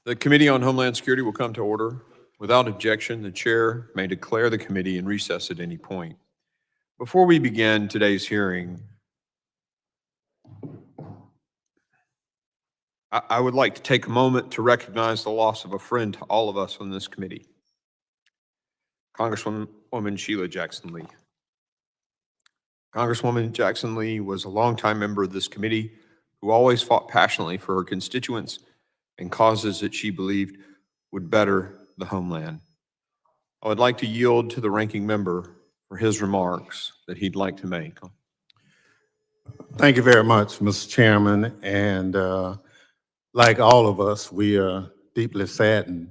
The Committee on Homeland Security will come to order. Without objection, the chair may declare the committee in recess at any point. Before we begin today's hearing, I would like to take a moment to recognize the loss of a friend to all of us on this committee, Congresswoman Sheila Jackson Lee. Congresswoman Jackson Lee was a longtime member of this committee who always fought passionately for her constituents and causes that she believed would better the homeland. I would like to yield to the ranking member for his remarks that he'd like to make. Thank you very much, Mr. Chairman. And like all of us, we are deeply saddened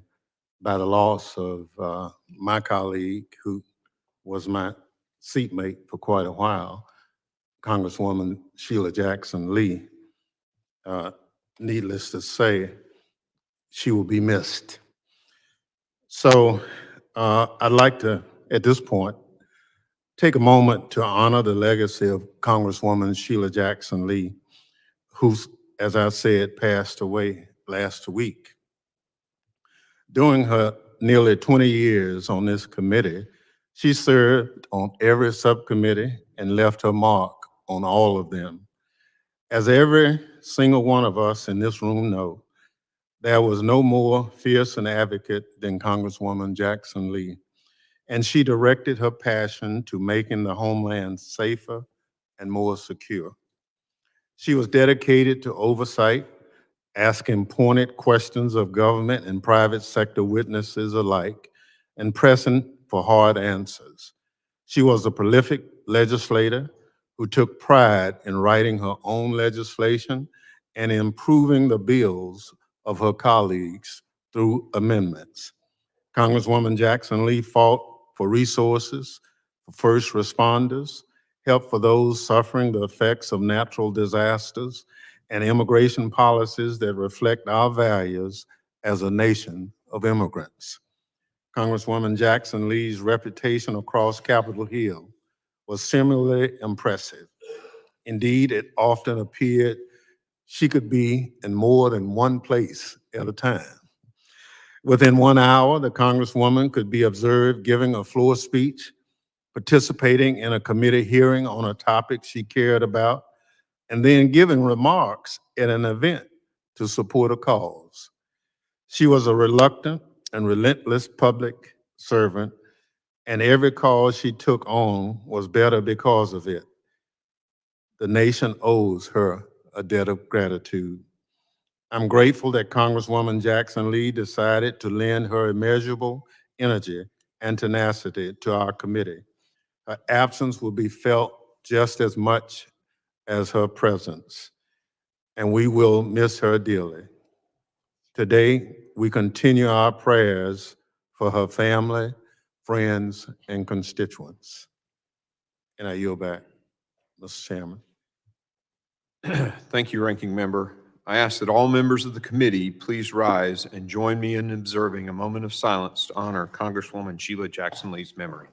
by the loss of my colleague who was my seatmate for quite a while, Congresswoman Sheila Jackson Lee. Needless to say, she will be missed. So I'd like to, at this point, take a moment to honor the legacy of Congresswoman Sheila Jackson Lee, who, as I said, passed away last week. During her nearly 20 years on this committee, she served on every subcommittee and left her mark on all of them. As every single one of us in this room know, there was no more fierce an advocate than Congresswoman Jackson Lee, and she directed her passion to making the homeland safer and more secure. She was dedicated to oversight, asking pointed questions of government and private sector witnesses alike, and pressing for hard answers. She was a prolific legislator who took pride in writing her own legislation and improving the bills of her colleagues through amendments. Congresswoman Jackson Lee fought for resources for first responders, help for those suffering the effects of natural disasters, and immigration policies that reflect our values as a nation of immigrants. Congresswoman Jackson Lee's reputation across Capitol Hill was similarly impressive. Indeed, it often appeared she could be in more than one place at a time. Within 1 hour, the Congresswoman could be observed giving a floor speech, participating in a committee hearing on a topic she cared about, and then giving remarks at an event to support a cause. She was a reluctant and relentless public servant, and every cause she took on was better because of it. The nation owes her a debt of gratitude. I'm grateful that Congresswoman Jackson Lee decided to lend her immeasurable energy and tenacity to our committee. Her absence will be felt just as much as her presence, and we will miss her dearly. Today, we continue our prayers for her family, friends, and constituents. And I yield back, Mr. Chairman. Thank you, ranking member. I ask that all members of the committee please rise and join me in observing a moment of silence to honor Congresswoman Sheila Jackson Lee's memory.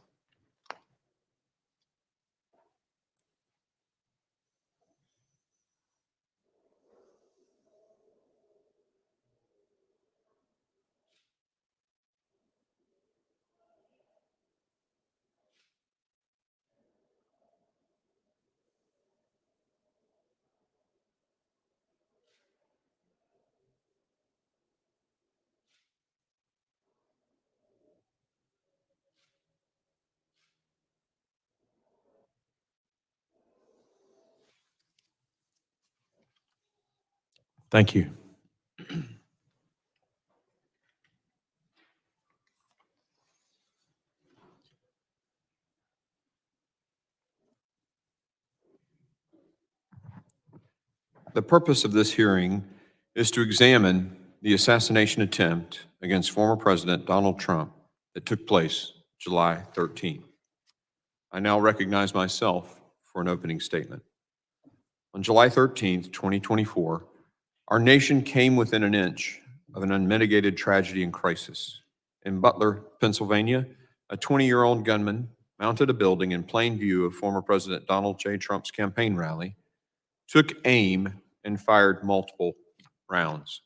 Thank you. The purpose of this hearing is to examine the assassination attempt against former President Donald Trump that took place July 13th. I now recognize myself for an opening statement. On July 13th, 2024, our nation came within an inch of an unmitigated tragedy and crisis. In Butler, Pennsylvania, a 20-year-old gunman mounted a building in plain view of former President Donald J. Trump's campaign rally, took aim, and fired multiple rounds.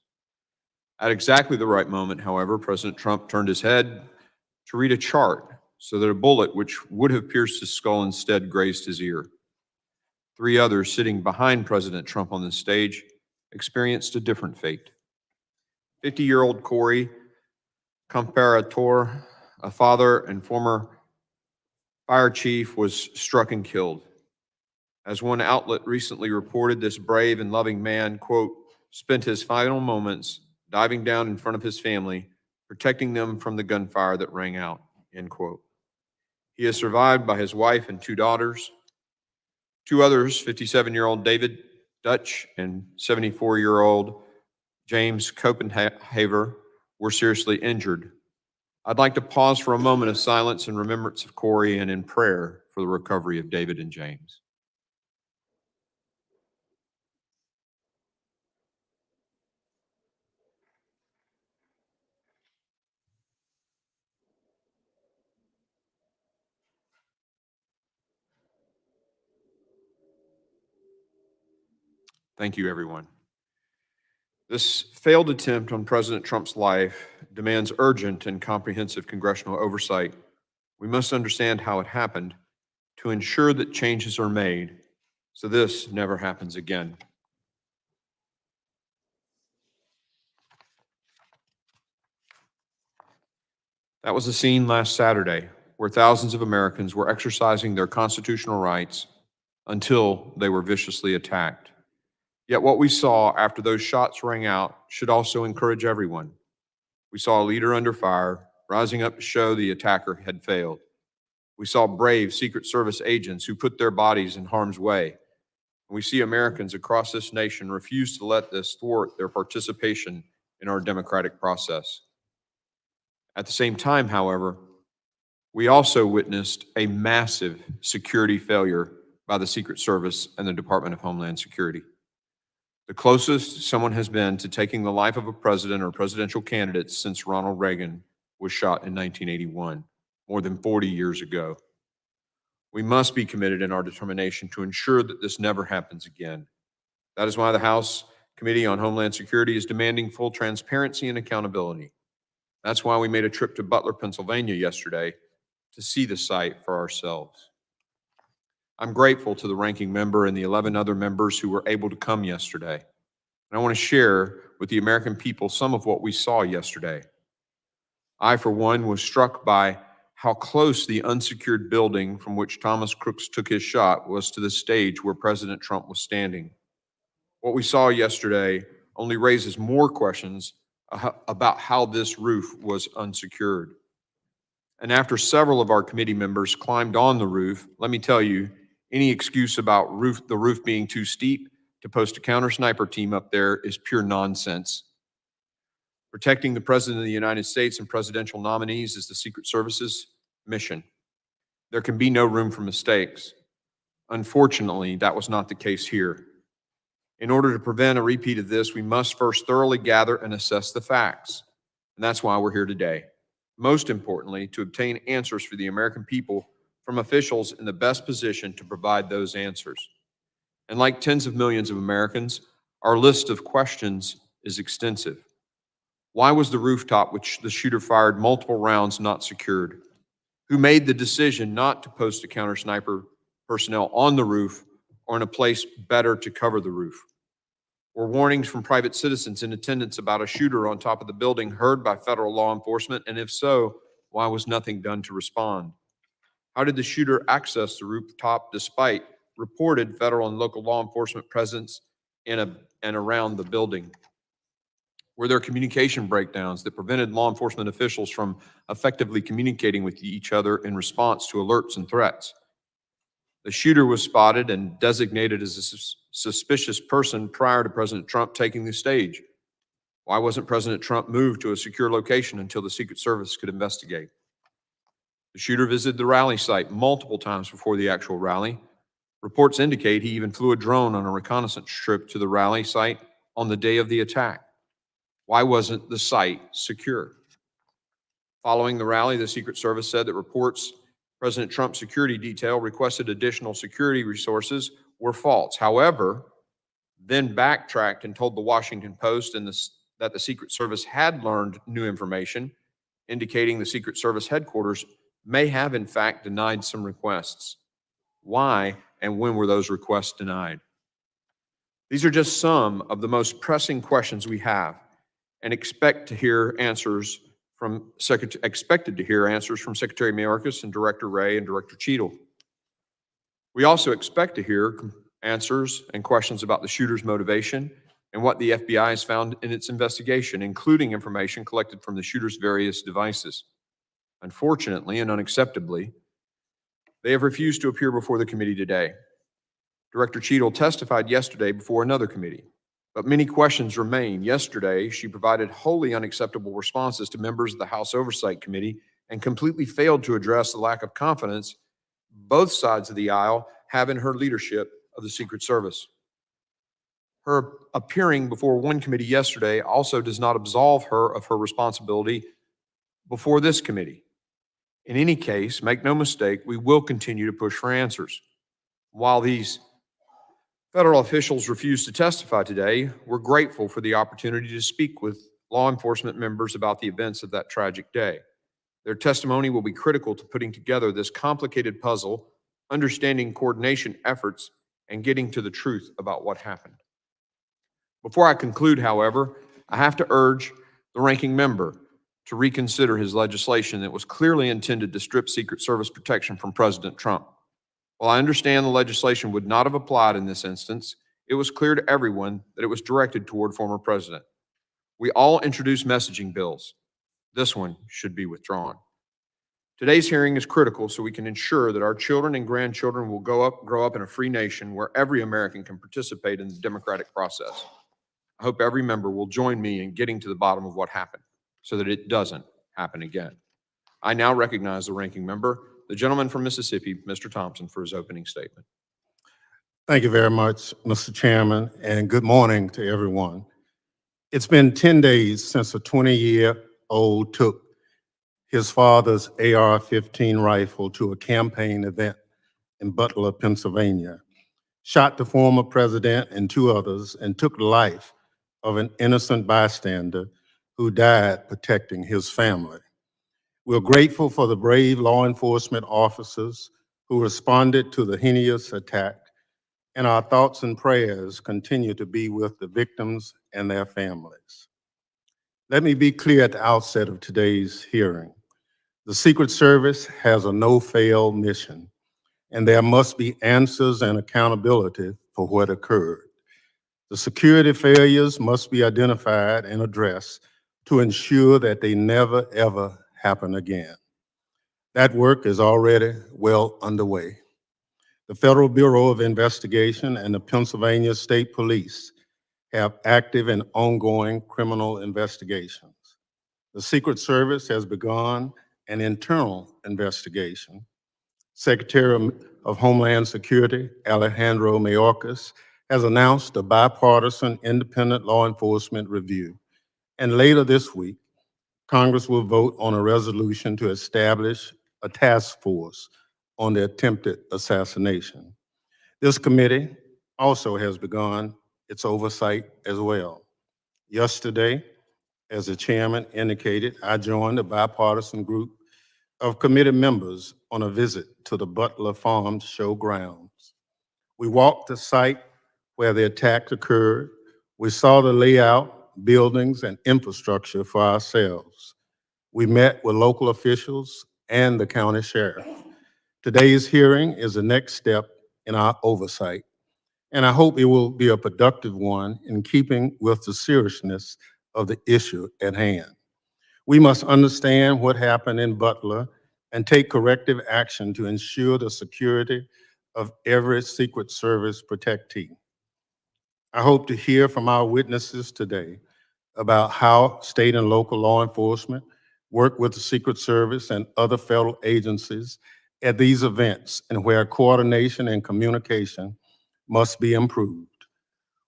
At exactly the right moment, however, President Trump turned his head to read a chart so that a bullet which would have pierced his skull instead grazed his ear. 3 others sitting behind President Trump on the stage experienced a different fate. 50-year-old Corey Comparator, a father and former fire chief, was struck and killed. As one outlet recently reported, this brave and loving man, quote, spent his final moments diving down in front of his family, protecting them from the gunfire that rang out, end quote. He is survived by his wife and 2 daughters. 2 others, 57-year-old David Dutch and 74-year-old James Copenhaver, were seriously injured. I'd like to pause for a moment of silence in remembrance of Corey and in prayer for the recovery of David and James. Thank you, everyone. This failed attempt on President Trump's life demands urgent and comprehensive congressional oversight. We must understand how it happened to ensure that changes are made so this never happens again. That was the scene last Saturday, where thousands of Americans were exercising their constitutional rights until they were viciously attacked. Yet what we saw after those shots rang out should also encourage everyone. We saw a leader under fire, rising up to show the attacker had failed. We saw brave Secret Service agents who put their bodies in harm's way. We see Americans across this nation refuse to let this thwart their participation in our democratic process. At the same time, however, we also witnessed a massive security failure by the Secret Service and the Department of Homeland Security. The closest someone has been to taking the life of a president or presidential candidate since Ronald Reagan was shot in 1981, more than 40 years ago. We must be committed in our determination to ensure that this never happens again. That is why the House Committee on Homeland Security is demanding full transparency and accountability. That's why we made a trip to Butler, Pennsylvania yesterday to see the site for ourselves. I'm grateful to the ranking member and the 11 other members who were able to come yesterday. And I want to share with the American people some of what we saw yesterday. I, for one, was struck by how close the unsecured building from which Thomas Crooks took his shot was to the stage where President Trump was standing. What we saw yesterday only raises more questions about how this roof was unsecured. And after several of our committee members climbed on the roof, let me tell you, any excuse about the roof being too steep to post a counter sniper team up there is pure nonsense. Protecting the President of the United States and presidential nominees is the Secret Service's mission. There can be no room for mistakes. Unfortunately, that was not the case here. In order to prevent a repeat of this, we must first thoroughly gather and assess the facts. And that's why we're here today. Most importantly, to obtain answers for the American people from officials in the best position to provide those answers. And like tens of millions of Americans, our list of questions is extensive. Why was the rooftop which the shooter fired multiple rounds not secured? Who made the decision not to post a counter sniper personnel on the roof or in a place better to cover the roof? Were warnings from private citizens in attendance about a shooter on top of the building heard by federal law enforcement? And if so, why was nothing done to respond? How did the shooter access the rooftop despite reported federal and local law enforcement presence in and around the building? Were there communication breakdowns that prevented law enforcement officials from effectively communicating with each other in response to alerts and threats? The shooter was spotted and designated as a suspicious person prior to President Trump taking the stage. Why wasn't President Trump moved to a secure location until the Secret Service could investigate? The shooter visited the rally site multiple times before the actual rally. Reports indicate he even flew a drone on a reconnaissance trip to the rally site on the day of the attack. Why wasn't the site secure? Following the rally, the Secret Service said that reports President Trump's security detail requested additional security resources were false. However, then backtracked and told the Washington Post and that the Secret Service had learned new information, indicating the Secret Service headquarters may have in fact denied some requests. Why and when were those requests denied? These are just some of the most pressing questions we have and expected to hear answers from Secretary Mayorkas and Director Wray and Director Cheadle. We also expect to hear answers and questions about the shooter's motivation and what the FBI has found in its investigation, including information collected from the shooter's various devices. Unfortunately and unacceptably, they have refused to appear before the committee today. Director Cheadle testified yesterday before another committee, but many questions remain. Yesterday, she provided wholly unacceptable responses to members of the House Oversight Committee and completely failed to address the lack of confidence both sides of the aisle have in her leadership of the Secret Service. Her appearing before one committee yesterday also does not absolve her of her responsibility before this committee. In any case, make no mistake, we will continue to push for answers. While these federal officials refuse to testify today, we're grateful for the opportunity to speak with law enforcement members about the events of that tragic day. Their testimony will be critical to putting together this complicated puzzle, understanding coordination efforts, and getting to the truth about what happened. Before I conclude, however, I have to urge the ranking member to reconsider his legislation that was clearly intended to strip Secret Service protection from President Trump. While I understand the legislation would not have applied in this instance, it was clear to everyone that it was directed toward former president. We all introduced messaging bills. This one should be withdrawn. Today's hearing is critical so we can ensure that our children and grandchildren will grow up in a free nation where every American can participate in the democratic process. I hope every member will join me in getting to the bottom of what happened so that it doesn't happen again. I now recognize the ranking member, the gentleman from Mississippi, Mr. Thompson, for his opening statement. Thank you very much, Mr. Chairman, and good morning to everyone. It's been 10 days since a 20-year-old took his father's AR-15 rifle to a campaign event in Butler, Pennsylvania, shot the former president and two others, and took the life of an innocent bystander who died protecting his family. We're grateful for the brave law enforcement officers who responded to the heinous attack, and our thoughts and prayers continue to be with the victims and their families. Let me be clear at the outset of today's hearing. The Secret Service has a no-fail mission, and there must be answers and accountability for what occurred. The security failures must be identified and addressed to ensure that they never, ever happen again. That work is already well underway. The Federal Bureau of Investigation and the Pennsylvania State Police have active and ongoing criminal investigations. The Secret Service has begun an internal investigation. Secretary of Homeland Security, Alejandro Mayorkas, has announced a bipartisan independent law enforcement review. And later this week, Congress will vote on a resolution to establish a task force on the attempted assassination. This committee also has begun its oversight as well. Yesterday, as the chairman indicated, I joined a bipartisan group of committee members on a visit to the Butler Farm Show grounds. We walked the site where the attack occurred. We saw the layout, buildings, and infrastructure for ourselves. We met with local officials and the county sheriff. Today's hearing is the next step in our oversight, and I hope it will be a productive one in keeping with the seriousness of the issue at hand. We must understand what happened in Butler and take corrective action to ensure the security of every Secret Service protectee. I hope to hear from our witnesses today about how state and local law enforcement work with the Secret Service and other federal agencies at these events and where coordination and communication must be improved.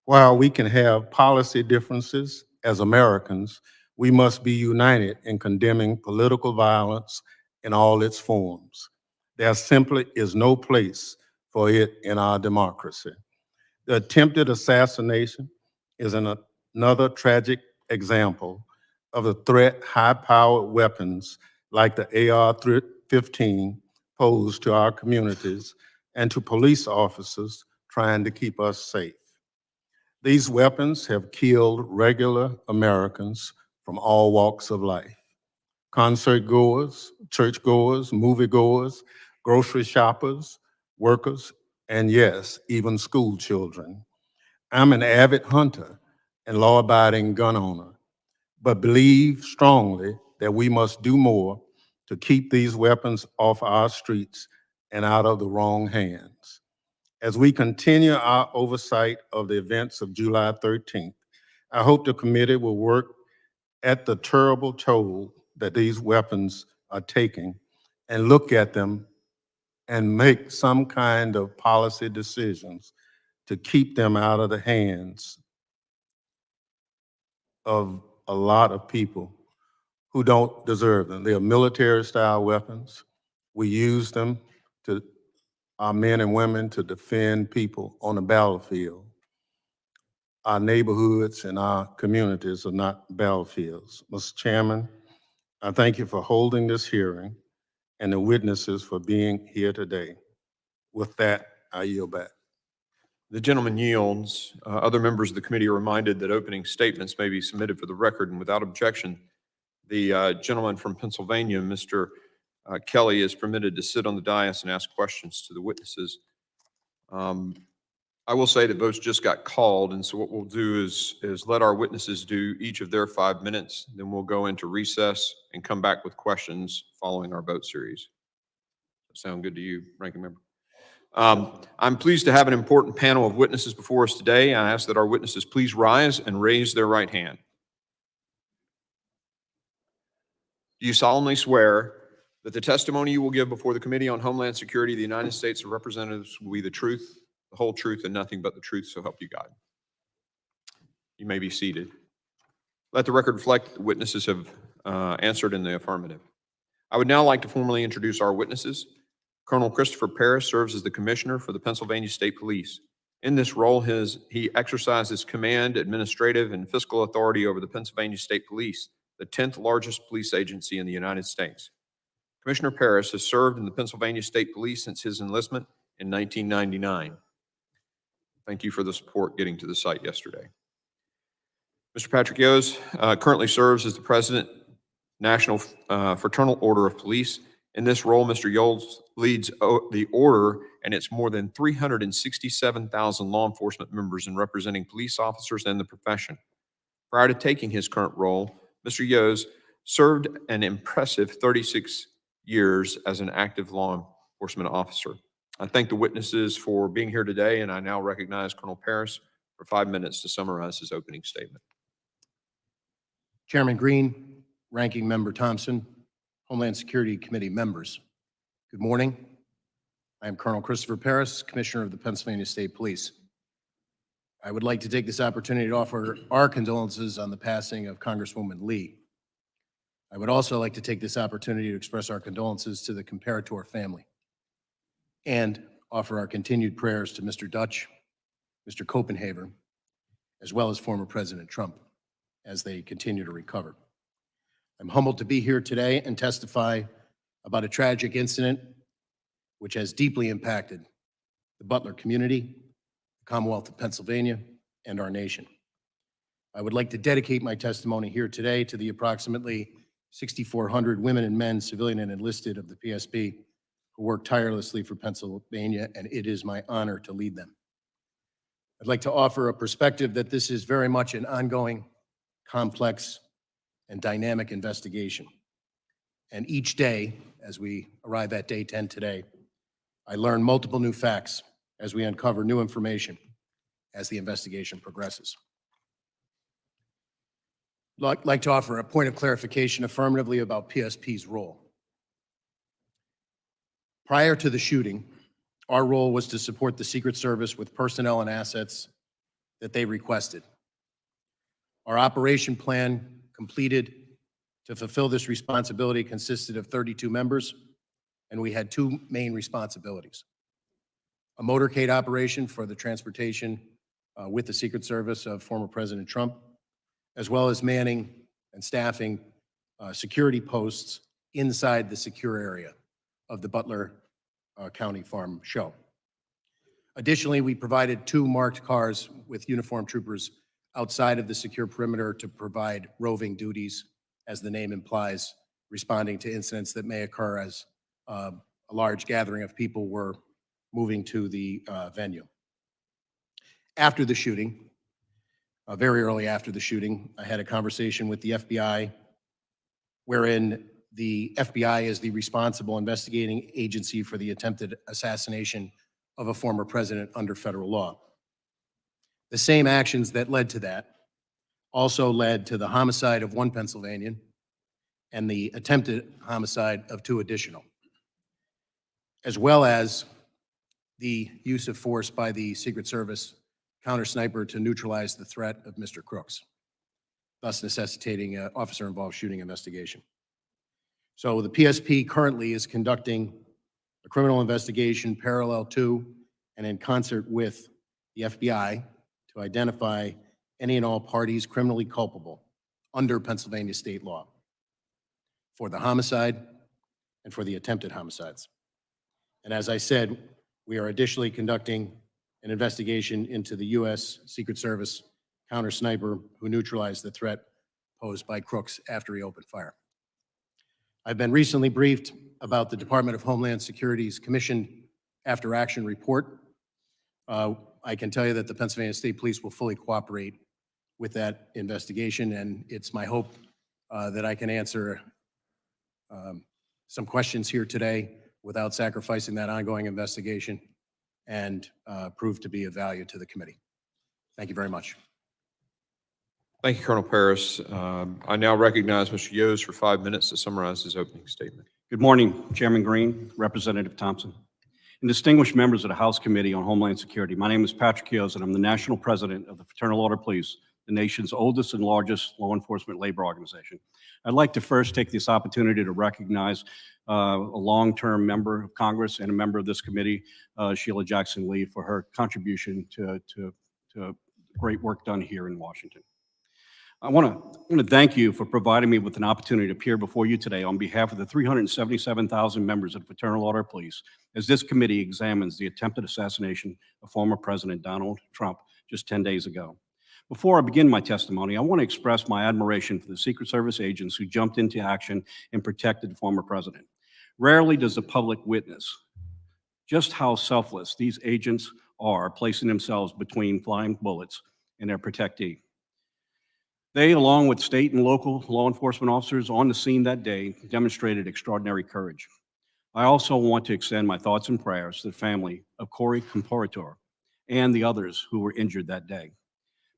While we can have policy differences as Americans, we must be united in condemning political violence in all its forms. There simply is no place for it in our democracy. The attempted assassination is another tragic example of the threat high-powered weapons like the AR-15 pose to our communities and to police officers trying to keep us safe. These weapons have killed regular Americans from all walks of life. Concert goers, church goers, movie goers, grocery shoppers, workers, and yes, even school children. I'm an avid hunter and law-abiding gun owner, but believe strongly that we must do more to keep these weapons off our streets and out of the wrong hands. As we continue our oversight of the events of July 13th, I hope the committee will work at the terrible toll that these weapons are taking and look at them and make some kind of policy decisions to keep them out of the hands of a lot of people who don't deserve them. They are military-style weapons. We use them to, our men and women, to defend people on the battlefield. Our neighborhoods and our communities are not battlefields. Mr. Chairman, I thank you for holding this hearing and the witnesses for being here today. With that, I yield back. The gentleman yields. Other members of the committee are reminded that opening statements may be submitted for the record, and without objection, the gentleman from Pennsylvania, Mr. Kelly, is permitted to sit on the dais and ask questions to the witnesses. I will say that votes just got called, and so what we'll do is let our witnesses do each of their 5 minutes, then we'll go into recess and come back with questions following our vote series. Does that sound good to you, Ranking Member? I'm pleased to have an important panel of witnesses before us today. I ask that our witnesses please rise and raise their right hand. Do you solemnly swear that the testimony you will give before the Committee on Homeland Security of the United States of Representatives will be the truth, the whole truth, and nothing but the truth, so help you God? You may be seated. Let the record reflect that the witnesses have answered in the affirmative. I would now like to formally introduce our witnesses. Colonel Christopher Paris serves as the Commissioner for the Pennsylvania State Police. In this role, he exercises command, administrative, and fiscal authority over the Pennsylvania State Police, the 10th largest police agency in the United States. Commissioner Paris has served in the Pennsylvania State Police since his enlistment in 1999. Thank you for the support getting to the site yesterday. Mr. Patrick Yoes currently serves as the President, National Fraternal Order of Police. In this role, Mr. Yoes leads the order and its more than 367,000 law enforcement members in representing police officers and the profession. Prior to taking his current role, Mr. Yoes served an impressive 36 years as an active law enforcement officer. I thank the witnesses for being here today, and I now recognize Colonel Paris for 5 minutes to summarize his opening statement. Chairman Green, Ranking Member Thompson, Homeland Security Committee members, good morning. I am Colonel Christopher Paris, Commissioner of the Pennsylvania State Police. I would like to take this opportunity to offer our condolences on the passing of Congresswoman Lee. I would also like to take this opportunity to express our condolences to the Comparator family and offer our continued prayers to Mr. Dutch, Mr. Copenhaver, as well as former President Trump as they continue to recover. I'm humbled to be here today and testify about a tragic incident which has deeply impacted the Butler community, the Commonwealth of Pennsylvania, and our nation. I would like to dedicate my testimony here today to the approximately 6,400 women and men, civilian and enlisted, of the PSP who work tirelessly for Pennsylvania, and it is my honor to lead them. I'd like to offer a perspective that this is very much an ongoing, complex, and dynamic investigation. And each day, as we arrive at day 10 today, I learn multiple new facts as we uncover new information as the investigation progresses. I'd like to offer a point of clarification affirmatively about PSP's role. Prior to the shooting, our role was to support the Secret Service with personnel and assets that they requested. Our operation plan completed to fulfill this responsibility consisted of 32 members, and we had two main responsibilities: a motorcade operation for the transportation with the Secret Service of former President Trump, as well as manning and staffing security posts inside the secure area of the Butler County Farm Show. Additionally, we provided 2 marked cars with uniformed troopers outside of the secure perimeter to provide roving duties, as the name implies, responding to incidents that may occur as a large gathering of people were moving to the venue. After the shooting, very early after the shooting, I had a conversation with the FBI, wherein the FBI is the responsible investigating agency for the attempted assassination of a former president under federal law. The same actions that led to that also led to the homicide of 1 Pennsylvanian and the attempted homicide of 2 additional, as well as the use of force by the Secret Service counter sniper to neutralize the threat of Mr. Crooks, thus necessitating an officer-involved shooting investigation. So the PSP currently is conducting a criminal investigation parallel to and in concert with the FBI to identify any and all parties criminally culpable under Pennsylvania state law for the homicide and for the attempted homicides. And as I said, we are additionally conducting an investigation into the U.S. Secret Service counter sniper who neutralized the threat posed by Crooks after he opened fire. I've been recently briefed about the Department of Homeland Security's commissioned after action report. I can tell you that the Pennsylvania State Police will fully cooperate with that investigation, and it's my hope that I can answer some questions here today without sacrificing that ongoing investigation and prove to be of value to the committee. Thank you very much. Thank you, Colonel Paris. I now recognize Mr. Yoes for 5 minutes to summarize his opening statement. Good morning, Chairman Green, Representative Thompson, and distinguished members of the House Committee on Homeland Security. My name is Patrick Yoes, and I'm the National President of the Fraternal Order of Police, the nation's oldest and largest law enforcement labor organization. I'd like to first take this opportunity to recognize a long-term member of Congress and a member of this committee, Sheila Jackson-Lee, for her contribution to great work done here in Washington. I want to thank you for providing me with an opportunity to appear before you today on behalf of the 377,000 members of the Fraternal Order of Police as this committee examines the attempted assassination of former President Donald Trump just 10 days ago. Before I begin my testimony, I want to express my admiration for the Secret Service agents who jumped into action and protected the former president. Rarely does the public witness just how selfless these agents are, placing themselves between flying bullets and their protectee. They, along with state and local law enforcement officers on the scene that day, demonstrated extraordinary courage. I also want to extend my thoughts and prayers to the family of Corey Comparator and the others who were injured that day.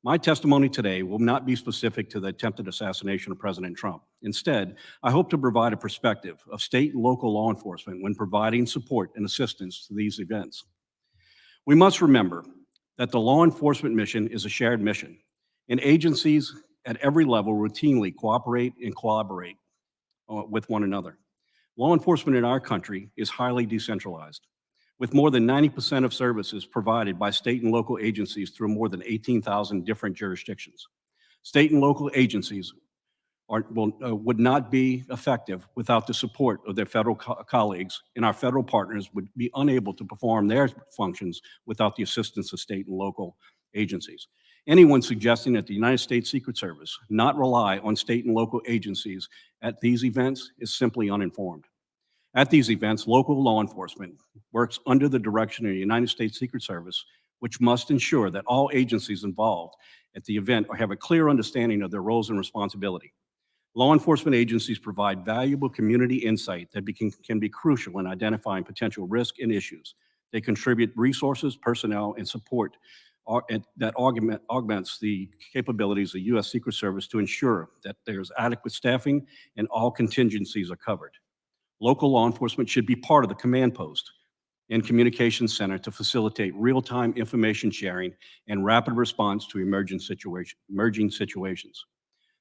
My testimony today will not be specific to the attempted assassination of President Trump. Instead, I hope to provide a perspective of state and local law enforcement when providing support and assistance to these events. We must remember that the law enforcement mission is a shared mission, and agencies at every level routinely cooperate and collaborate with one another. Law enforcement in our country is highly decentralized, with more than 90% of services provided by state and local agencies through more than 18,000 different jurisdictions. State and local agencies would not be effective without the support of their federal colleagues, and our federal partners would be unable to perform their functions without the assistance of state and local agencies. Anyone suggesting that the United States Secret Service not rely on state and local agencies at these events is simply uninformed. At these events, local law enforcement works under the direction of the United States Secret Service, which must ensure that all agencies involved at the event have a clear understanding of their roles and responsibility. Law enforcement agencies provide valuable community insight that can be crucial in identifying potential risk and issues. They contribute resources, personnel, and support that augments the capabilities of the U.S. Secret Service to ensure that there's adequate staffing and all contingencies are covered. Local law enforcement should be part of the command post and communications center to facilitate real-time information sharing and rapid response to emerging situations.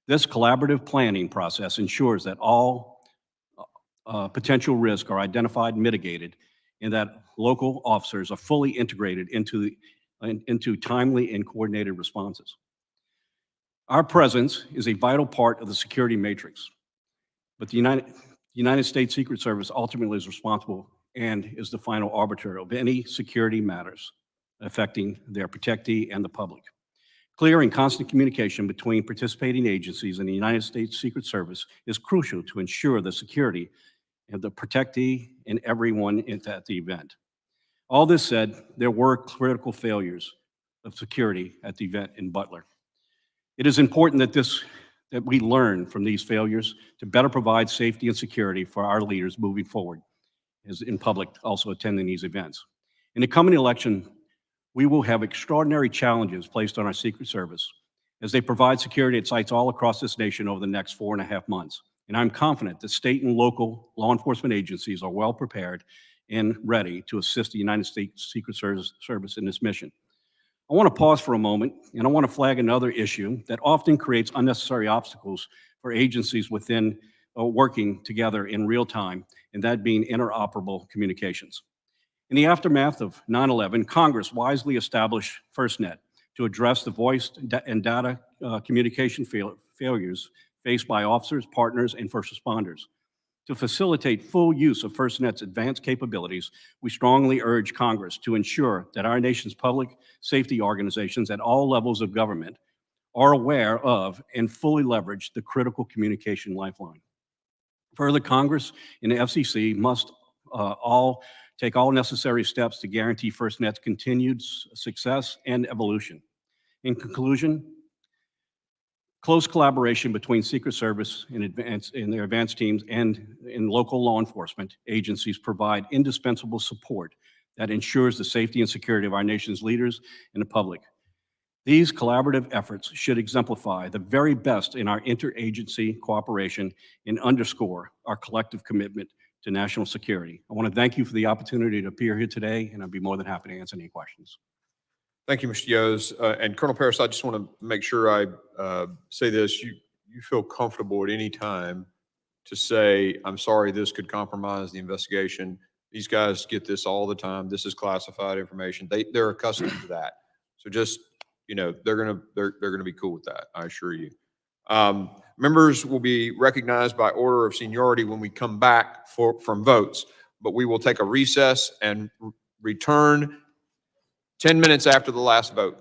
This collaborative planning process ensures that all potential risks are identified and mitigated, and that local officers are fully integrated into timely and coordinated responses. Our presence is a vital part of the security matrix, but the United States Secret Service ultimately is responsible and is the final arbiter of any security matters affecting their protectee and the public. Clear and constant communication between participating agencies and the United States Secret Service is crucial to ensure the security of the protectee and everyone at the event. All this said, there were critical failures of security at the event in Butler. It is important that we learn from these failures to better provide safety and security for our leaders moving forward, as in public also attending these events. In the coming election, we will have extraordinary challenges placed on our Secret Service as they provide security at sites all across this nation over the next 4.5 months. And I'm confident that state and local law enforcement agencies are well prepared and ready to assist the United States Secret Service in this mission. I want to pause for a moment, and I want to flag another issue that often creates unnecessary obstacles for agencies within working together in real time, and that being interoperable communications. In the aftermath of 9/11, Congress wisely established FirstNet to address the voice and data communication failures faced by officers, partners, and first responders. To facilitate full use of FirstNet's advanced capabilities, we strongly urge Congress to ensure that our nation's public safety organizations at all levels of government are aware of and fully leverage the critical communication lifeline. Further, Congress and the FCC must take all necessary steps to guarantee FirstNet's continued success and evolution. In conclusion, close collaboration between Secret Service and their advanced teams and in local law enforcement agencies provide indispensable support that ensures the safety and security of our nation's leaders and the public. These collaborative efforts should exemplify the very best in our interagency cooperation and underscore our collective commitment to national security. I want to thank you for the opportunity to appear here today, and I'd be more than happy to answer any questions. Thank you, Mr. Yoes. And Colonel Paris, I just want to make sure I say this. You feel comfortable at any time to say, I'm sorry, this could compromise the investigation. These guys get this all the time. This is classified information. They're accustomed to that. So just, they're gonna be cool with that, I assure you. Members will be recognized by order of seniority when we come back from votes, but we will take a recess and return 10 minutes after the last vote.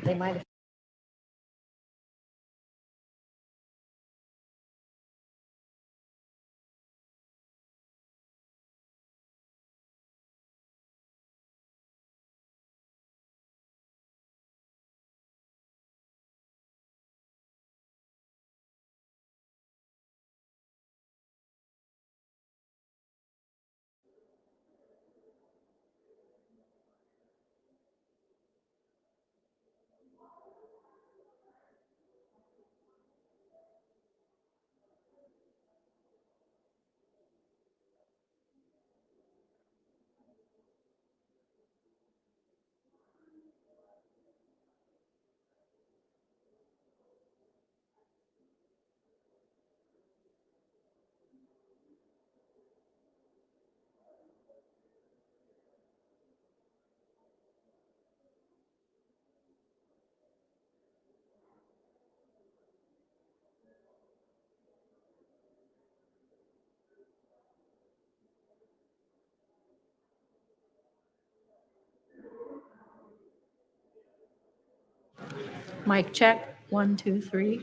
They might have. Mic check, 1, 2, 3.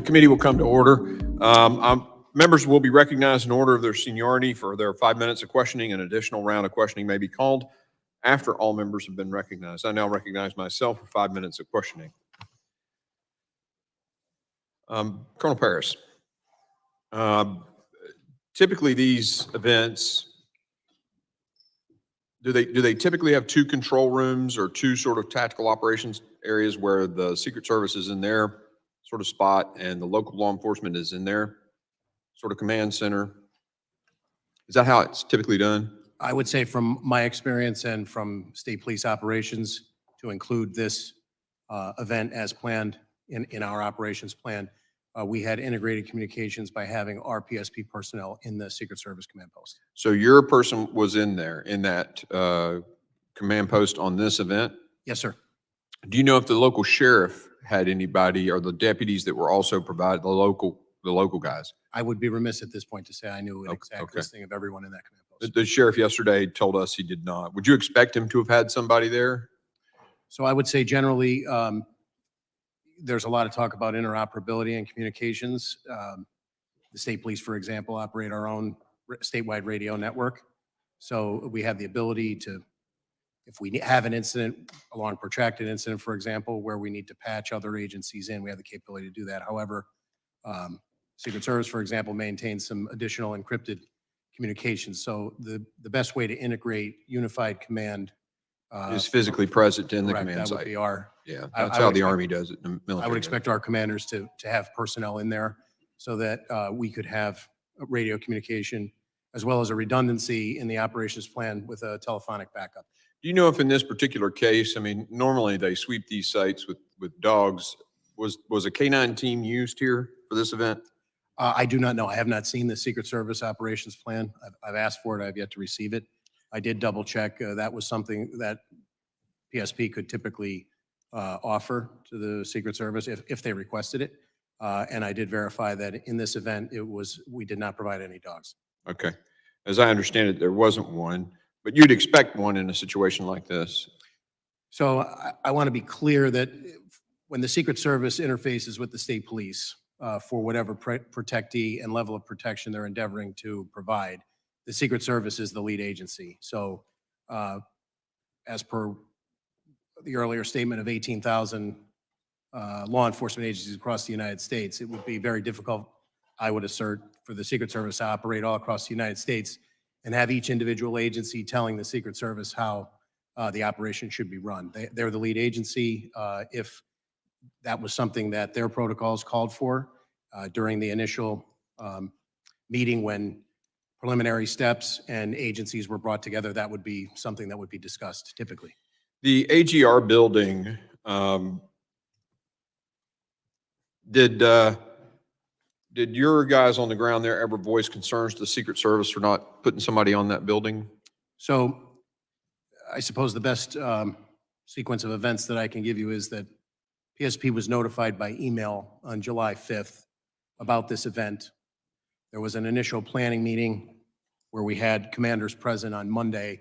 The committee will come to order. Members will be recognized in order of their seniority for their 5 minutes of questioning. An additional round of questioning may be called after all members have been recognized. I now recognize myself for 5 minutes of questioning. Colonel Paris, typically these events, do they typically have two control rooms or two sort of tactical operations areas where the Secret Service is in their sort of spot and the local law enforcement is in their sort of command center? Is that how it's typically done? I would say from my experience and from state police operations, to include this event as planned in our operations plan, we had integrated communications by having our PSP personnel in the Secret Service command post. So your person was in there in that command post on this event? Yes, sir. Do you know if the local sheriff had anybody or the deputies that were also provided, the local guys? I would be remiss at this point to say I knew an Okay, exact okay. listing of everyone in that command The post. the sheriff yesterday told us he did not. Would you expect him to have had somebody there? So I would say generally, there's a lot of talk about interoperability and communications. The state police, for example, operate our own statewide radio network. So we have the ability to, if we have an incident, a long protracted incident, for example, where we need to patch other agencies in, we have the capability to do that. However, Secret Service, for example, maintains some additional encrypted communications. So the best way to integrate unified command. Is physically present in the Correct, command that would site? be our, Yeah, I that's would how the expect- Army does it in the military. I would expect our commanders to have personnel in there so that we could have a radio communication as well as a redundancy in the operations plan with a telephonic backup. Do you know if in this particular case, I mean, normally they sweep these sites with dogs. Was a K-9 team used here for this event? I do not know. I have not seen the Secret Service operations plan. I've asked for it. I've yet to receive it. I did double check. That was something that PSP could typically offer to the Secret Service if they requested it. And I did verify that in this event, we did not provide any dogs. Okay. As I understand it, there wasn't one, but you'd expect one in a situation like this. So I want to be clear that when the Secret Service interfaces with the state police for whatever protectee and level of protection they're endeavoring to provide, the Secret Service is the lead agency. So as per the earlier statement of 18,000 law enforcement agencies across the United States, it would be very difficult, I would assert, for the Secret Service to operate all across the United States and have each individual agency telling the Secret Service how the operation should be run. They're the lead agency. If that was something that their protocols called for during the initial meeting when preliminary steps and agencies were brought together, that would be something that would be discussed typically. The AGR building, did your guys on the ground there ever voice concerns to the Secret Service for not putting somebody on that building? So I suppose the best sequence of events that I can give you is that PSP was notified by email on July 5th about this event. There was an initial planning meeting where we had commanders present on Monday,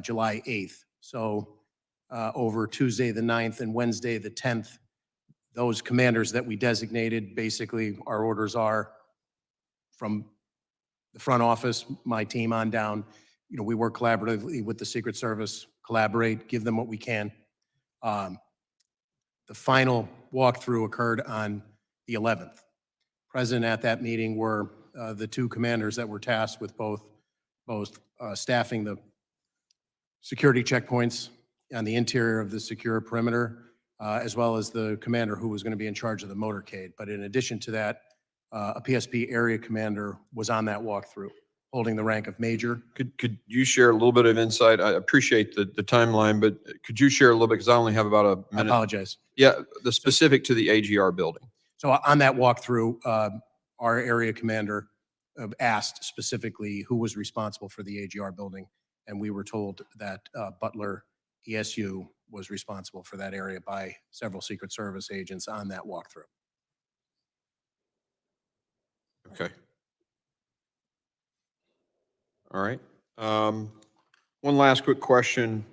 July 8th. So over Tuesday, the 9th, and Wednesday, the 10th, those commanders that we designated, basically our orders are from the front office, my team on down. You know, we work collaboratively with the Secret Service, collaborate, give them what we can. The final walkthrough occurred on the 11th. Present at that meeting were the two commanders that were tasked with both staffing the security checkpoints on the interior of the secure perimeter, as well as the commander who was going to be in charge of the motorcade. But in addition to that, a PSP area commander was on that walkthrough, holding the rank of major. Could you share a little bit of insight? I appreciate the timeline, but could you share a little bit, because I only have about a I minute. apologize. Yeah, the specific to the AGR building. So on that walkthrough, our area commander asked specifically who was responsible for the AGR building, and we were told that Butler ESU was responsible for that area by several Secret Service agents on that walkthrough. Okay. All right. One last quick question.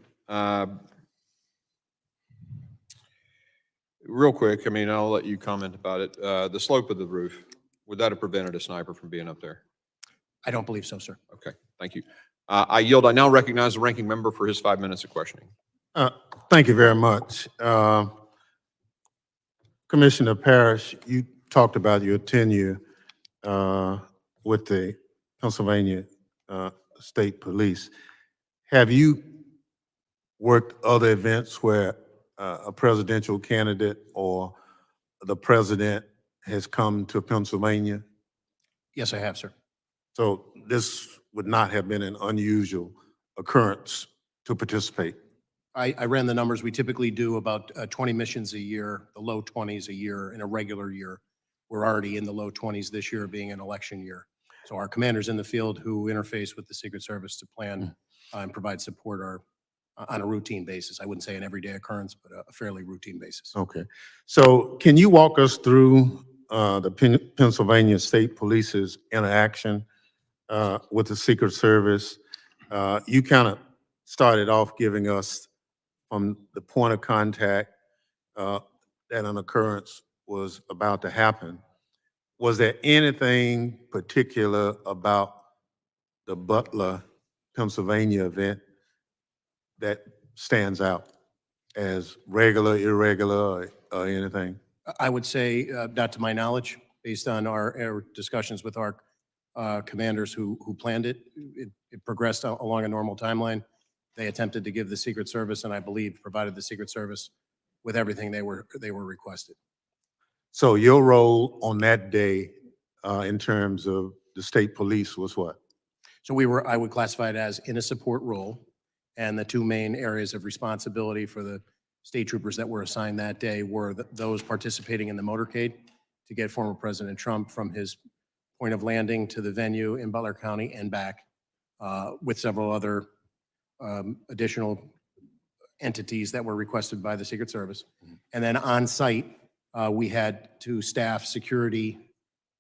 real quick, I mean, I'll let you comment about it. The slope of the roof, would that have prevented a sniper from being up there? I don't believe so, sir. Okay, thank you. I yield. I now recognize the ranking member for his 5 minutes of questioning. Thank you very much. Commissioner Parrish, you talked about your tenure with the Pennsylvania State Police. Have you worked other events where a presidential candidate or the president has come to Pennsylvania? Yes, I have, sir. So this would not have been an unusual occurrence to participate. I ran the numbers. We typically do about 20 missions a year, the low 20s a year in a regular year. We're already in the low 20s this year being an election year. So our commanders in the field who interface with the Secret Service to plan and provide support are on a routine basis. I wouldn't say an everyday occurrence, but a fairly routine basis. Okay. So can you walk us through the Pennsylvania State Police's interaction with the Secret Service? You kind of started off giving us from the point of contact that an occurrence was about to happen. Was there anything particular about the Butler, Pennsylvania event that stands out as regular, irregular, or anything? I would say, not to my knowledge, based on our discussions with our commanders who planned it, it progressed along a normal timeline. They attempted to give the Secret Service, and I believe provided the Secret Service with everything they were requested. So your role on that day in terms of the state police was what? So I would classify it as in a support role, and the two main areas of responsibility for the state troopers that were assigned that day were those participating in the motorcade to get former President Trump from his point of landing to the venue in Butler County and back, with several other additional entities that were requested by the Secret Service. And then on site, we had to staff security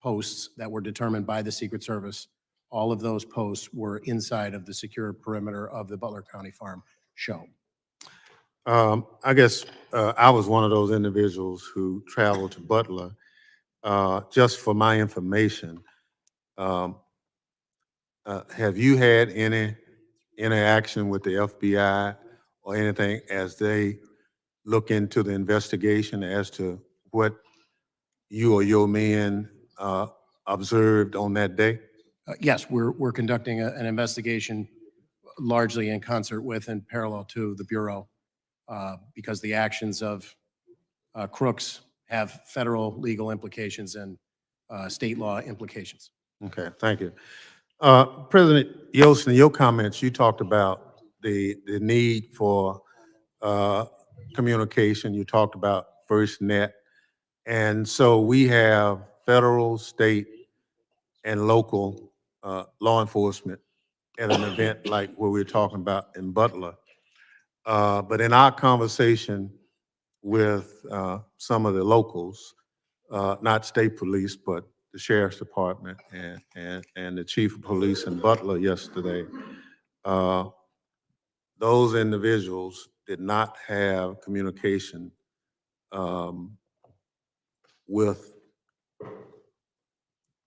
posts that were determined by the Secret Service. All of those posts were inside of the secure perimeter of the Butler County Farm show. I guess I was one of those individuals who traveled to Butler. Just for my information, have you had any interaction with the FBI or anything as they look into the investigation as to what you or your men observed on that day? Yes, we're conducting an investigation largely in concert with and parallel to the Bureau because the actions of crooks have federal legal implications and state law implications. Okay, thank you. President Yoes, in your comments, you talked about the need for communication. You talked about FirstNet. And so we have federal, state, and local law enforcement at an event like what we're talking about in Butler. But in our conversation with some of the locals, not state police, but the sheriff's department and the chief of police in Butler yesterday, those individuals did not have communication with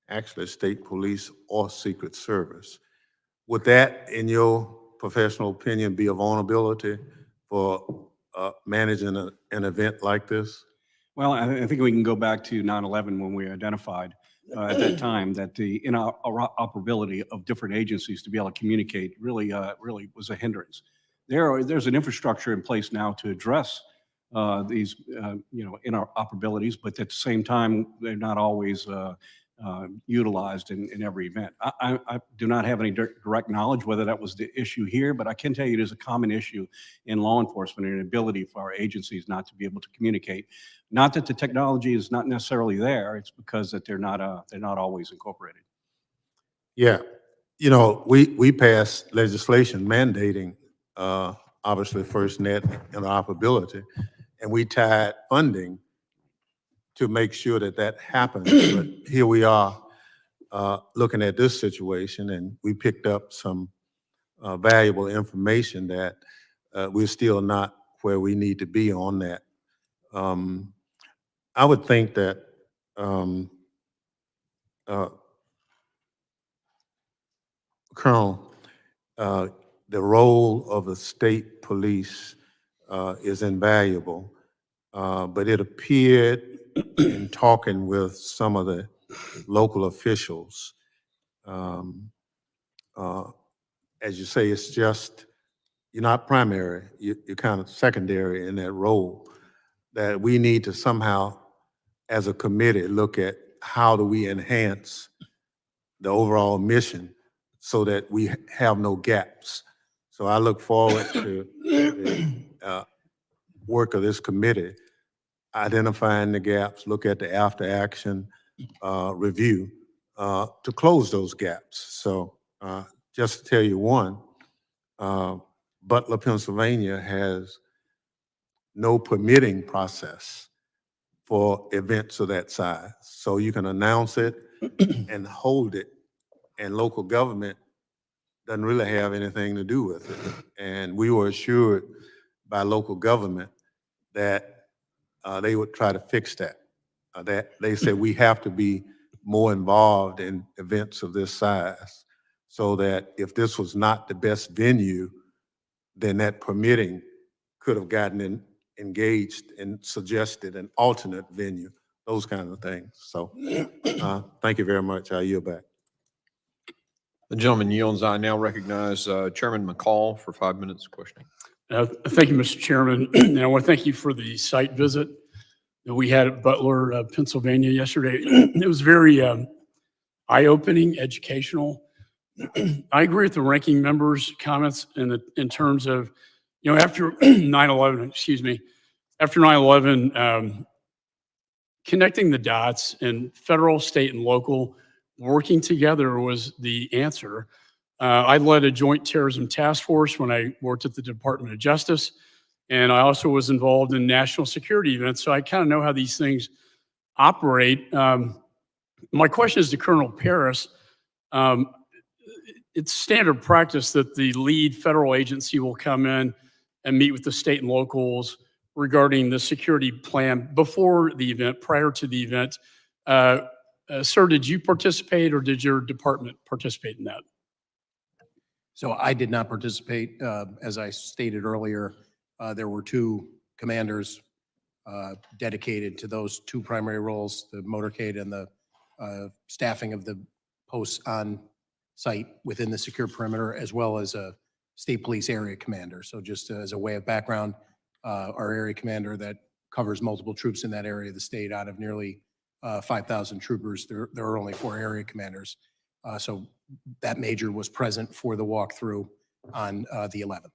actually state police or Secret Service. Would that, in your professional opinion, be a vulnerability for managing an event like this? Well, I think we can go back to 9/11 when we identified at that time that the interoperability of different agencies to be able to communicate really was a hindrance. There's an infrastructure in place now to address these interoperabilities, but at the same time, they're not always utilized in every event. I do not have any direct knowledge whether that was the issue here, but I can tell you it is a common issue in law enforcement and ability for our agencies not to be able to communicate. Not that the technology is not necessarily there, it's because that they're not always incorporated. Yeah, you know, we passed legislation mandating obviously FirstNet interoperability, and we tied funding to make sure that that happens. But here we are looking at this situation, and we picked up some valuable information that we're still not where we need to be on that. I would think that um, uh, Colonel, the role of the state police is invaluable, but it appeared in talking with some of the local officials, um, uh, as you say, it's just, you're not primary, you're kind of secondary in that role, that we need to somehow, as a committee, look at how do we enhance the overall mission so that we have no gaps. So I look forward to the work of this committee, identifying the gaps, look at the after action review to close those gaps. So just to tell you one, Butler, Pennsylvania has no permitting process for events of that size. So you can announce it and hold it, and local government doesn't really have anything to do with it. And we were assured by local government that they would try to fix that. That they said we have to be more involved in events of this size, so that if this was not the best venue, then that permitting could have gotten engaged and suggested an alternate venue, those kind of things. So thank you very much. I yield back. The gentleman yields. I now recognize Chairman McCall for 5 minutes questioning. Thank you, Mr. Chairman. And I want to thank you for the site visit that we had at Butler, Pennsylvania yesterday. It was very eye-opening, educational. I agree with the ranking member's comments in terms of, after 9/11, after 9/11, connecting the dots and federal, state, and local working together was the answer. I led a joint terrorism task force when I worked at the Department of Justice, and I also was involved in national security events, so I kind of know how these things operate. My question is to Colonel Paris. It's standard practice that the lead federal agency will come in and meet with the state and locals regarding the security plan before the event, prior to the event. Sir, did you participate or did your department participate in that? So I did not participate. As I stated earlier, there were two commanders dedicated to those two primary roles, the motorcade and the staffing of the posts on site within the secure perimeter, as well as a state police area commander. So just as a way of background, our area commander that covers multiple troops in that area of the state, out of nearly 5,000 troopers, there are only 4 area commanders. So that major was present for the walkthrough on the 11th.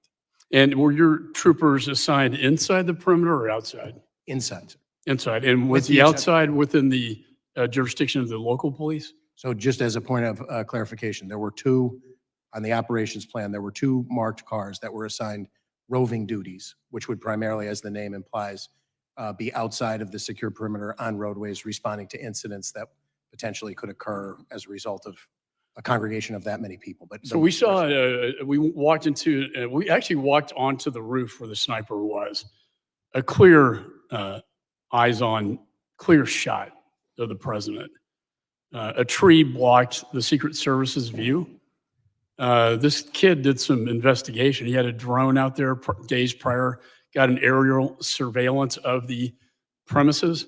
And were your troopers assigned inside the perimeter or outside? Inside. Inside. And was With the the exception- outside within the jurisdiction of the local police? So just as a point of clarification, there were 2, on the operations plan, there were 2 marked cars that were assigned roving duties, which would primarily, as the name implies, be outside of the secure perimeter on roadways, responding to incidents that potentially could occur as a result of a congregation of that many people. But So we saw, we actually walked onto the roof where the sniper was. A clear, eyes-on, clear shot of the president. A tree blocked the Secret Service's view. This kid did some investigation. He had a drone out there days prior, got an aerial surveillance of the premises.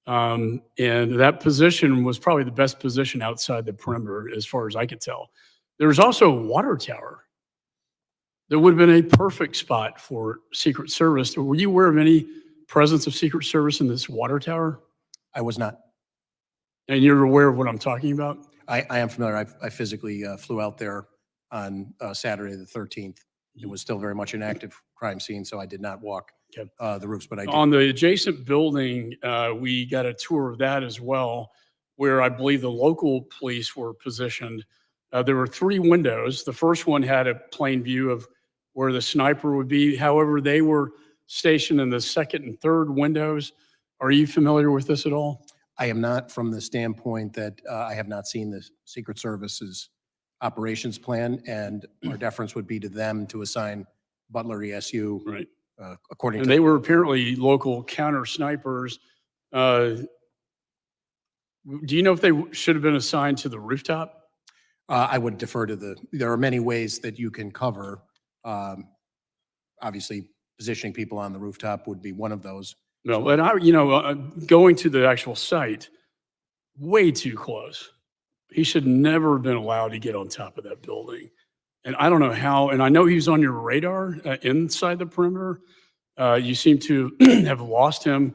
And that position was probably the best position outside the perimeter, as far as I could tell. There was also a water tower that would have been a perfect spot for Secret Service. Were you aware of any presence of Secret Service in this water tower? I was not. And you're aware of what I'm talking about? I am familiar. I physically flew out there on Saturday the 13th. It was still very much an active crime scene, so I did not walk Okay. the roofs, but I did. On the adjacent building, we got a tour of that as well, where I believe the local police were positioned. There were 3 windows. The first one had a plain view of where the sniper would be. However, they were stationed in the second and third windows. Are you familiar with this at all? I am not, from the standpoint that I have not seen the Secret Service's operations plan, and our deference would be to them to assign Butler ESU Right. according And to. they were apparently local counter snipers Do you know if they should have been assigned to the rooftop? I would defer to there are many ways that you can cover. Obviously, positioning people on the rooftop would be one of those. No, but going to the actual site, way too close. He should never have been allowed to get on top of that building. And I don't know how, and I know he was on your radar inside the perimeter. You seem to have lost him,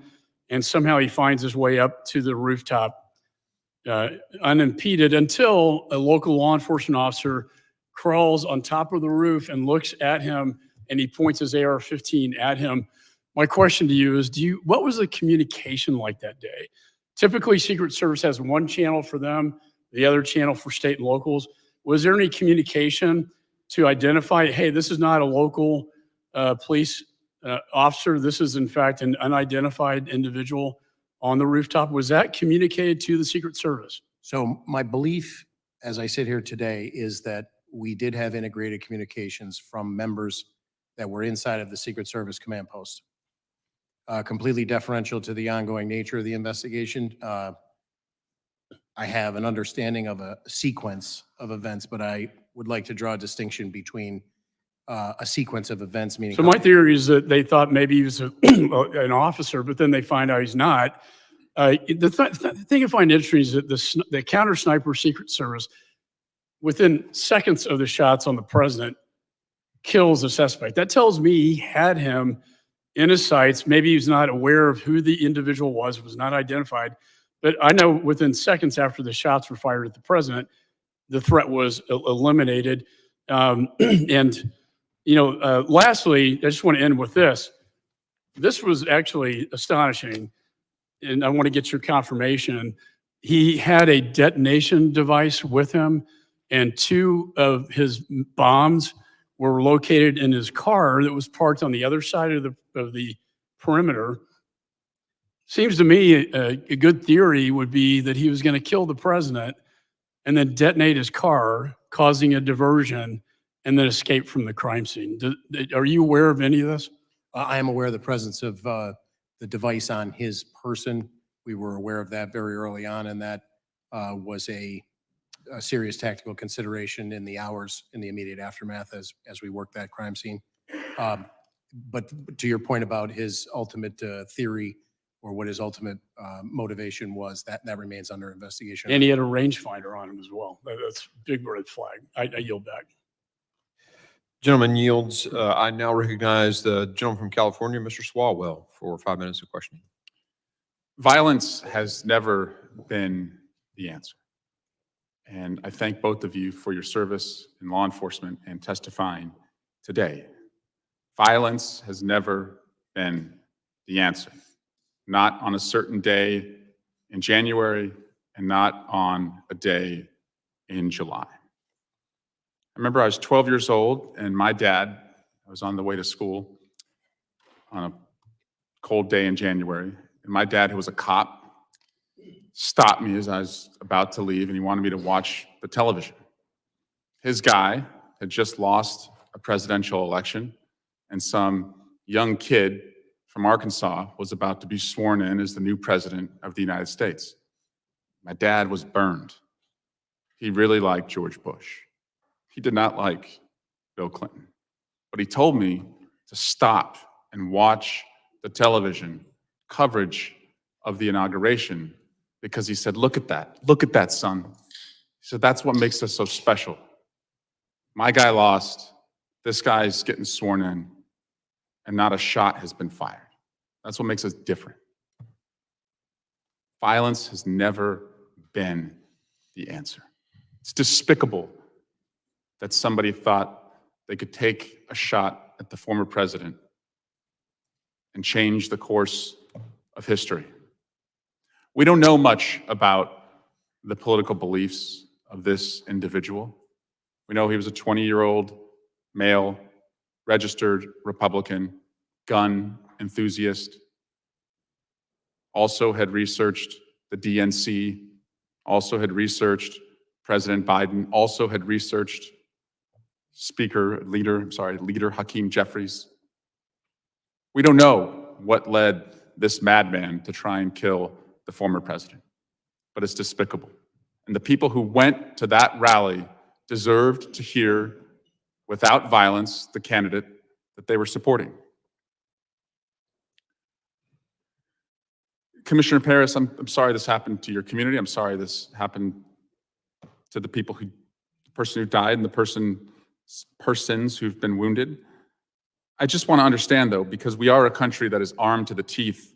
and somehow he finds his way up to the rooftop unimpeded until a local law enforcement officer crawls on top of the roof and looks at him, and he points his AR-15 at him. My question to you is, what was the communication like that day? Typically, Secret Service has one channel for them, the other channel for state and locals. Was there any communication to identify, hey, this is not a local police officer, this is in fact an unidentified individual on the rooftop? Was that communicated to the Secret Service? So my belief, as I sit here today, is that we did have integrated communications from members that were inside of the Secret Service command post. Completely deferential to the ongoing nature of the investigation. I have an understanding of a sequence of events, but I would like to draw a distinction between a sequence of events, meaning. So my theory is that they thought maybe he was an officer, but then they find out he's not. The thing I find interesting is that the counter sniper Secret Service, within seconds of the shots on the president, kills the suspect. That tells me he had him in his sights. Maybe he was not aware of who the individual was not identified. But I know within seconds after the shots were fired at the president, the threat was eliminated. Lastly, I just want to end with this. This was actually astonishing, and I want to get your confirmation. He had a detonation device with him, and 2 of his bombs were located in his car that was parked on the other side of the perimeter. Seems to me a good theory would be that he was going to kill the president and then detonate his car, causing a diversion, and then escape from the crime scene. Are you aware of any of this? I am aware of the presence of the device on his person. We were aware of that very early on, and that was a serious tactical consideration in the hours in the immediate aftermath as we worked that crime scene. But to your point about his ultimate theory or what his ultimate motivation was, that remains under investigation. And he had a rangefinder on him as well. That's a big red flag. I yield back. Gentleman yields. I now recognize the gentleman from California, Mr. Swalwell, for 5 minutes of questioning. Violence has never been the answer. And I thank both of you for your service in law enforcement and testifying today. Violence has never been the answer. Not on a certain day in January and not on a day in July. I remember I was 12 years old and my dad, I was on the way to school on a cold day in January, and my dad, who was a cop, stopped me as I was about to leave, and he wanted me to watch the television. His guy had just lost a presidential election, and some young kid from Arkansas was about to be sworn in as the new president of the United States. My dad was burned. He really liked George Bush. He did not like Bill Clinton. But he told me to stop and watch the television coverage of the inauguration because he said, look at that, son. He said, that's what makes us so special. My guy lost, this guy's getting sworn in, and not a shot has been fired. That's what makes us different. Violence has never been the answer. It's despicable that somebody thought they could take a shot at the former president and change the course of history. We don't know much about the political beliefs of this individual. We know he was a 20-year-old male, registered Republican, gun enthusiast, also had researched the DNC, also had researched President Biden, also had researched Leader Hakeem Jeffries. We don't know what led this madman to try and kill the former president. But it's despicable. And the people who went to that rally deserved to hear, without violence, the candidate that they were supporting. Commissioner Paris, I'm sorry this happened to your community. I'm sorry this happened to the person who died and the persons who've been wounded. I just want to understand, though, because we are a country that is armed to the teeth,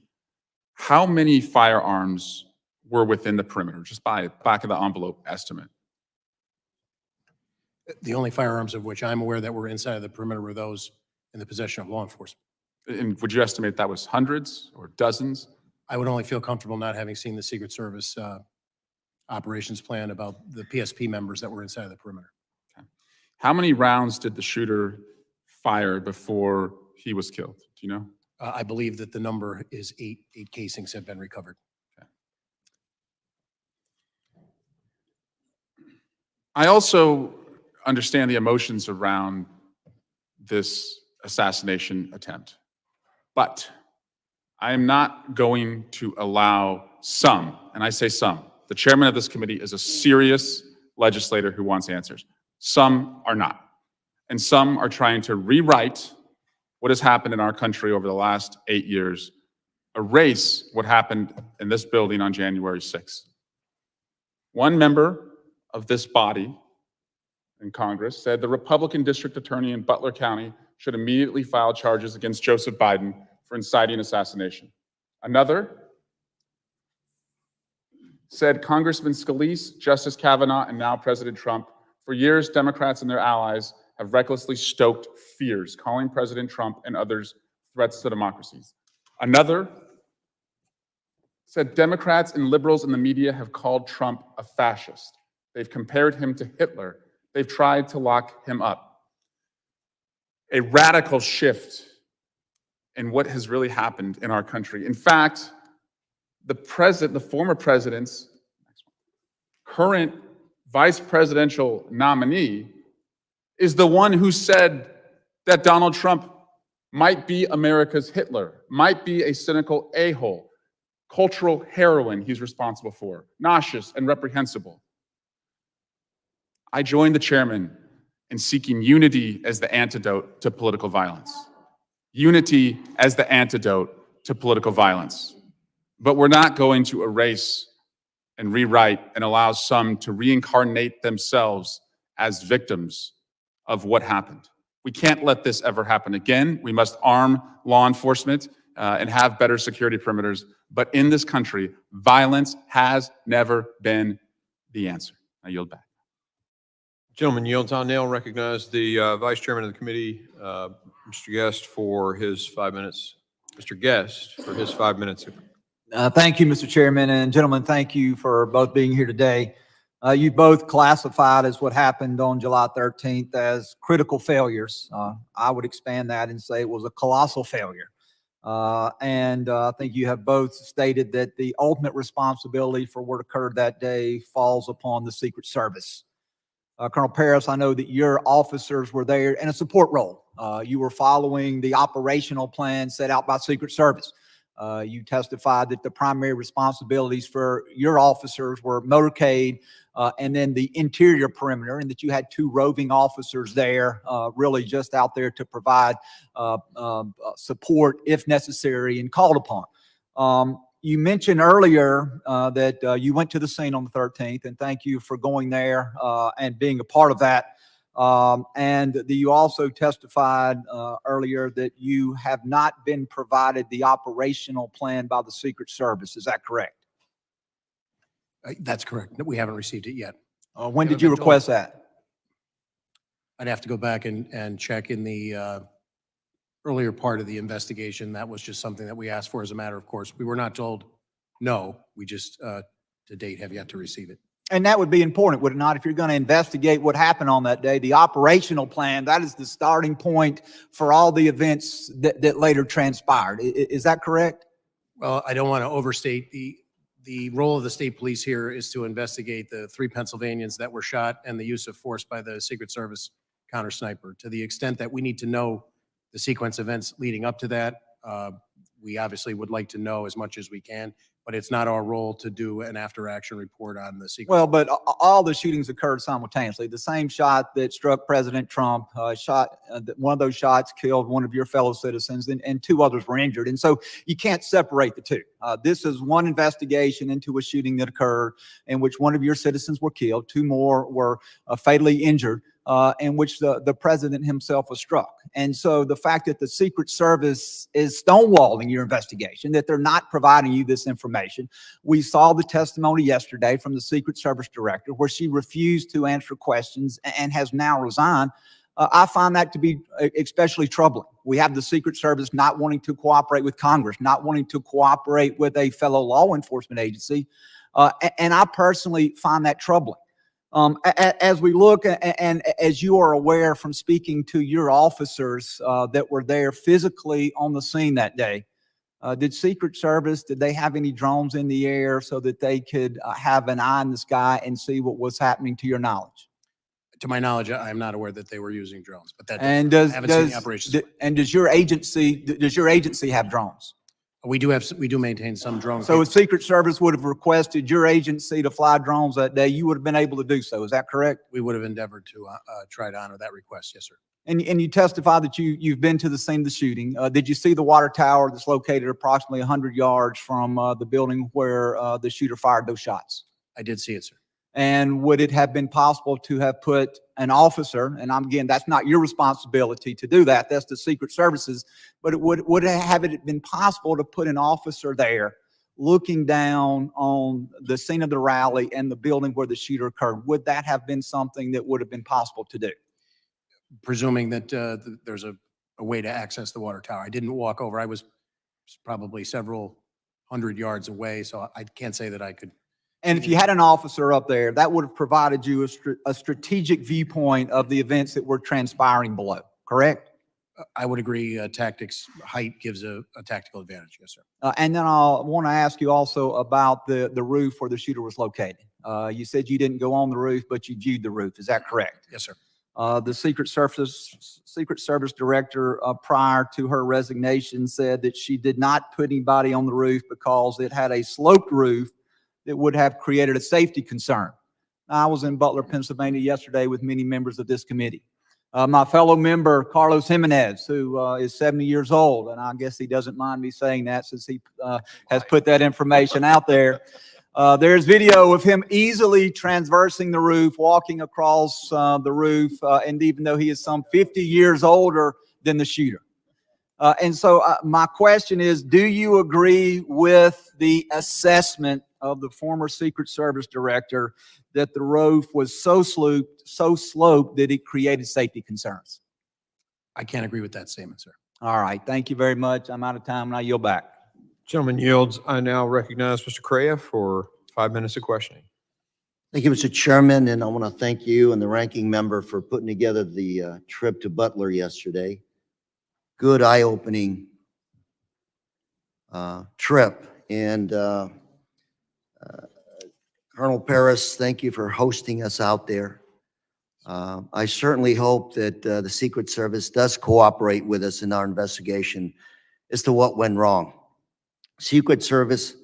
how many firearms were within the perimeter, just by back of the envelope estimate? The only firearms of which I'm aware that were inside of the perimeter were those in the possession of law enforcement. And would you estimate that was hundreds or dozens? I would only feel comfortable not having seen the Secret Service operations plan about the PSP members that were inside of the perimeter. Okay. How many rounds did the shooter fire before he was killed? Do you know? I believe that the number is eight casings have been recovered. Okay. I also understand the emotions around this assassination attempt, but I am not going to allow some, and I say some, the chairman of this committee is a serious legislator who wants answers. Some are not. And some are trying to rewrite what has happened in our country over the last 8 years, erase what happened in this building on January 6th. One member of this body in Congress said the Republican district attorney in Butler County should immediately file charges against Joseph Biden for inciting assassination. Another said Congressman Scalise, Justice Kavanaugh, and now President Trump, for years, Democrats and their allies have recklessly stoked fears, calling President Trump and others threats to democracies. Another said Democrats and liberals in the media have called Trump a fascist. They've compared him to Hitler. They've tried to lock him up. A radical shift in what has really happened in our country. In fact, the former president's current vice presidential nominee is the one who said that Donald Trump might be America's Hitler, might be a cynical a-hole, cultural heroin he's responsible for, nauseous and reprehensible. I joined the chairman in seeking unity as the antidote to political violence. Unity as the antidote to political violence. But we're not going to erase and rewrite and allow some to reincarnate themselves as victims of what happened. We can't let this ever happen again. We must arm law enforcement and have better security perimeters. But in this country, violence has never been the answer. I yield back. Gentleman yields. I'll now recognize the Vice Chairman of the committee, Mr. Guest, for his 5 minutes. Mr. Guest, for his 5 minutes. Thank you, Mr. Chairman, and gentlemen, thank you for both being here today. You both classified as what happened on July 13th as critical failures. I would expand that and say it was a colossal failure. And I think you have both stated that the ultimate responsibility for what occurred that day falls upon the Secret Service. Colonel Paris, I know that your officers were there in a support role. You were following the operational plan set out by Secret Service. You testified that the primary responsibilities for your officers were motorcade and then the interior perimeter, and that you had 2 roving officers there, really just out there to provide support if necessary and called upon. You mentioned earlier that you went to the scene on the 13th, and thank you for going there and being a part of that. And you also testified earlier that you have not been provided the operational plan by the Secret Service. Is that correct? That's correct. We haven't received it yet. When did you request that? I'd have to go back and check in the earlier part of the investigation. That was just something that we asked for as a matter of course. We were not told no. We just, to date, have yet to receive it. And that would be important, would it not? If you're going to investigate what happened on that day, the operational plan, that is the starting point for all the events that later transpired. Is that correct? Well, I don't want to overstate the role of the state police here is to investigate the 3 Pennsylvanians that were shot and the use of force by the Secret Service counter sniper. To the extent that we need to know the sequence of events leading up to that, we obviously would like to know as much as we can, but it's not our role to do an after-action report on the secret. Well, but all the shootings occurred simultaneously. The same shot that struck President Trump, one of those shots killed one of your fellow citizens, and two others were injured. And so you can't separate the two. This is one investigation into a shooting that occurred in which one of your citizens were killed, two more were fatally injured, in which the president himself was struck. And so the fact that the Secret Service is stonewalling your investigation, that they're not providing you this information. We saw the testimony yesterday from the Secret Service director where she refused to answer questions and has now resigned. I find that to be especially troubling. We have the Secret Service not wanting to cooperate with Congress, not wanting to cooperate with a fellow law enforcement agency. And I personally find that troubling. As we look, and as you are aware from speaking to your officers that were there physically on the scene that day, did Secret Service, did they have any drones in the air so that they could have an eye in the sky and see what was happening to your knowledge? To my knowledge, I'm not aware that they were using drones, but that And I haven't seen the operations. does your agency have drones? We do maintain some drones. So if Secret Service would have requested your agency to fly drones that day, you would have been able to do so. Is that correct? We would have endeavored to try to honor that request. Yes, sir. And you testified that you've been to the scene of the shooting. Did you see the water tower that's located approximately 100 yards from the building where the shooter fired those shots? I did see it, sir. And would it have been possible to have put an officer, and again, that's not your responsibility to do that, that's the Secret Service's, but would it been possible to put an officer there looking down on the scene of the rally and the building where the shooter occurred? Would that have been something that would have been possible to do? Presuming that there's a way to access the water tower. I didn't walk over. I was probably several hundred yards away, so I can't say that I could. And if you had an officer up there, that would have provided you a strategic viewpoint of the events that were transpiring below, correct? I would agree. Tactics, height gives a tactical advantage. Yes, sir. And then I want to ask you also about the roof where the shooter was located. You said you didn't go on the roof, but you viewed the roof. Is that correct? Yes, sir. The Secret Service director, prior to her resignation, said that she did not put anybody on the roof because it had a sloped roof that would have created a safety concern. I was in Butler, Pennsylvania yesterday with many members of this committee. My fellow member, Carlos Jimenez, who is 70 years old, and I guess he doesn't mind me saying that since he has put that information out there. There's video of him easily traversing the roof, walking across the roof, and even though he is some 50 years older than the shooter. And so my question is, do you agree with the assessment of the former Secret Service director that the roof was so sloped that it created safety concerns? I can't agree with that statement, sir. All right. Thank you very much. I'm out of time and I yield back. Gentleman yields. I now recognize Mr. Correa for 5 minutes of questioning. Thank you, Mr. Chairman, and I want to thank you and the ranking member for putting together the trip to Butler yesterday. Good eye-opening trip. And Colonel Paris, thank you for hosting us out there. I certainly hope that the Secret Service does cooperate with us in our investigation as to what went wrong. Secret Service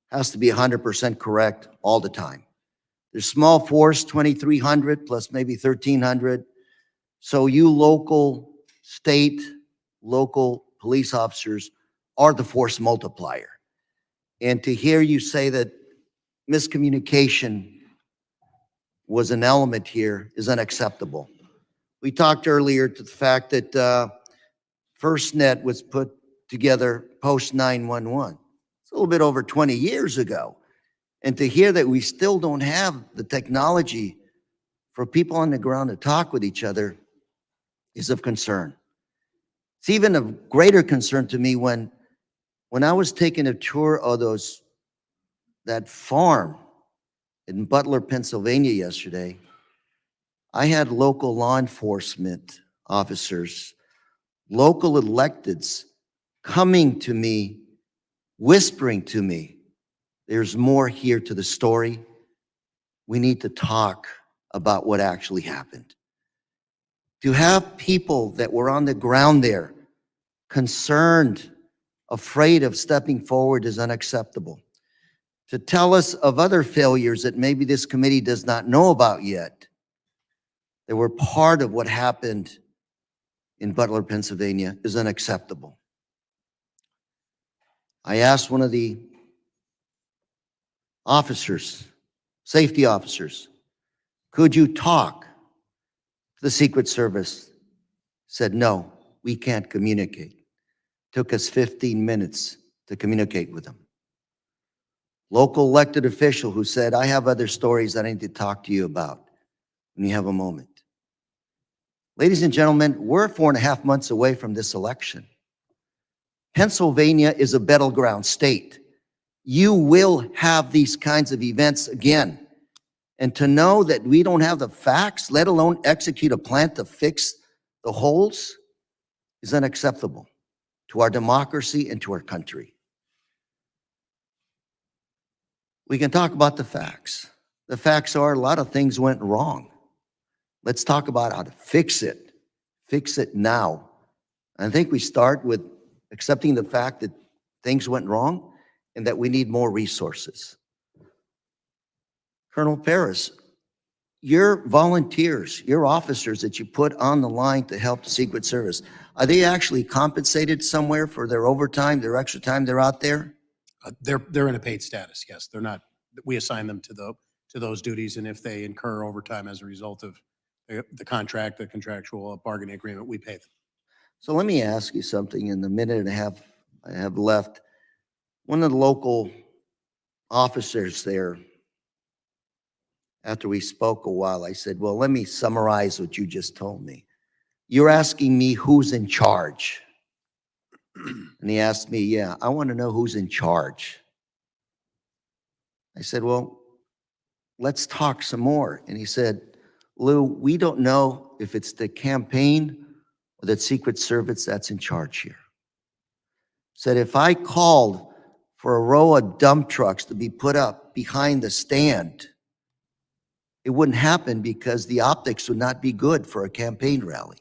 has to be 100% correct all the time. There's small force, 2,300 plus maybe 1,300. So you local, state, local police officers are the force multiplier. And to hear you say that miscommunication was an element here is unacceptable. We talked earlier to the fact that FirstNet was put together post 9/11. It's a little bit over 20 years ago. And to hear that we still don't have the technology for people on the ground to talk with each other is of concern. It's even of greater concern to me when I was taking a tour of that farm in Butler, Pennsylvania yesterday. I had local law enforcement officers, local electeds coming to me, whispering to me, there's more here to the story. We need to talk about what actually happened. To have people that were on the ground there concerned afraid of stepping forward is unacceptable. To tell us of other failures that maybe this committee does not know about yet, that were part of what happened in Butler, Pennsylvania, is unacceptable. I asked one of the officers, safety officers, could you talk to the Secret Service? Said, no, we can't communicate. Took us 15 minutes to communicate with them. Local elected official who said, I have other stories that I need to talk to you about when you have a moment. Ladies and gentlemen, we're 4.5 months away from this election. Pennsylvania is a battleground state. You will have these kinds of events again. And to know that we don't have the facts, let alone execute a plan to fix the holes, is unacceptable to our democracy and to our country. We can talk about the facts. The facts are a lot of things went wrong. Let's talk about how to fix it. Fix it now. I think we start with accepting the fact that things went wrong and that we need more resources. Colonel Paris, your volunteers, your officers that you put on the line to help the Secret Service, are they actually compensated somewhere for their overtime, their extra time they're out there? They're in a paid status, yes. They're not, we assign them to those duties, and if they incur overtime as a result of the contract, the contractual bargaining agreement, we pay them. So let me ask you something in the minute and a half I have left. One of the local officers there, after we spoke a while, I said, well, let me summarize what you just told me. You're asking me who's in charge. And he asked me, yeah, I want to know who's in charge. I said, well, let's talk some more. And he said, Lou, we don't know if it's the campaign or the Secret Service that's in charge here. Said, if I called for a row of dump trucks to be put up behind the stand, it wouldn't happen because the optics would not be good for a campaign rally.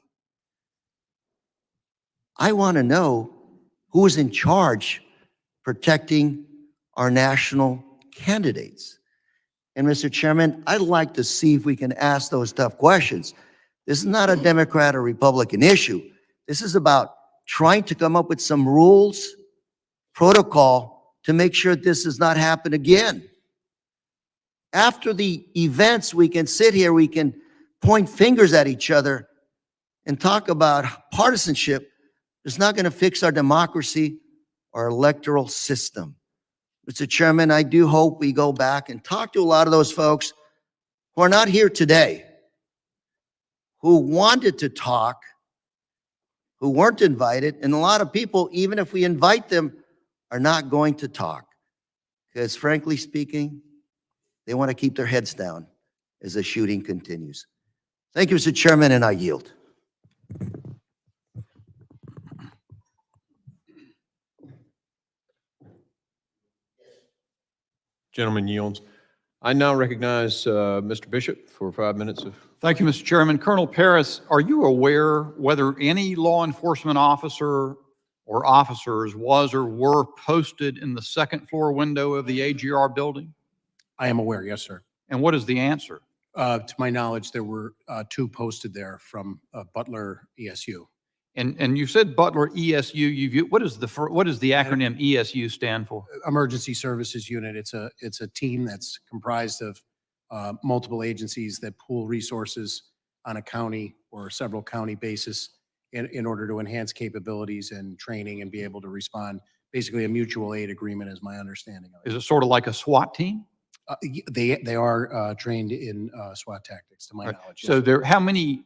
I want to know who is in charge protecting our national candidates. And Mr. Chairman, I'd like to see if we can ask those tough questions. This is not a Democrat or Republican issue. This is about trying to come up with some rules, protocol to make sure this does not happen again. After the events, we can sit here, we can point fingers at each other and talk about partisanship. It's not going to fix our democracy or electoral system. Mr. Chairman, I do hope we go back and talk to a lot of those folks who are not here today, who wanted to talk, who weren't invited, and a lot of people, even if we invite them, are not going to talk. Because frankly speaking, they want to keep their heads down as the shooting continues. Thank you, Mr. Chairman, and I yield. Gentleman yields. I now recognize Mr. Bishop for 5 minutes of. Thank you, Mr. Chairman. Colonel Paris, are you aware whether any law enforcement officer or officers was or were posted in the second floor window of the AGR building? I am aware, yes, sir. And what is the answer? To my knowledge, there were 2 posted there from Butler ESU. And you said Butler ESU. What is the acronym ESU stand for? Emergency Services Unit. It's a team that's comprised of multiple agencies that pool resources on a county or several county basis in order to enhance capabilities and training and be able to respond. Basically, a mutual aid agreement is my understanding of it. Is it sort of like a SWAT team? They are trained in SWAT tactics, to my knowledge. So there, how many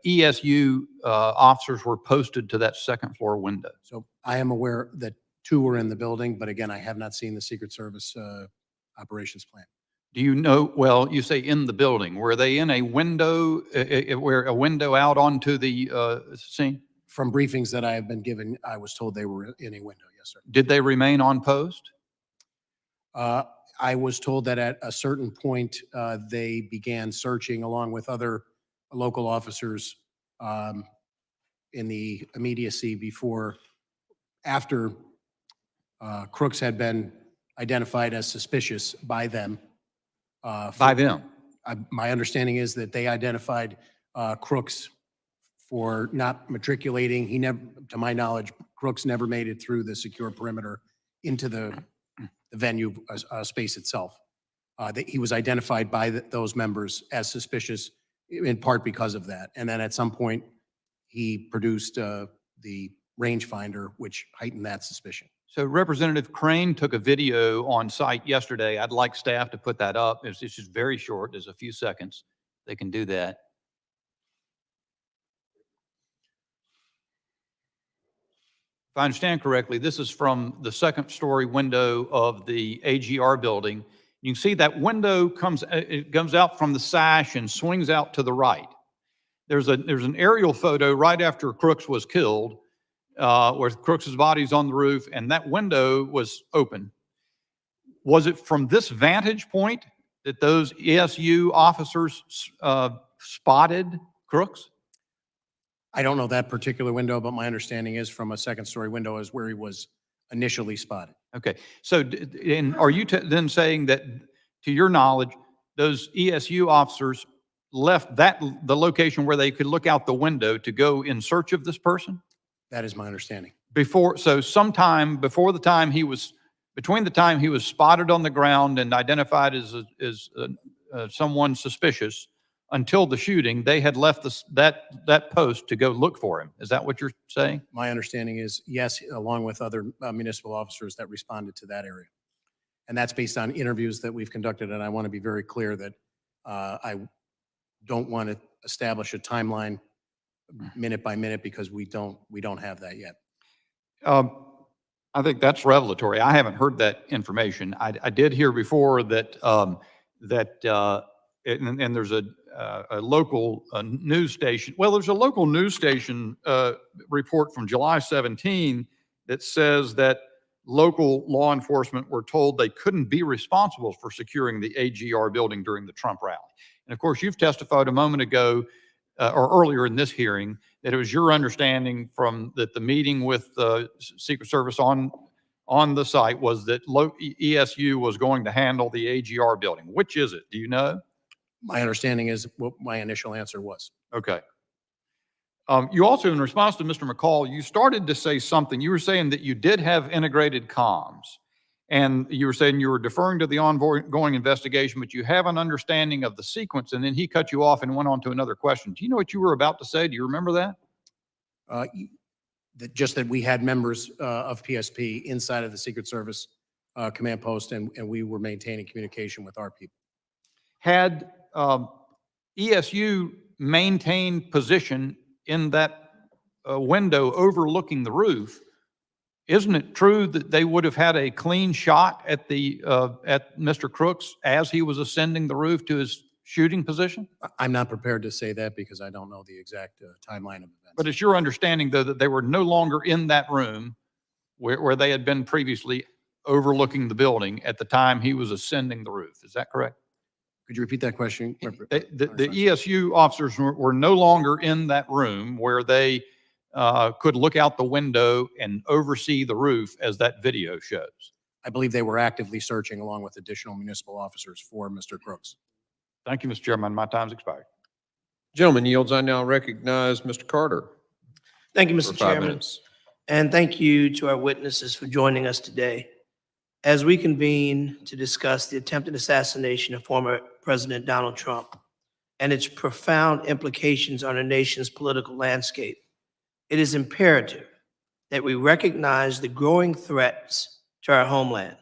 ESU officers were posted to that second floor window? So I am aware that 2 were in the building, but again, I have not seen the Secret Service operations plan. Do you know, well, you say in the building, were they in a window, where a window out onto the scene? From briefings that I have been given, I was told they were in a window, yes, sir. Did they remain on post? I was told that at a certain point, they began searching along with other local officers in the immediacy before after Crooks had been identified as suspicious by them. By them? My understanding is that they identified Crooks for not matriculating. He never, to my knowledge, Crooks never made it through the secure perimeter into the venue space itself. That he was identified by those members as suspicious in part because of that. And then at some point, he produced the rangefinder, which heightened that suspicion. So Representative Crane took a video on site yesterday. I'd like staff to put that up. It's just very short. There's a few seconds. They can do that. If I understand correctly, this is from the second story window of the AGR building. You can see that window comes out from the sash and swings out to the right. There's an aerial photo right after Crooks was killed, where Crooks's body's on the roof, and that window was open. Was it from this vantage point that those ESU officers spotted Crooks? I don't know that particular window, but my understanding is from a second story window is where he was initially spotted. Okay, so and are you then saying that, to your knowledge, those ESU officers left the location where they could look out the window to go in search of this person? That is my understanding. Sometime before the time between the time he was spotted on the ground and identified as someone suspicious until the shooting, they had left that post to go look for him. Is that what you're saying? My understanding is yes, along with other municipal officers that responded to that area. And that's based on interviews that we've conducted. And I want to be very clear that I don't want to establish a timeline minute by minute because we don't have that yet. I think that's revelatory. I haven't heard that information. I did hear before that and there's a local news station. Well, there's a local news station report from July 17 that says that local law enforcement were told they couldn't be responsible for securing the AGR building during the Trump rally. And of course, you've testified a moment ago or earlier in this hearing that it was your understanding that the meeting with the Secret Service on the site was that ESU was going to handle the AGR building. Which is it? Do you know? My understanding is what my initial answer was. Okay. You also, in response to Mr. McCall, you started to say something. You were saying that you did have integrated comms, and you were saying you were deferring to the ongoing investigation, but you have an understanding of the sequence, and then he cut you off and went on to another question. Do you know what you were about to say? Do you remember that? Just that we had members of PSP inside of the Secret Service command post, and we were maintaining communication with our people. Had ESU maintained position in that window overlooking the roof, isn't it true that they would have had a clean shot at Mr. Crooks as he was ascending the roof to his shooting position? I'm not prepared to say that because I don't know the exact timeline of events. But it's your understanding, though, that they were no longer in that room where they had been previously overlooking the building at the time he was ascending the roof. Is that correct? Could you repeat that question? The ESU officers were no longer in that room where they could look out the window and oversee the roof as that video shows. I believe they were actively searching along with additional municipal officers for Mr. Crooks. Thank you, Mr. Chairman. My time's expired. Gentlemen yields, I now recognize Mr. Carter. Thank you, for Mr. 5 Chairman. minutes. And thank you to our witnesses for joining us today as we convene to discuss the attempted assassination of former President Donald Trump and its profound implications on our nation's political landscape. It is imperative that we recognize the growing threats to our homeland.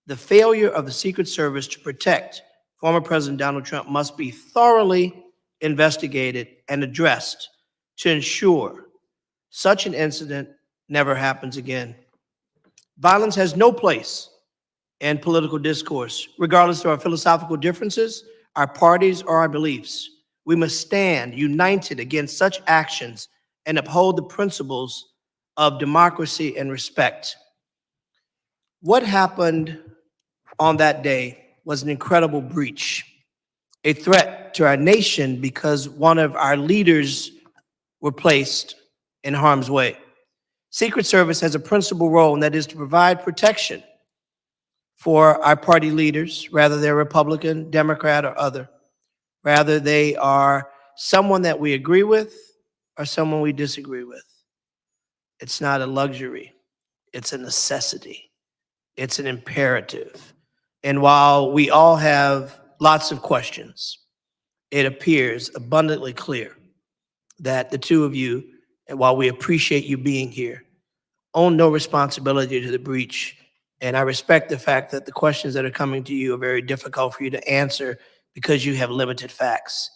The failure of the Secret Service to protect former President Donald Trump must be thoroughly investigated and addressed to ensure such an incident never happens again. Violence has no place in political discourse, regardless of our philosophical differences, our parties, or our beliefs. We must stand united against such actions and uphold the principles of democracy and respect. What happened on that day was an incredible breach, a threat to our nation because one of our leaders were placed in harm's way. Secret Service has a principal role, and that is to provide protection for our party leaders, whether they're Republican, Democrat, or other, whether they are someone that we agree with or someone we disagree with. It's not a luxury. It's a necessity. It's an imperative. And while we all have lots of questions, it appears abundantly clear that the two of you, and while we appreciate you being here, own no responsibility to the breach. And I respect the fact that the questions that are coming to you are very difficult for you to answer because you have limited facts.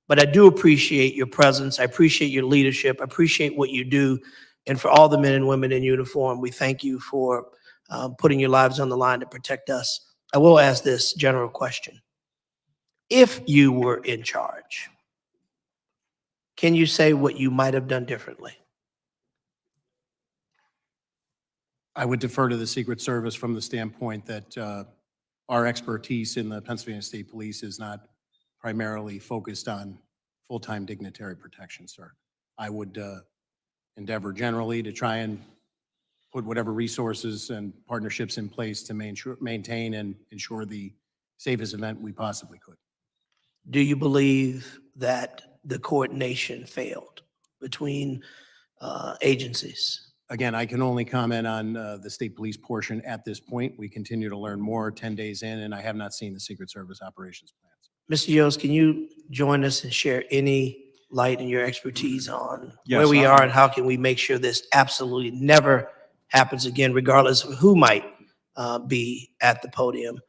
But I do appreciate your presence. I appreciate your leadership. I appreciate what you do. And for all the men and women in uniform, we thank you for putting your lives on the line to protect us. I will ask this general question. If you were in charge, can you say what you might have done differently? I would defer to the Secret Service from the standpoint that our expertise in the Pennsylvania State Police is not primarily focused on full-time dignitary protection, sir. I would endeavor generally to try and put whatever resources and partnerships in place to maintain and ensure the safest event we possibly could. Do you believe that the coordination failed between agencies? Again, I can only comment on the state police portion at this point. We continue to learn more 10 days in, and I have not seen the Secret Service operations plans. Mr. Yoes, can you join us and share any light in your expertise on Yes, where we I- are and how can we make sure this absolutely never happens again, regardless of who might be at the podium?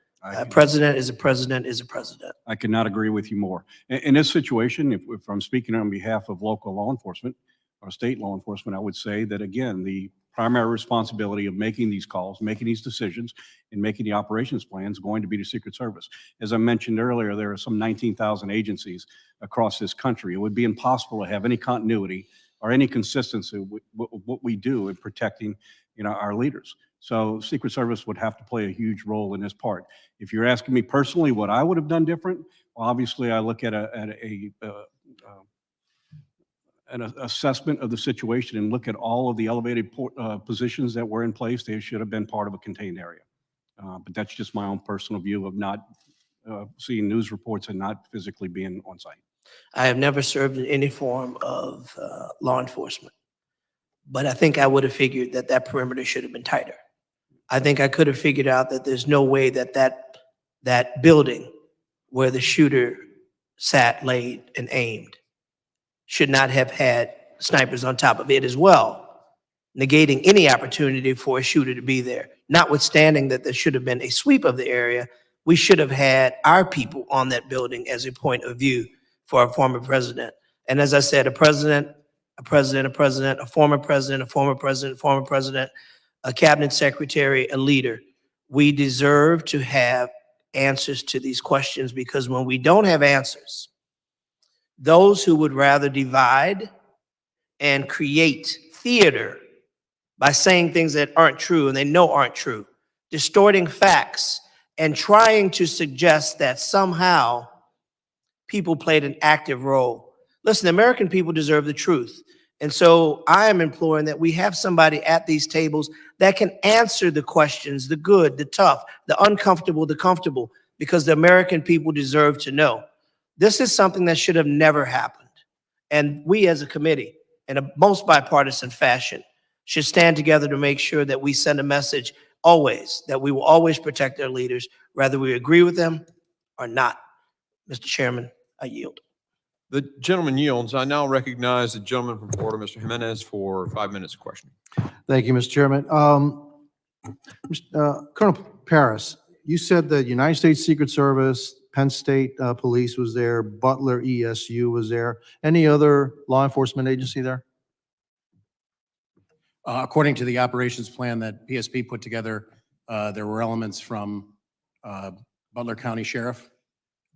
President is a president is a president. I could not agree with you more. In this situation, if I'm speaking on behalf of local law enforcement or state law enforcement, I would say that, again, the primary responsibility of making these calls, making these decisions, and making the operations plans going to be the Secret Service. As I mentioned earlier, there are some 19,000 agencies across this country. It would be impossible to have any continuity or any consistency with what we do in protecting, our leaders. So Secret Service would have to play a huge role in this part. If you're asking me personally what I would have done different, well, obviously I look at an assessment of the situation and look at all of the elevated positions that were in place. They should have been part of a contained area. But that's just my own personal view of not seeing news reports and not physically being on site. I have never served in any form of law enforcement, but I think I would have figured that that perimeter should have been tighter. I think I could have figured out that there's no way that that building where the shooter sat, laid, and aimed should not have had snipers on top of it as well, negating any opportunity for a shooter to be there. Notwithstanding that there should have been a sweep of the area, we should have had our people on that building as a point of view for our former president. And as I said, a president, a president, a president, a former president, a former president, former president, a cabinet secretary, a leader. We deserve to have answers to these questions, because when we don't have answers, those who would rather divide and create theater by saying things that aren't true and they know aren't true, distorting facts and trying to suggest that somehow people played an active role. Listen, the American people deserve the truth. And so I am imploring that we have somebody at these tables that can answer the questions, the good, the tough, the uncomfortable, the comfortable, because the American people deserve to know. This is something that should have never happened. And we as a committee, in a most bipartisan fashion, should stand together to make sure that we send a message always, that we will always protect our leaders, whether we agree with them or not. Mr. Chairman, I yield. The gentleman yields. I now recognize the gentleman from Florida, Mr. Jimenez, for 5 minutes of questioning. Thank you, Mr. Chairman. Colonel Paris, you said the United States Secret Service, Penn State Police was there, Butler ESU was there. Any other law enforcement agency there? According to the operations plan that PSP put together, there were elements from Butler County Sheriff.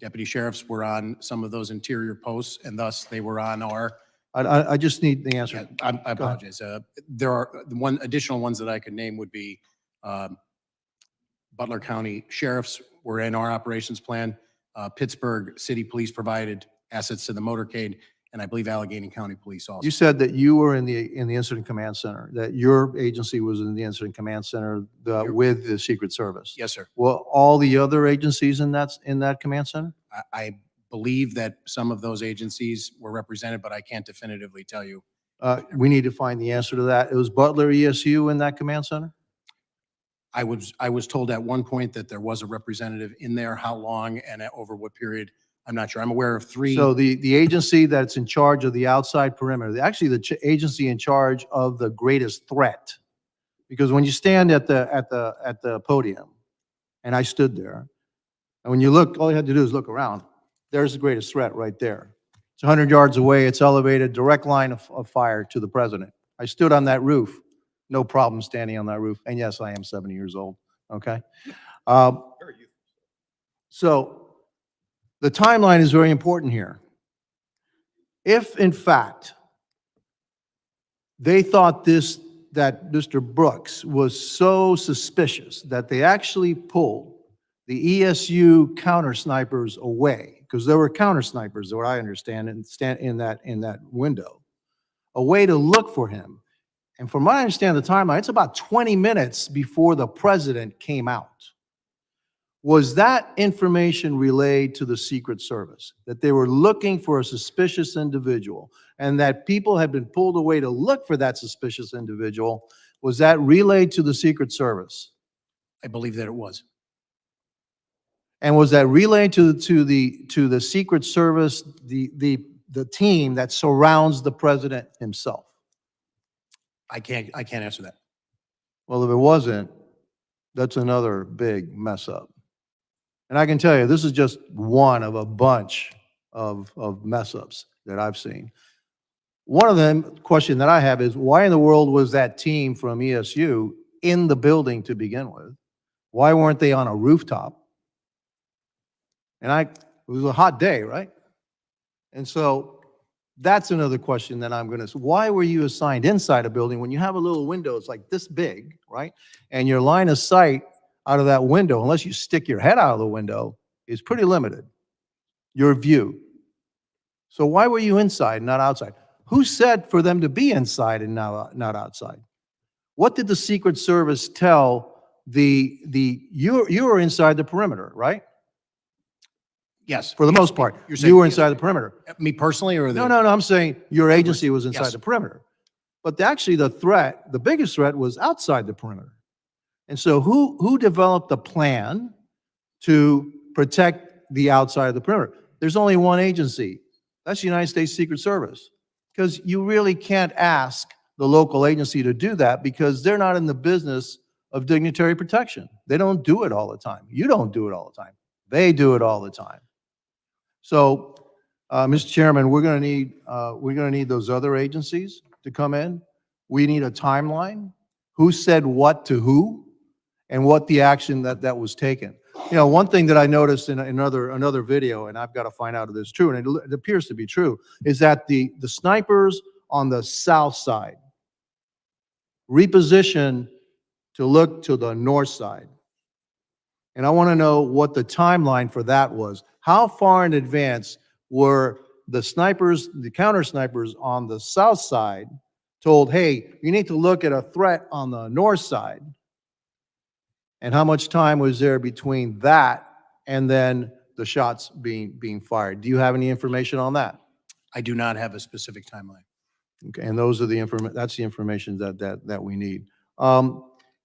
Deputy sheriffs were on some of those interior posts, and thus they were on our. I just need the answer. I apologize. There are one additional ones that I could name would be Butler County Sheriffs were in our operations plan. Pittsburgh City Police provided assets to the motorcade, and I believe Allegheny County Police also. You said that you were in the Incident Command Center, that your agency was in the Incident Command Center with the Secret Service. Yes, sir. Well, all the other agencies in that command center? I believe that some of those agencies were represented, but I can't definitively tell you. We need to find the answer to that. It was Butler ESU in that command center? I was told at one point that there was a representative in there. How long and over what period, I'm not sure. I'm aware of 3. So the agency that's in charge of the outside perimeter, actually the agency in charge of the greatest threat. Because when you stand at the podium, and I stood there, and when you look, all you had to do is look around. There's the greatest threat right there. It's 100 yards away. It's elevated, direct line of fire to the president. I stood on that roof. No problem standing on that roof. And yes, I am 70 years old. Okay. So the timeline is very important here. If in fact they thought that Mr. Brooks was so suspicious that they actually pulled the ESU counter snipers away, because there were counter snipers, what I understand, and stand in that window, a way to look for him. And from what I understand the timeline, it's about 20 minutes before the president came out. Was that information relayed to the Secret Service, that they were looking for a suspicious individual and that people had been pulled away to look for that suspicious individual? Was that relayed to the Secret Service? I believe that it was. And was that relayed to the Secret Service, the team that surrounds the president himself? I can't answer that. Well, if it wasn't, that's another big mess up. And I can tell you, this is just one of a bunch of mess ups that I've seen. One of them, question that I have is, why in the world was that team from ESU in the building to begin with? Why weren't they on a rooftop? And it was a hot day, right? And so that's another question that I'm going to, why were you assigned inside a building when you have a little window, it's like this big, right? And your line of sight out of that window, unless you stick your head out of the window, is pretty limited, your view. So why were you inside, not outside? Who said for them to be inside and not outside? What did the Secret Service tell you were inside the perimeter, right? Yes. For the most part, You're saying you were yes. inside the perimeter. Me personally, or the? No, I'm saying your agency was inside Yes. the perimeter. But actually the biggest threat was outside the perimeter. And so who developed the plan to protect the outside of the perimeter? There's only one agency. That's the United States Secret Service. Because you really can't ask the local agency to do that because they're not in the business of dignitary protection. They don't do it all the time. You don't do it all the time. They do it all the time. So, Mr. Chairman, we're going to need those other agencies to come in. We need a timeline. Who said what to who, and what the action that was taken. You know, one thing that I noticed in another video, and I've got to find out if it's true, and it appears to be true, is that the snipers on the south side reposition to look to the north side. And I want to know what the timeline for that was. How far in advance were the snipers, the counter snipers on the south side told, hey, you need to look at a threat on the north side? And how much time was there between that and then the shots being fired? Do you have any information on that? I do not have a specific timeline. Okay, and those are that's the information that we need.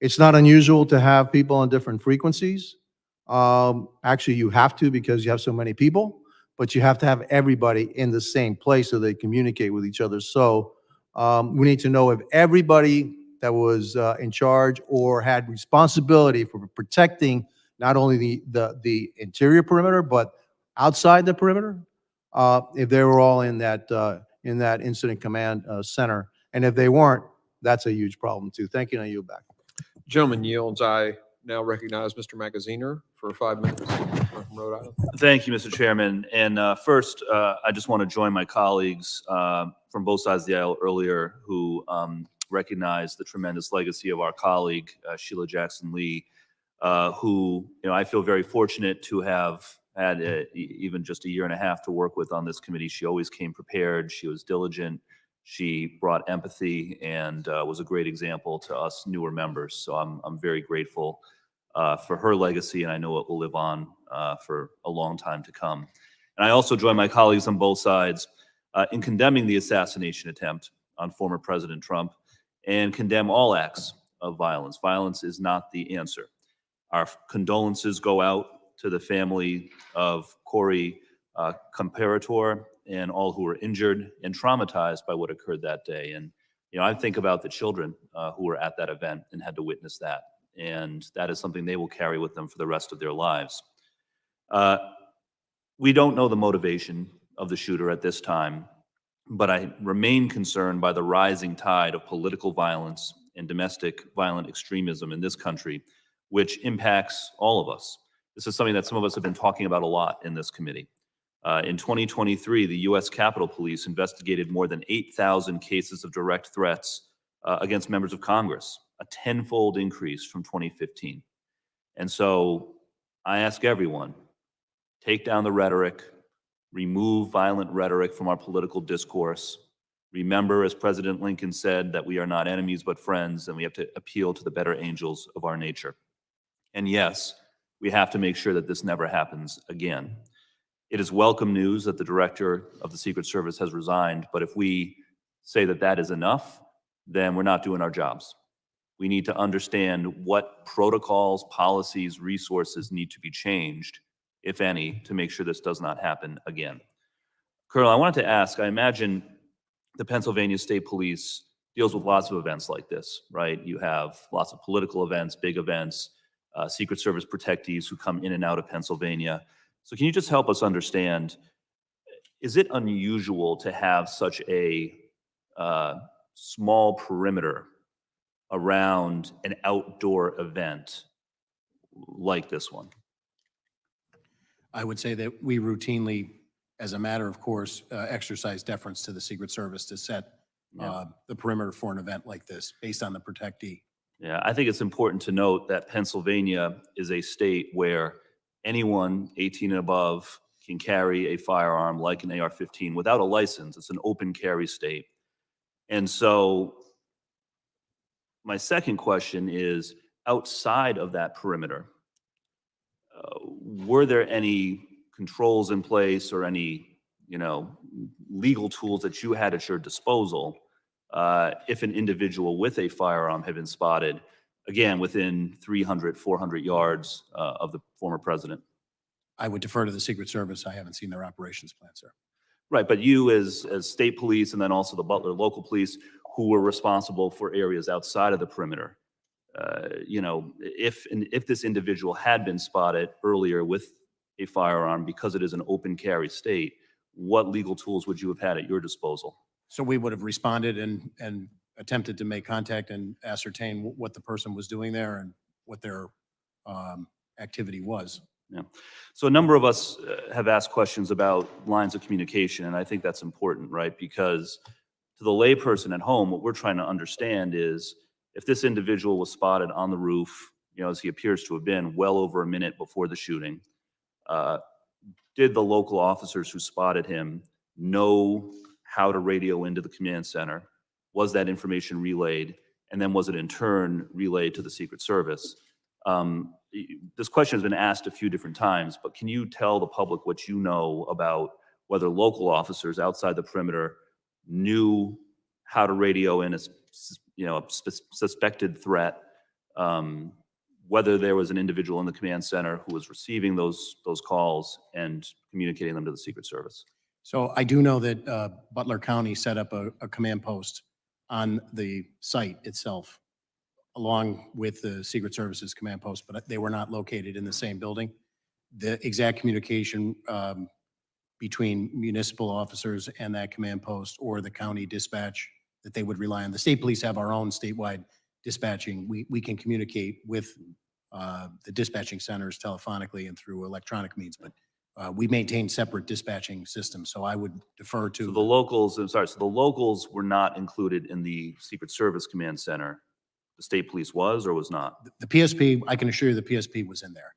It's not unusual to have people on different frequencies. Actually, you have to because you have so many people, but you have to have everybody in the same place so they communicate with each other. So we need to know if everybody that was in charge or had responsibility for protecting not only the interior perimeter, but outside the perimeter, if they were all in that incident command center. And if they weren't, that's a huge problem too. Thank you. Now you back. Gentleman yields. I now recognize Mr. Magaziner for 5 minutes from Rhode Island. Thank you, Mr. Chairman. And first, I just want to join my colleagues from both sides of the aisle earlier who recognize the tremendous legacy of our colleague, Sheila Jackson Lee, who, I feel very fortunate to have had even just a year and a half to work with on this committee. She always came prepared. She was diligent. She brought empathy and was a great example to us newer members. So I'm very grateful for her legacy, and I know it will live on for a long time to come. And I also join my colleagues on both sides in condemning the assassination attempt on former President Trump and condemn all acts of violence. Violence is not the answer. Our condolences go out to the family of Corey Comparator and all who were injured and traumatized by what occurred that day. And, you know, I think about the children who were at that event and had to witness that. And that is something they will carry with them for the rest of their lives. We don't know the motivation of the shooter at this time, but I remain concerned by the rising tide of political violence and domestic violent extremism in this country, which impacts all of us. This is something that some of us have been talking about a lot in this committee. In 2023, the U.S. Capitol Police investigated more than 8,000 cases of direct threats against members of Congress, a tenfold increase from 2015. And so I ask everyone, take down the rhetoric, remove violent rhetoric from our political discourse. Remember, as President Lincoln said, that we are not enemies but friends, and we have to appeal to the better angels of our nature. And yes, we have to make sure that this never happens again. It is welcome news that the director of the Secret Service has resigned, but if we say that that is enough, then we're not doing our jobs. We need to understand what protocols, policies, resources need to be changed, if any, to make sure this does not happen again. Colonel, I wanted to ask, I imagine the Pennsylvania State Police deals with lots of events like this, right? You have lots of political events, big events, Secret Service protectees who come in and out of Pennsylvania. So can you just help us understand, is it unusual to have such a small perimeter around an outdoor event like this one? I would say that we routinely, as a matter of course, exercise deference to the Secret Service to set the perimeter for an event like this based on the protectee. Yeah, I think it's important to note that Pennsylvania is a state where anyone 18 and above can carry a firearm like an AR-15 without a license. It's an open carry state. And so my second question is, outside of that perimeter, were there any controls in place or any, legal tools that you had at your disposal if an individual with a firearm had been spotted, again, within 300, 400 yards of the former president? I would defer to the Secret Service. I haven't seen their operations plan, sir. Right, but you as state police and then also the Butler local police who were responsible for areas outside of the perimeter, if this individual had been spotted earlier with a firearm because it is an open carry state, what legal tools would you have had at your disposal? So we would have responded and attempted to make contact and ascertain what the person was doing there and what their activity was. Yeah. So a number of us have asked questions about lines of communication, and I think that's important, right? Because to the layperson at home, what we're trying to understand is if this individual was spotted on the roof, as he appears to have been well over a minute before the shooting, did the local officers who spotted him know how to radio into the command center? Was that information relayed? And then was it in turn relayed to the Secret Service? This question has been asked a few different times, but can you tell the public what you know about whether local officers outside the perimeter knew how to radio in a suspected threat, whether there was an individual in the command center who was receiving those calls and communicating them to the Secret Service? So I do know that Butler County set up a command post on the site itself, along with the Secret Service's command post, but they were not located in the same building. The exact communication between municipal officers and that command post or the county dispatch that they would rely on. The state police have our own statewide dispatching. We can communicate with the dispatching centers telephonically and through electronic means, but we maintain separate dispatching systems. So I would defer to So the locals were not included in the Secret Service command center. The state police was or was not? the PSP. I can assure you the PSP was in there.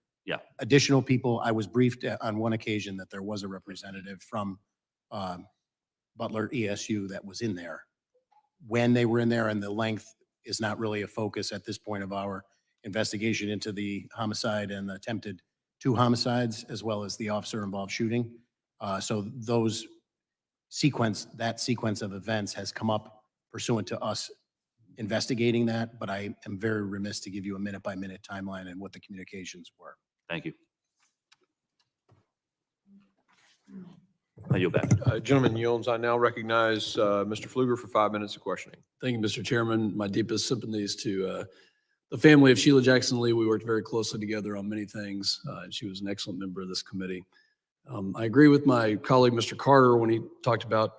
Additional people, I was briefed on one occasion that there was a representative from Butler ESU that was in there. When they were in there, and the length is not really a focus at this point of our investigation into the homicide and the attempted 2 homicides, as well as the officer-involved shooting. So that sequence of events has come up pursuant to us investigating that, but I am very remiss to give you a minute-by-minute timeline and what the communications were. Thank you. I yield back. Gentlemen yields, I now recognize Mr. Pfluger for 5 minutes of questioning. Thank you, Mr. Chairman. My deepest sympathies to the family of Sheila Jackson Lee. We worked very closely together on many things, and she was an excellent member of this committee. I agree with my colleague, Mr. Carter, when he talked about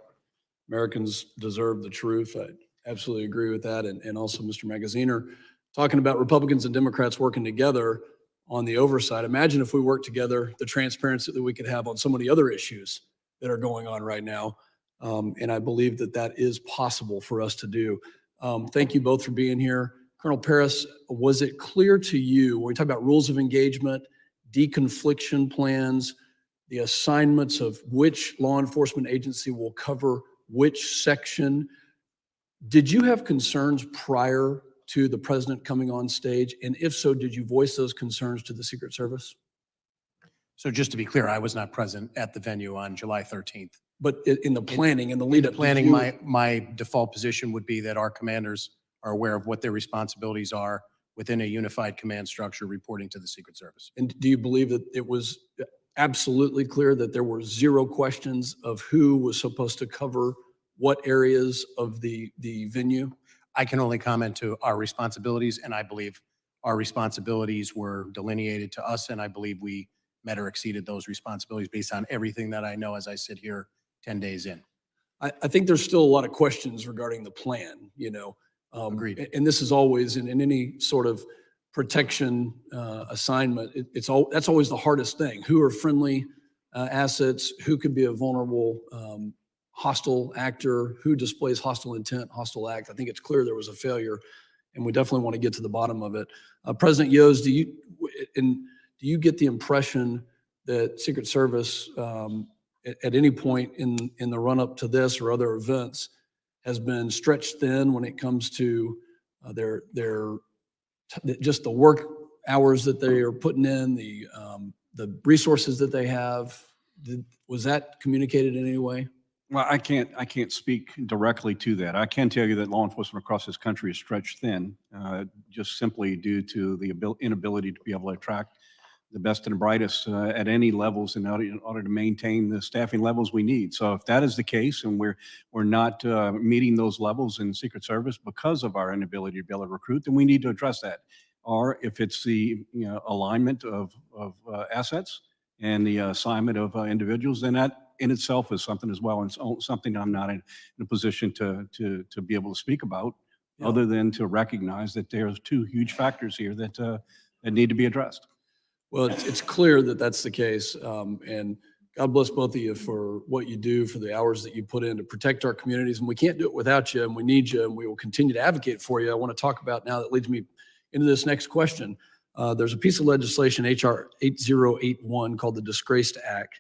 Americans deserve the truth. I absolutely agree with that. And also Mr. Magaziner talking about Republicans and Democrats working together on the oversight. Imagine if we worked together, the transparency that we could have on so many other issues that are going on right now. And I believe that that is possible for us to do. Thank you both for being here. Colonel Paris, was it clear to you, when we talk about rules of engagement, deconfliction plans, the assignments of which law enforcement agency will cover which section, did you have concerns prior to the president coming on stage? And if so, did you voice those concerns to the Secret Service? So just to be clear, I was not present at the venue on July 13th. But in the planning and the lead up. Planning, my default position would be that our commanders are aware of what their responsibilities are within a unified command structure reporting to the Secret Service. And do you believe that it was absolutely clear that there were 0 questions of who was supposed to cover what areas of the venue? I can only comment to our responsibilities, and I believe our responsibilities were delineated to us, and I believe we met or exceeded those responsibilities based on everything that I know as I sit here 10 days in. I think there's still a lot of questions regarding the plan, you know. Agreed. And this is always in any sort of protection assignment, that's always the hardest thing. Who are friendly assets? Who could be a vulnerable hostile actor? Who displays hostile intent, hostile act? I think it's clear there was a failure, and we definitely want to get to the bottom of it. President Yoes, do you get the impression that Secret Service at any point in the run-up to this or other events has been stretched thin when it comes to just the work hours that they are putting in, the resources that they have? Was that communicated in any way? Well, I can't speak directly to that. I can tell you that law enforcement across this country is stretched thin, just simply due to the inability to be able to attract the best and the brightest at any levels in order to maintain the staffing levels we need. So if that is the case, and we're not meeting those levels in Secret Service because of our inability to be able to recruit, then we need to address that. Or if it's the alignment of assets and the assignment of individuals, then that in itself is something as well, and something I'm not in a position to be able to speak about, other than to recognize that there's 2 huge factors here that need to be addressed. Well, it's clear that that's the case, and God bless both of you for what you do, for the hours that you put in to protect our communities, and we can't do it without you, and we need you, and we will continue to advocate for you. I want to talk about now, that leads me into this next question. There's a piece of legislation, HR 8081, called the Disgraced Act.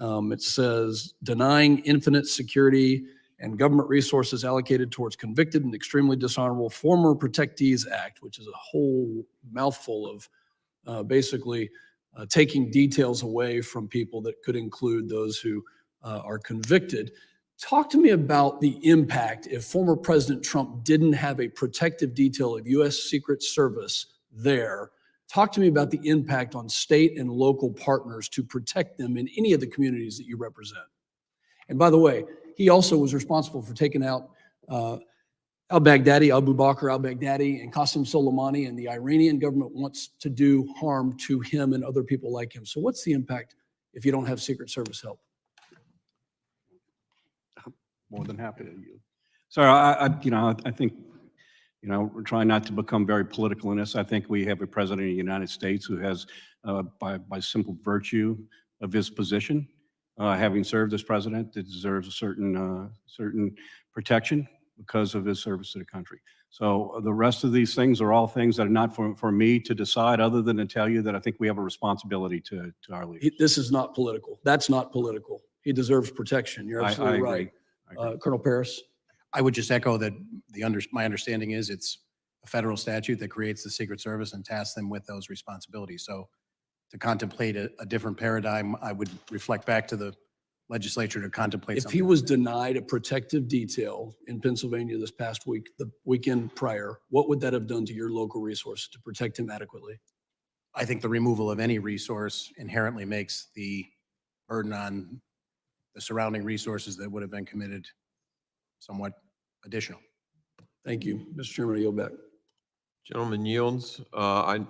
It says, denying infinite security and government resources allocated towards convicted and extremely dishonorable former protectees act, which is a whole mouthful of basically taking details away from people that could include those who are convicted. Talk to me about the impact if former President Trump didn't have a protective detail of U.S. Secret Service there. Talk to me about the impact on state and local partners to protect them in any of the communities that you represent. And by the way, he also was responsible for taking out al-Baghdadi, Abu Bakr al-Baghdadi, and Qasem Soleimani, and the Iranian government wants to do harm to him and other people like him. So what's the impact if you don't have Secret Service help? More than happy to. So I think, we're trying not to become very political in this. I think we have a president of the United States who has, by simple virtue of his position, having served as president, that deserves a certain protection because of his service to the country. So the rest of these things are all things that are not for me to decide, other than to tell you that I think we have a responsibility to our leaders. This is not political. That's not political. He deserves protection. You're I absolutely agree. right. I agree. Colonel Paris? I would just echo that my understanding is it's a federal statute that creates the Secret Service and tasks them with those responsibilities. So to contemplate a different paradigm, I would reflect back to the legislature to contemplate If something. he was denied a protective detail in Pennsylvania this past week, the weekend prior, what would that have done to your local resources to protect him adequately? I think the removal of any resource inherently makes the burden on the surrounding resources that would have been committed somewhat additional. Thank you. Mr. Chairman, I yield back. Gentleman yields. Point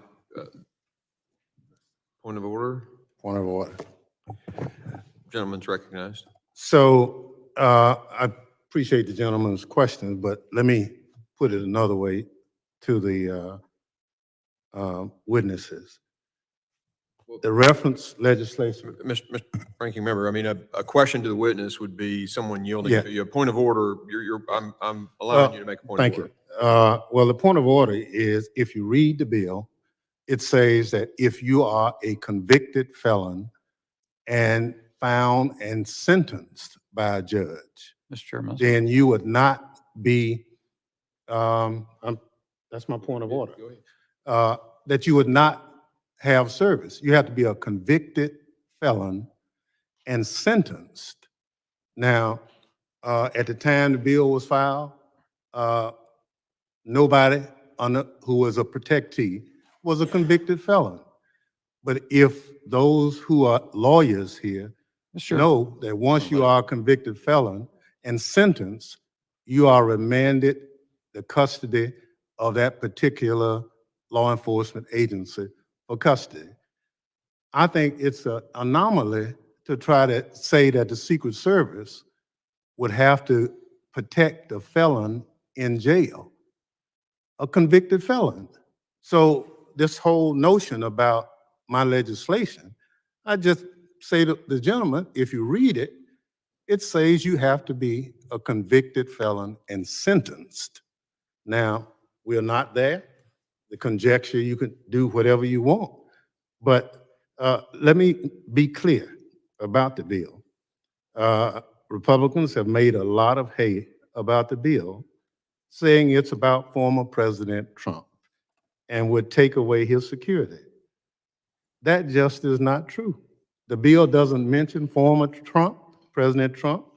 of order. Point of order. Gentleman's recognized. So I appreciate the gentleman's question, but let me put it another way to the witnesses. The reference legislation. Mr. Ranking Member, I mean, a question to the witness would be someone yielding Yeah. to you. A point of order, I'm allowing you to make a point of Thank order. you. Well, the point of order is if you read the bill, it says that if you are a convicted felon and found and sentenced by a judge, Mr. Chairman. then you would not be, that's my point of order, that you would not have service. You have to be a convicted felon and sentenced. Now, at the time the bill was filed, nobody who was a protectee was a convicted felon. But if those who are lawyers here know that once you are a convicted felon and sentenced, you are remanded the custody of that particular law enforcement agency for custody. I think it's an anomaly to try to say that the Secret Service would have to protect a felon in jail, a convicted felon. So this whole notion about my legislation, I just say to the gentleman, if you read it, it says you have to be a convicted felon and sentenced. Now, we're not there. The conjecture, you can do whatever you want. But let me be clear about the bill. Republicans have made a lot of hay about the bill, saying it's about former President Trump and would take away his security. That just is not true. The bill doesn't mention former Trump, President Trump,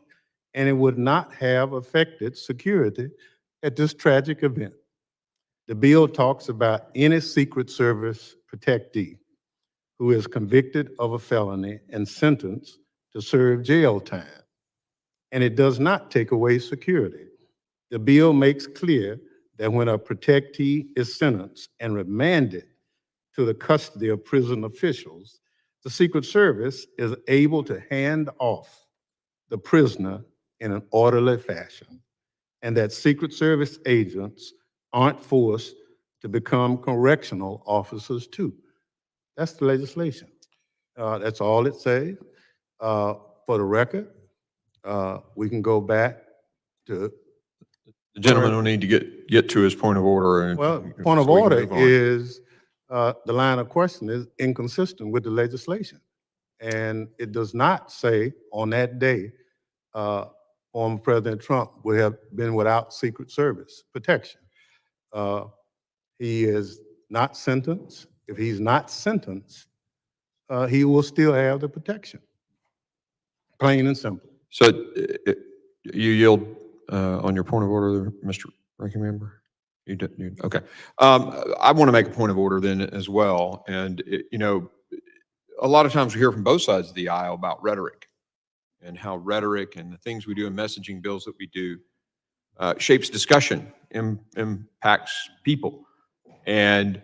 and it would not have affected security at this tragic event. The bill talks about any Secret Service protectee who is convicted of a felony and sentenced to serve jail time. And it does not take away security. The bill makes clear that when a protectee is sentenced and remanded to the custody of prison officials, the Secret Service is able to hand off the prisoner in an orderly fashion, and that Secret Service agents aren't forced to become correctional officers too. That's the legislation. That's all it says. For the record, we can go back to. The gentleman will need to get to his point of order. And Well, point of so we can order move on. is, the line of question is inconsistent with the legislation. And it does not say on that day, former President Trump would have been without Secret Service protection. He is not sentenced. If he's not sentenced, he will still have the protection. Plain and simple. So you yield on your point of order, Mr. Ranking Member? You did, okay. I want to make a point of order then as well. And, a lot of times we hear from both sides of the aisle about rhetoric and how rhetoric and the things we do in messaging bills that we do shapes discussion, impacts people. And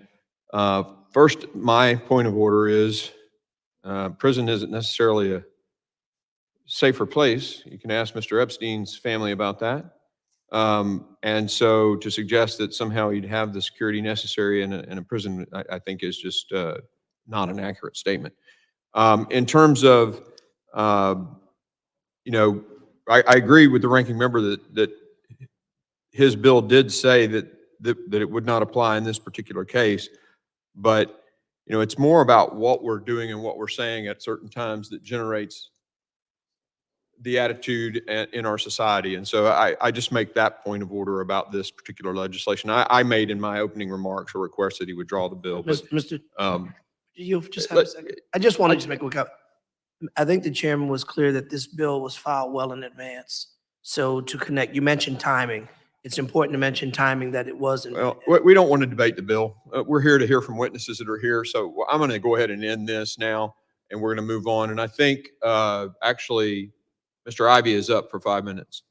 first, my point of order is prison isn't necessarily a safer place. You can ask Mr. Epstein's family about that. And so to suggest that somehow you'd have the security necessary in a prison, I think is just not an accurate statement. In terms of, I agree with the ranking member that his bill did say that that it would not apply in this particular case. But, you know, it's more about what we're doing and what we're saying at certain times that generates the attitude in our society. And so I just make that point of order about this particular legislation. I made in my opening remarks a request that he would draw the bill, but, Mr. um, You just have a second. I just want to just make a quick comment. I think the chairman was clear that this bill was filed well in advance. So to connect, you mentioned timing. It's important to mention timing that it wasn't. well, we don't want to debate the bill. We're here to hear from witnesses that are here. So I'm going to go ahead and end this now, and we're going to move on. And I think, actually, Mr. Ivy is up for 5 minutes.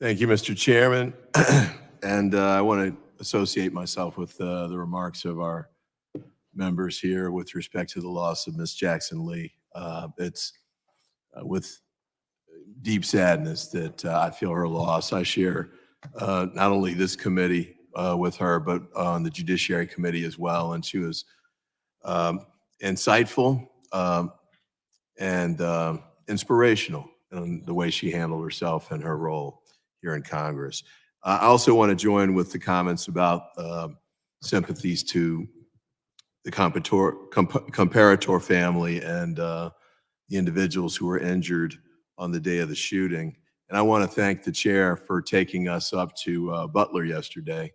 Thank you, Mr. Chairman. And I want to associate myself with the remarks of our members here with respect to the loss of Miss Jackson Lee. It's with deep sadness that I feel her loss. I share not only this committee with her, but on the Judiciary Committee as well. And she was insightful and inspirational in the way she handled herself and her role here in Congress. I also want to join with the comments about sympathies to the comparator family and the individuals who were injured on the day of the shooting. And I want to thank the chair for taking us up to Butler yesterday.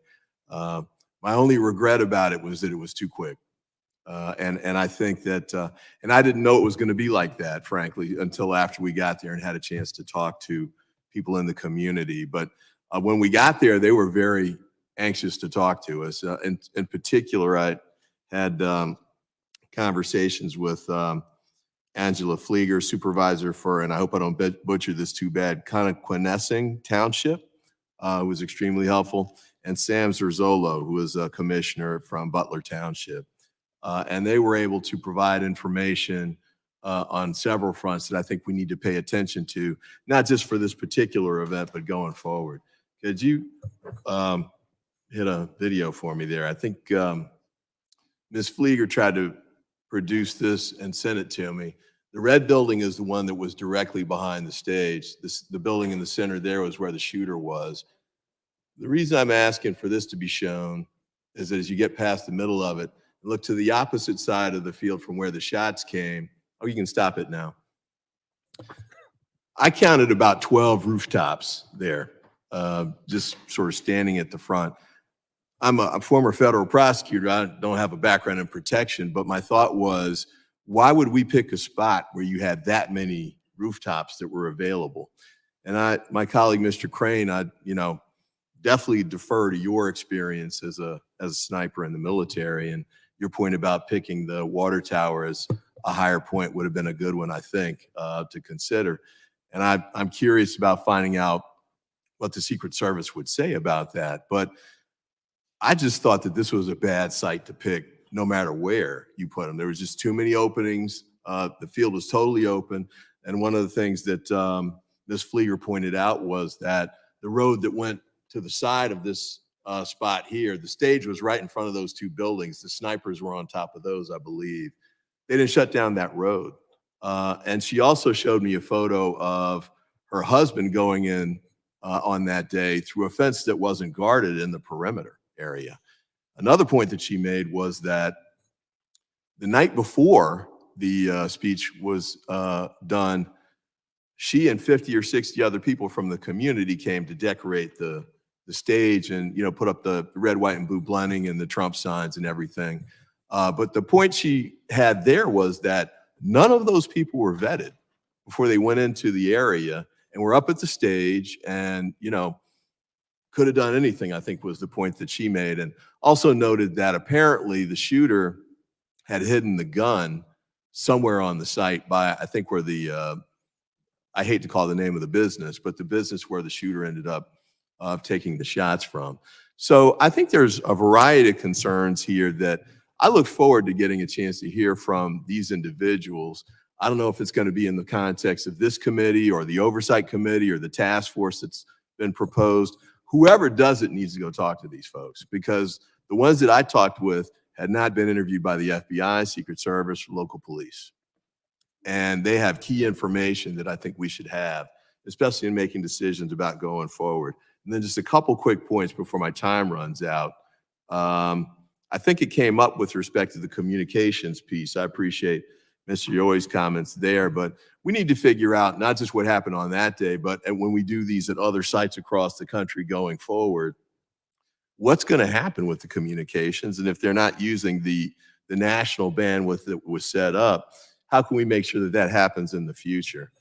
My only regret about it was that it was too quick. And I think that, and I didn't know it was going to be like that, frankly, until after we got there and had a chance to talk to people in the community. But when we got there, they were very anxious to talk to us. In particular, I had conversations with Angela Flieger, supervisor for, and I hope I don't butcher this too bad, Connequenessing Township, who was extremely helpful, and Sam Zerzolo, who is a commissioner from Butler Township. And they were able to provide information on several fronts that I think we need to pay attention to, not just for this particular event, but going forward. Could you hit a video for me there? I think Ms. Flieger tried to produce this and sent it to me. The red building is the one that was directly behind the stage. The building in the center there was where the shooter was. The reason I'm asking for this to be shown is that as you get past the middle of it, look to the opposite side of the field from where the shots came. Oh, you can stop it now. I counted about 12 rooftops there, just sort of standing at the front. I'm a former federal prosecutor. I don't have a background in protection, but my thought was, why would we pick a spot where you had that many rooftops that were available? And my colleague, Mr. Crane, I definitely defer to your experience as a sniper in the military, and your point about picking the water tower as a higher point would have been a good one, I think, to consider. And I'm curious about finding out what the Secret Service would say about that. But I just thought that this was a bad site to pick, no matter where you put them. There was just too many openings. The field was totally open. And one of the things that Ms. Flieger pointed out was that the road that went to the side of this spot here, the stage was right in front of those two buildings. The snipers were on top of those, I believe. They didn't shut down that road. And she also showed me a photo of her husband going in on that day through a fence that wasn't guarded in the perimeter area. Another point that she made was that the night before the speech was done, she and 50 or 60 other people from the community came to decorate the stage and, put up the red, white, and blue blending and the Trump signs and everything. But the point she had there was that none of those people were vetted before they went into the area and were up at the stage and, could have done anything, I think was the point that she made. And also noted that apparently the shooter had hidden the gun somewhere on the site by, I think, where I hate to call the name of the business, but the business where the shooter ended up taking the shots from. So I think there's a variety of concerns here that I look forward to getting a chance to hear from these individuals. I don't know if it's going to be in the context of this committee or the oversight committee or the task force that's been proposed. Whoever does it needs to go talk to these folks, because the ones that I talked with had not been interviewed by the FBI, Secret Service, or local police. And they have key information that I think we should have, especially in making decisions about going forward. And then just a couple quick points before my time runs out. I think it came up with respect to the communications piece. I appreciate Mr. Yoes' comments there, but we need to figure out not just what happened on that day, but when we do these at other sites across the country going forward, what's going to happen with the communications? And if they're not using the national bandwidth that was set up, how can we make sure that that happens in the future?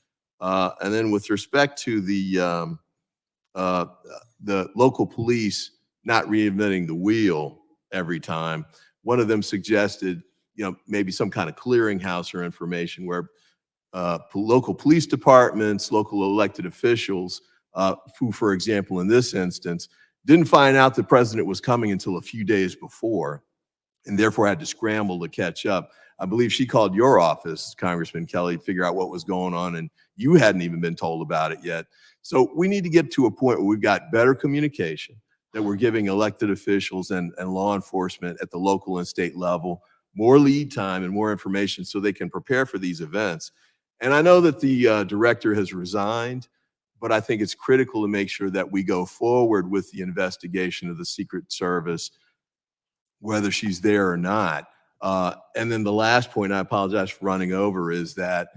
And then with respect to the local police not reinventing the wheel every time, one of them suggested, maybe some kind of clearinghouse or information where local police departments, local elected officials, who, for example, in this instance, didn't find out the president was coming until a few days before, and therefore had to scramble to catch up. I believe she called your office, Congressman Kelly, to figure out what was going on, and you hadn't even been told about it yet. So we need to get to a point where we've got better communication, that we're giving elected officials and law enforcement at the local and state level more lead time and more information so they can prepare for these events. And I know that the director has resigned, but I think it's critical to make sure that we go forward with the investigation of the Secret Service, whether she's there or not. And then the last point, I apologize for running over, is that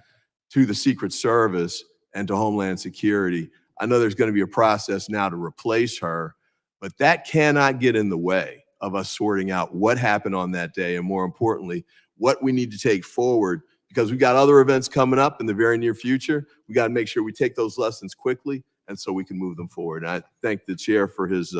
to the Secret Service and to Homeland Security, I know there's going to be a process now to replace her, but that cannot get in the way of us sorting out what happened on that day, and more importantly, what we need to take forward, because we've got other events coming up in the very near future. We got to make sure we take those lessons quickly, and so we can move them forward. And I thank the chair for his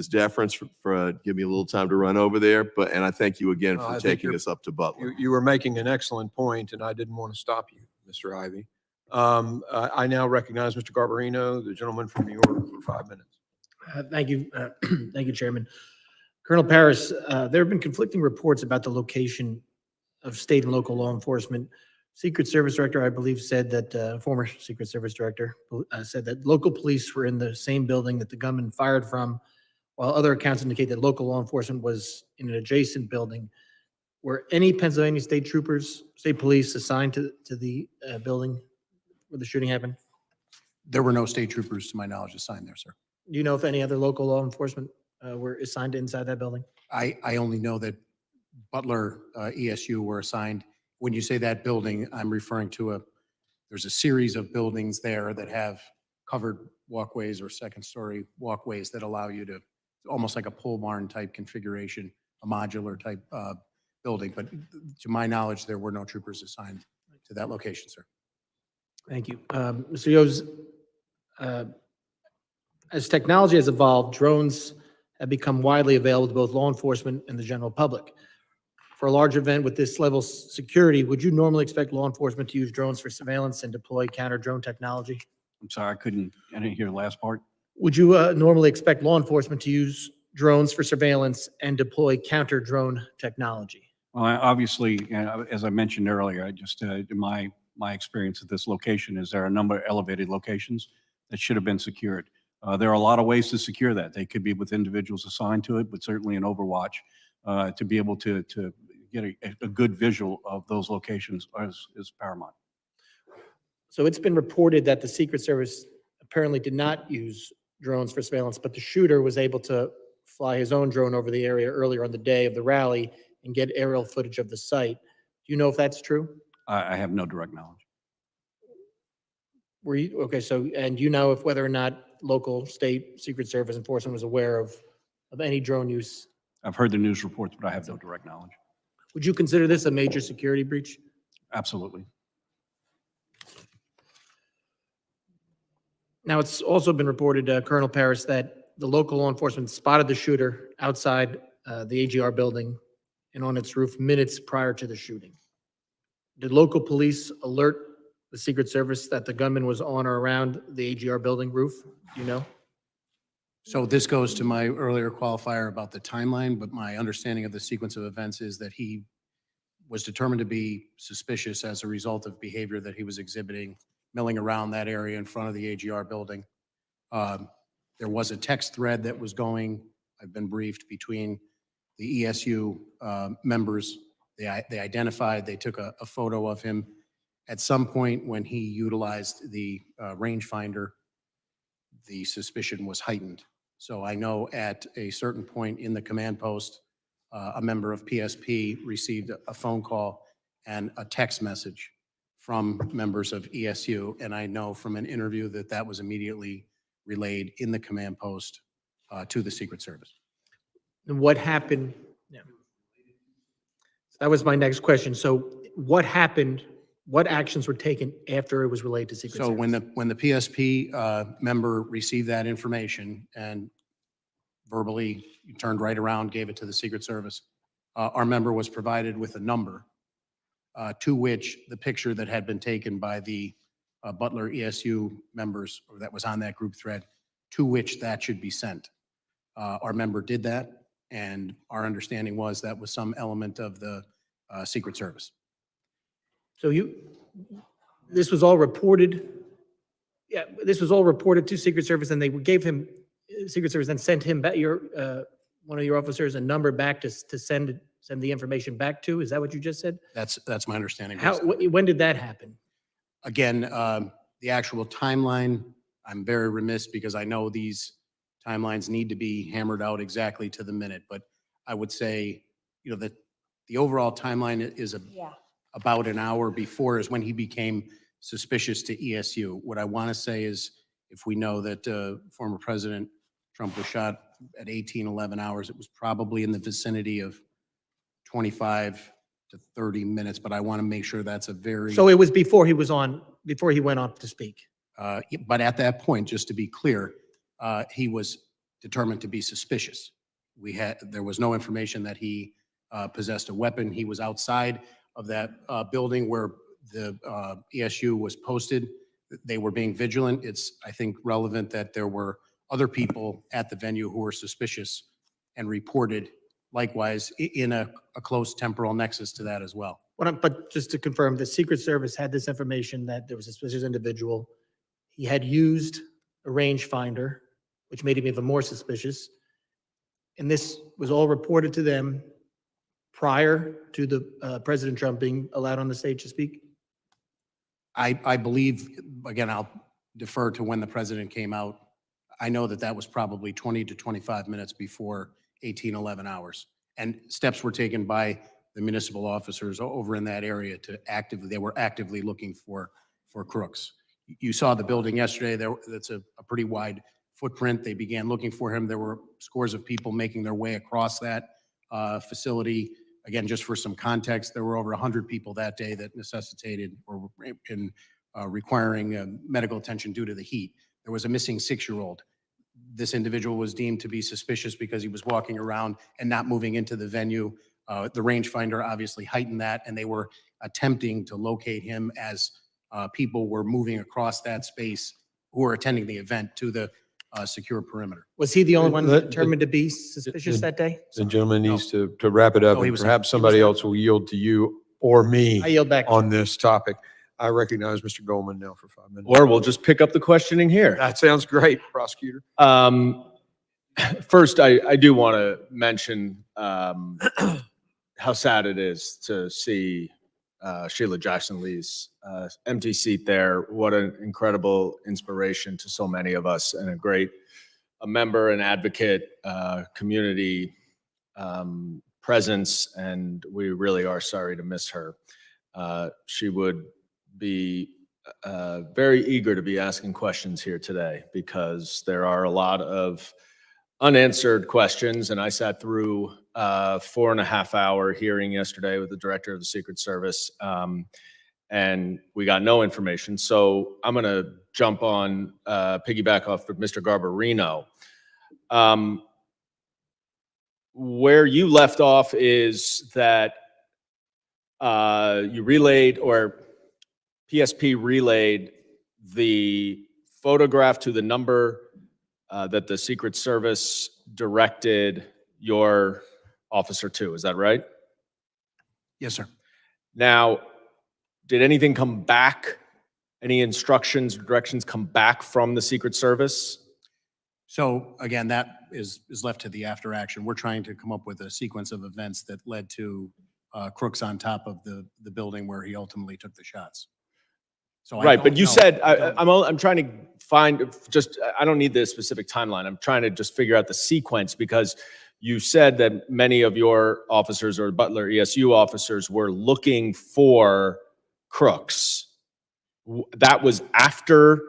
deference for giving me a little time to run over there, and I thank you again for taking us up to Butler. You were making an excellent point, and I didn't want to stop you, Mr. Ivy. I now recognize Mr. Garbarino, the gentleman from New York, for 5 minutes. Thank you. Thank you, Chairman. Colonel Paris, there have been conflicting reports about the location of state and local law enforcement. Secret Service Director, I believe, said that, former Secret Service Director said that local police were in the same building that the gunman fired from, while other accounts indicate that local law enforcement was in an adjacent building. Were any Pennsylvania state troopers, state police assigned to the building where the shooting happened? There were no state troopers, to my knowledge, assigned there, sir. Do you know if any other local law enforcement were assigned to inside that building? I only know that Butler ESU were assigned. When you say that building, I'm referring to there's a series of buildings there that have covered walkways or second-story walkways that allow you to, almost like a pole barn type configuration, a modular type building. But to my knowledge, there were no troopers assigned to that location, sir. Thank you. Mr. Yoes, as technology has evolved, drones have become widely available to both law enforcement and the general public. For a large event with this level of security, would you normally expect law enforcement to use drones for surveillance and deploy counter-drone technology? I'm sorry, I didn't hear the last part. Would you normally expect law enforcement to use drones for surveillance and deploy counter-drone technology? Well, obviously, as I mentioned earlier, I just, in my experience at this location is there are a number of elevated locations that should have been secured. There are a lot of ways to secure that. They could be with individuals assigned to it, but certainly in Overwatch, to be able to get a good visual of those locations is paramount. So it's been reported that the Secret Service apparently did not use drones for surveillance, but the shooter was able to fly his own drone over the area earlier on the day of the rally and get aerial footage of the site. Do you know if that's true? I have no direct knowledge. Were you, okay, so, and you know if whether or not local, state, Secret Service enforcement was aware of any drone use? I've heard the news reports, but I have no direct knowledge. Would you consider this a major security breach? Absolutely. Now, it's also been reported, Colonel Paris, that the local law enforcement spotted the shooter outside the AGR building and on its roof minutes prior to the shooting. Did local police alert the Secret Service that the gunman was on or around the AGR building roof? Do you know? So this goes to my earlier qualifier about the timeline, but my understanding of the sequence of events is that he was determined to be suspicious as a result of behavior that he was exhibiting, milling around that area in front of the AGR building. There was a text thread that was going, I've been briefed, between the ESU members. They identified, they took a photo of him. At some point when he utilized the rangefinder, the suspicion was heightened. So I know at a certain point in the command post, a member of PSP received a phone call and a text message from members of ESU. And I know from an interview that that was immediately relayed in the command post to the Secret Service. And what happened? Yeah. That was my next question. So what happened? What actions were taken after it was relayed to Secret So Service? when the PSP member received that information and verbally turned right around, gave it to the Secret Service, our member was provided with a number to which the picture that had been taken by the Butler ESU members, or that was on that group thread, to which that should be sent. Our member did that, and our understanding was that was some element of the Secret Service. So this was all reported. Yeah, this was all reported to Secret Service, and they gave him, Secret Service then sent him back, one of your officers, a number back to send the information back to. Is that what you just said? That's my understanding. When did that happen? Again, the actual timeline, I'm very remiss because I know these timelines need to be hammered out exactly to the minute, but I would say, that the overall timeline is about an hour before is when he became suspicious to ESU. What I want to say is, if we know that former President Trump was shot at 11 hours, it was probably in the vicinity of 25 to 30 minutes, but I want to make sure that's a very... So it was before he went on to speak. But at that point, just to be clear, he was determined to be suspicious. There was no information that he possessed a weapon. He was outside of that building where the ESU was posted. They were being vigilant. It's, I think, relevant that there were other people at the venue who were suspicious and reported likewise in a close temporal nexus to that as well. But just to confirm, the Secret Service had this information that there was a suspicious individual. He had used a rangefinder, which made him even more suspicious. And this was all reported to them prior to the President Trump being allowed on the stage to speak? I believe, again, I'll defer to when the president came out. I know that that was probably 20 to 25 minutes before 11 hours. And steps were taken by the municipal officers over in that area they were actively looking for crooks. You saw the building yesterday. That's a pretty wide footprint. They began looking for him. There were scores of people making their way across that facility. Again, just for some context, there were over 100 people that day that necessitated or in requiring medical attention due to the heat. There was a missing 6-year-old. This individual was deemed to be suspicious because he was walking around and not moving into the venue. The rangefinder obviously heightened that, and they were attempting to locate him as people were moving across that space who were attending the event to the secure perimeter. Was he the only one determined to be suspicious that day? The gentleman needs to wrap it up, No, he and was perhaps not. somebody else will yield to you or me I yield back. on this topic. I recognize Mr. Goldman now for 5 minutes. Or we'll just pick up the questioning here. That sounds great, prosecutor. First, I do want to mention how sad it is to see Sheila Jackson Lee's empty seat there. What an incredible inspiration to so many of us, and a member and advocate, community presence, and we really are sorry to miss her. She would be very eager to be asking questions here today, because there are a lot of unanswered questions, and I sat through a 4.5-hour hearing yesterday with the director of the Secret Service, and we got no information. So I'm going to jump on, piggyback off of Mr. Garbarino. Where you left off is that you relayed, or PSP relayed, the photograph to the number that the Secret Service directed your officer to. Is that right? Yes, sir. Now, did anything come back? Any instructions, directions come back from the Secret Service? So again, that is left to the after action. We're trying to come up with a sequence of events that led to crooks on top of the building where he ultimately took the shots. So I Right, don't but you know. said, I don't I'm trying to find just, I don't need the specific timeline. I'm trying to just figure out the sequence because you said that many of your officers or Butler ESU officers were looking for crooks. That was after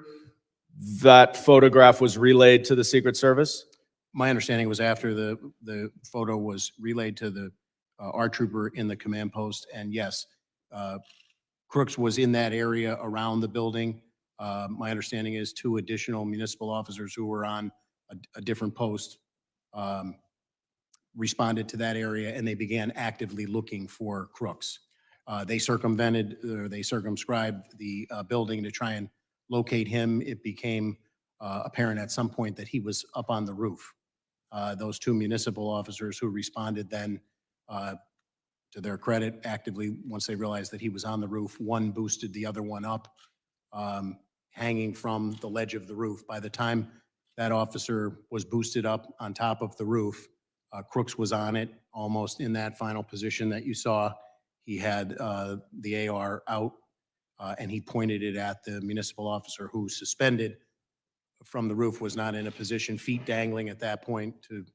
that photograph was relayed to the Secret Service? My understanding was after the photo was relayed to the our trooper in the command post, and yes, Crooks was in that area around the building. My understanding is 2 additional municipal officers who were on a different post responded to that area, and they began actively looking for Crooks. They circumvented, or they circumscribed the building to try and locate him. It became apparent at some point that he was up on the roof. Those 2 municipal officers who responded then, to their credit, actively, once they realized that he was on the roof, one boosted the other one up, hanging from the ledge of the roof. By the time that officer was boosted up on top of the roof, Crooks was on it, almost in that final position that you saw. He had the AR out, and he pointed it at the municipal officer who, suspended from the roof, was not in a position, feet dangling at that point, to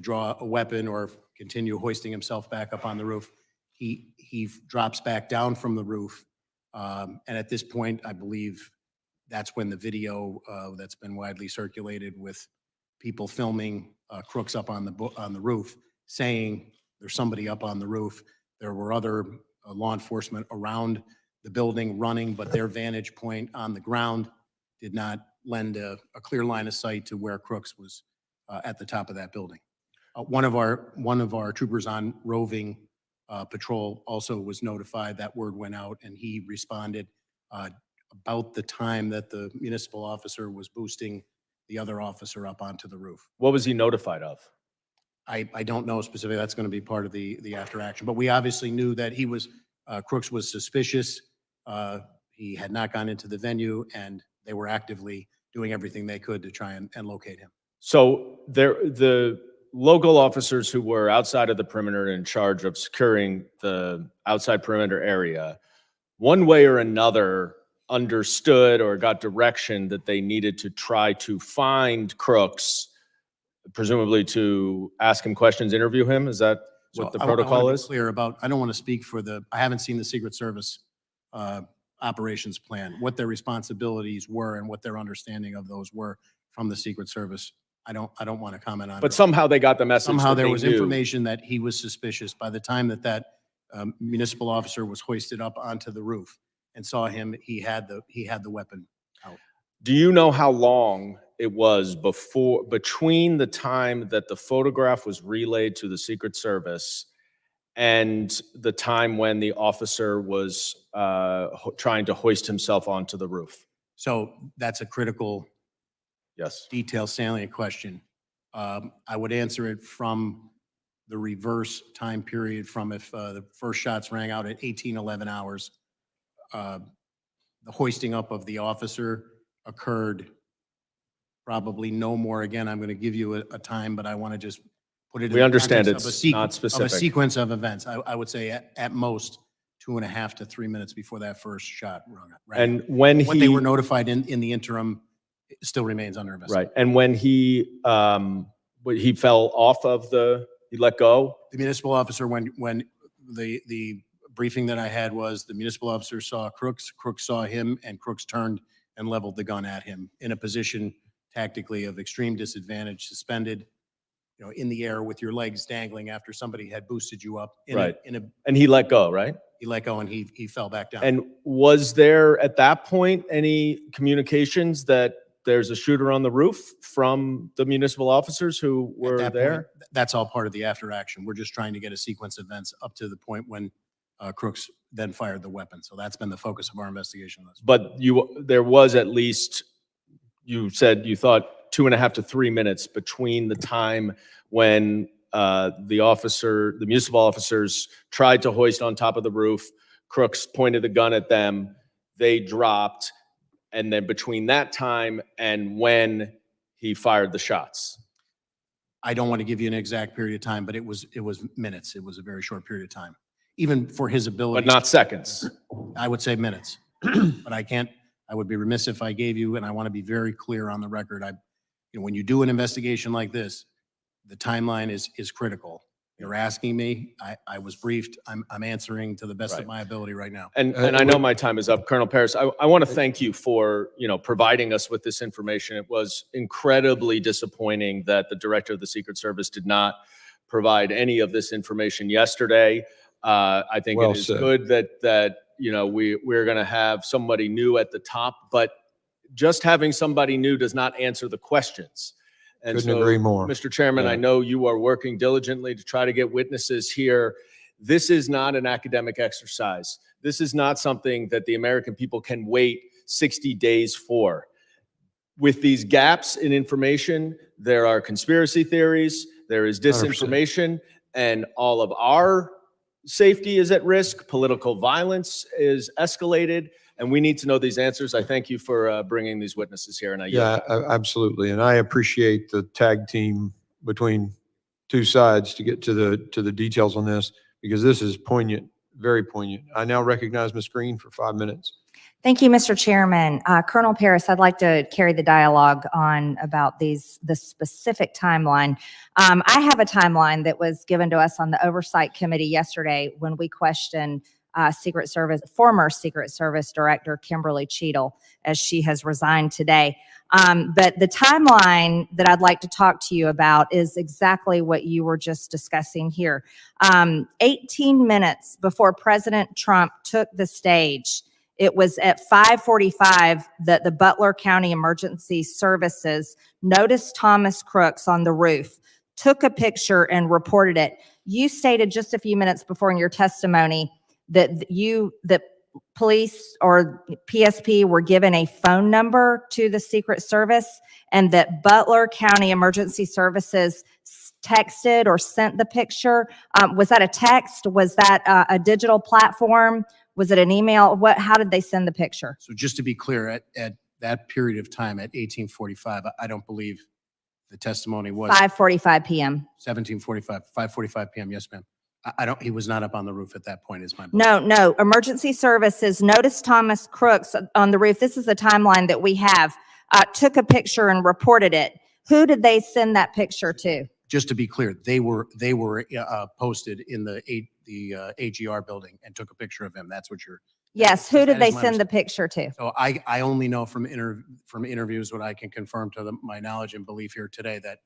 draw a weapon or continue hoisting himself back up on the roof. He drops back down from the roof, and at this point, I believe that's when the video that's been widely circulated with people filming Crooks up on the roof, saying there's somebody up on the roof. There were other law enforcement around the building running, but their vantage point on the ground did not lend a clear line of sight to where Crooks was at the top of that building. One of our troopers on roving patrol also was notified. That word went out, and he responded about the time that the municipal officer was boosting the other officer up onto the roof. What was he notified of? I don't know specifically. That's going to be part of the after action. But we obviously knew that he was, Crooks was suspicious. He had not gone into the venue, and they were actively doing everything they could to try and locate him. So the local officers who were outside of the perimeter in charge of securing the outside perimeter area, one way or another, understood or got direction that they needed to try to find Crooks, presumably to ask him questions, interview him. Is that what the I wanna protocol be is? clear about, I don't want to speak for I haven't seen the Secret Service operations plan, what their responsibilities were and what their understanding of those were from the Secret Service. I don't want to comment on it. But somehow they got the message Somehow that there they was knew. information that he was suspicious. By the time that municipal officer was hoisted up onto the roof and saw him, he had the weapon out. Do you know how long it was between the time that the photograph was relayed to the Secret Service and the time when the officer was trying to hoist himself onto the roof? So that's a critical, yes, detailed, salient question. I would answer it from the reverse time period, from if the first shots rang out at 18:11 hours. The hoisting up of the officer occurred probably no more. Again, I'm going to give you a time, but I want to just put it in We the understand context of it's not of specific. a sequence of events. I would say at most 2.5 to 3 minutes before that first shot rang And out. when What they were notified in the interim still remains under investigation. Right. And when he fell off of he let go? The municipal officer, when the briefing that I had was, the municipal officer saw Crooks, Crooks saw him, and Crooks turned and leveled the gun at him in a position tactically of extreme disadvantage, suspended, in the air with your legs dangling after somebody had boosted you up. Right. And he let go, right? He let go and he fell back down. And was there at that point any communications that there's a shooter on the roof from the municipal officers who were At that there? point, that's all part of the after action. We're just trying to get a sequence of events up to the point when Crooks then fired the weapon. So that's been the focus of our investigation. But there was at least, you said you thought 2.5 to 3 minutes between the time when the municipal officers tried to hoist on top of the roof, Crooks pointed the gun at them, they dropped, and then between that time and when he fired the shots. I don't want to give you an exact period of time, but it was minutes. It was a very short period of time, even for his ability. But not seconds. I would say minutes, but I can't I would be remiss if I gave you, and I want to be very clear on the record, when you do an investigation like this, the timeline is critical. You're asking me, I was briefed, I'm answering to the best of my ability right now. And I know my time is up, Colonel Paris. I want to thank you for, providing us with this information. It was incredibly disappointing that the Director of the Secret Service did not provide any of this information yesterday. I think Well it is said. good that we're going to have somebody new at the top, but just having somebody new does not answer the questions. And Couldn't so, agree more. Mr. Chairman, Yeah. I know you are working diligently to try to get witnesses here. This is not an academic exercise. This is not something that the American people can wait 60 days for. With these gaps in information, there are conspiracy theories, there is 100%. disinformation, and all of our safety is at risk. Political violence is escalated, and we need to know these answers. I thank you for bringing these witnesses here, and I yield. Yeah, absolutely. And I appreciate the tag team between two sides to get to the details on this, because this is poignant, very poignant. I now recognize Ms. Green for 5 minutes. Thank you, Mr. Chairman. Colonel Paris, I'd like to carry the dialogue on about the specific timeline. I have a timeline that was given to us on the Oversight Committee yesterday when we questioned former Secret Service Director Kimberly Cheadle, as she has resigned today. But the timeline that I'd like to talk to you about is exactly what you were just discussing here. 18 minutes before President Trump took the stage, it was at 5:45 that the Butler County Emergency Services noticed Thomas Crooks on the roof, took a picture, and reported it. You stated just a few minutes before in your testimony that that police or PSP were given a phone number to the Secret Service, and that Butler County Emergency Services texted or sent the picture. Was that a text? Was that a digital platform? Was it an email? How did they send the picture? So just to be clear, at that period of time, at 18:45, I don't believe the testimony was 5:45 p.m. 17:45, 5:45 p.m. Yes, ma'am. He was not up on the roof at that point, is my. No. Emergency Services noticed Thomas Crooks on the roof. This is the timeline that we have. Took a picture and reported it. Who did they send that picture to? Just to be clear, they were posted in the AGR building and took a picture of him. That's what you're. Yes. Who did that they is my send the picture to? So I only know from interviews what I can confirm to my knowledge and belief here today that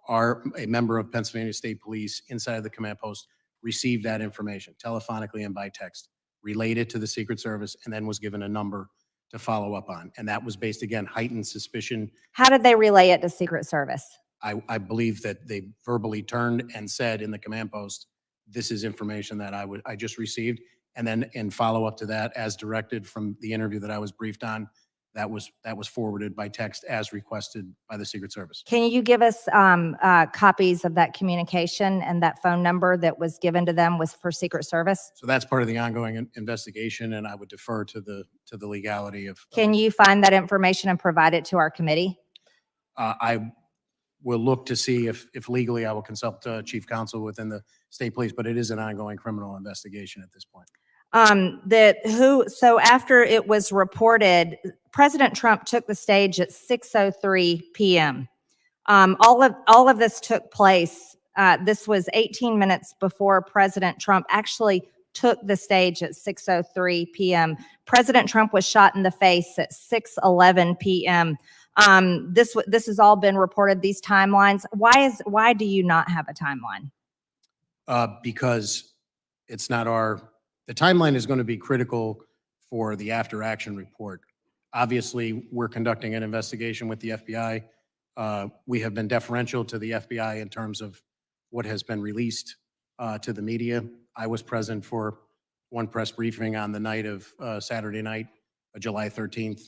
a member of Pennsylvania State Police inside of the command post received that information telephonically and by text, related to the Secret Service, and then was given a number to follow up on. And that was based, again, heightened suspicion. How did they relay it to Secret Service? I believe that they verbally turned and said in the command post, this is information that I just received. And then in follow up to that, as directed from the interview that I was briefed on, that was forwarded by text as requested by the Secret Service. Can you give us copies of that communication and that phone number that was given to them was for Secret Service? So that's part of the ongoing investigation, and I would defer to the legality of. Can you find that information and provide it to our committee? I will look to see if legally I will consult chief counsel within the state police, but it is an ongoing criminal investigation at this point. So after it was reported, President Trump took the stage at 6:03 p.m. All of this took place. This was 18 minutes before President Trump actually took the stage at 6:03 p.m. President Trump was shot in the face at 6:11 p.m. This has all been reported, these timelines. Why do you not have a timeline? Because it's not the timeline is going to be critical for the after action report. Obviously, we're conducting an investigation with the FBI. We have been deferential to the FBI in terms of what has been released to the media. I was present for one press briefing on the night of Saturday night, July 13th,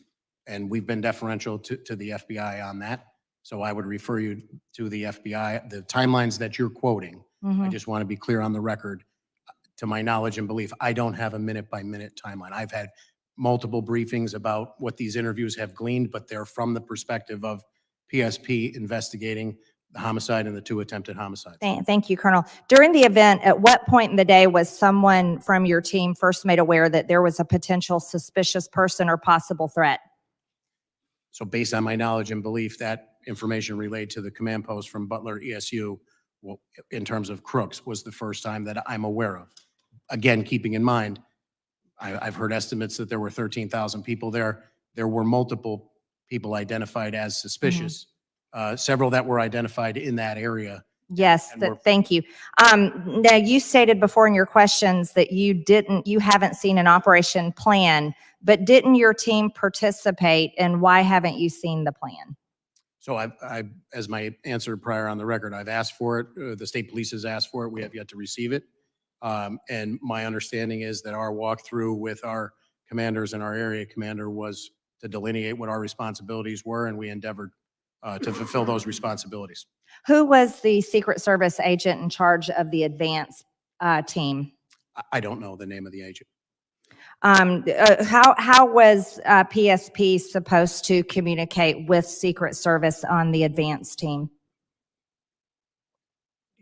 and we've been deferential to the FBI on that. So I would refer you to the FBI. The timelines that you're quoting, I just want to be clear on the record. To my knowledge and belief, I don't have a minute-by-minute timeline. I've had multiple briefings about what these interviews have gleaned, but they're from the perspective of PSP investigating the homicide and the 2 attempted homicides. Thank you, Colonel. During the event, at what point in the day was someone from your team first made aware that there was a potential suspicious person or possible threat? So based on my knowledge and belief, that information relayed to the command post from Butler ESU, well, in terms of crooks, was the first time that I'm aware of. Again, keeping in mind, I've heard estimates that there were 13,000 people there. There were multiple people identified as suspicious, several that were identified in that area. Yes, And we're- thank you. Now, you stated before in your questions that you haven't seen an operation plan, but didn't your team participate, and why haven't you seen the plan? So as my answer prior on the record, I've asked for it. The state police has asked for it. We have yet to receive it. And my understanding is that our walkthrough with our commanders and our area commander was to delineate what our responsibilities were, and we endeavored to fulfill those responsibilities. Who was the Secret Service agent in charge of the advance team? I don't know the name of the agent. How was PSP supposed to communicate with Secret Service on the advance team?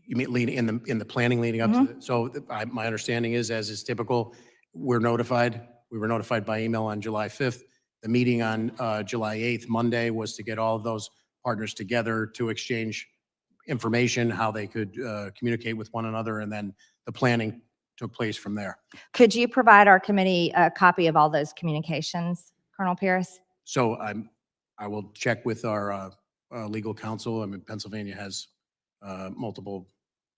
You mean leading in the planning leading up to it? So my understanding is, as is typical, we're notified. We were notified by email on July 5th. The meeting on July 8th, Monday, was to get all of those partners together to exchange information, how they could communicate with one another, and then the planning took place from there. Could you provide our committee a copy of all those communications, Colonel Pierce? So I will check with our legal counsel. I mean, Pennsylvania has multiple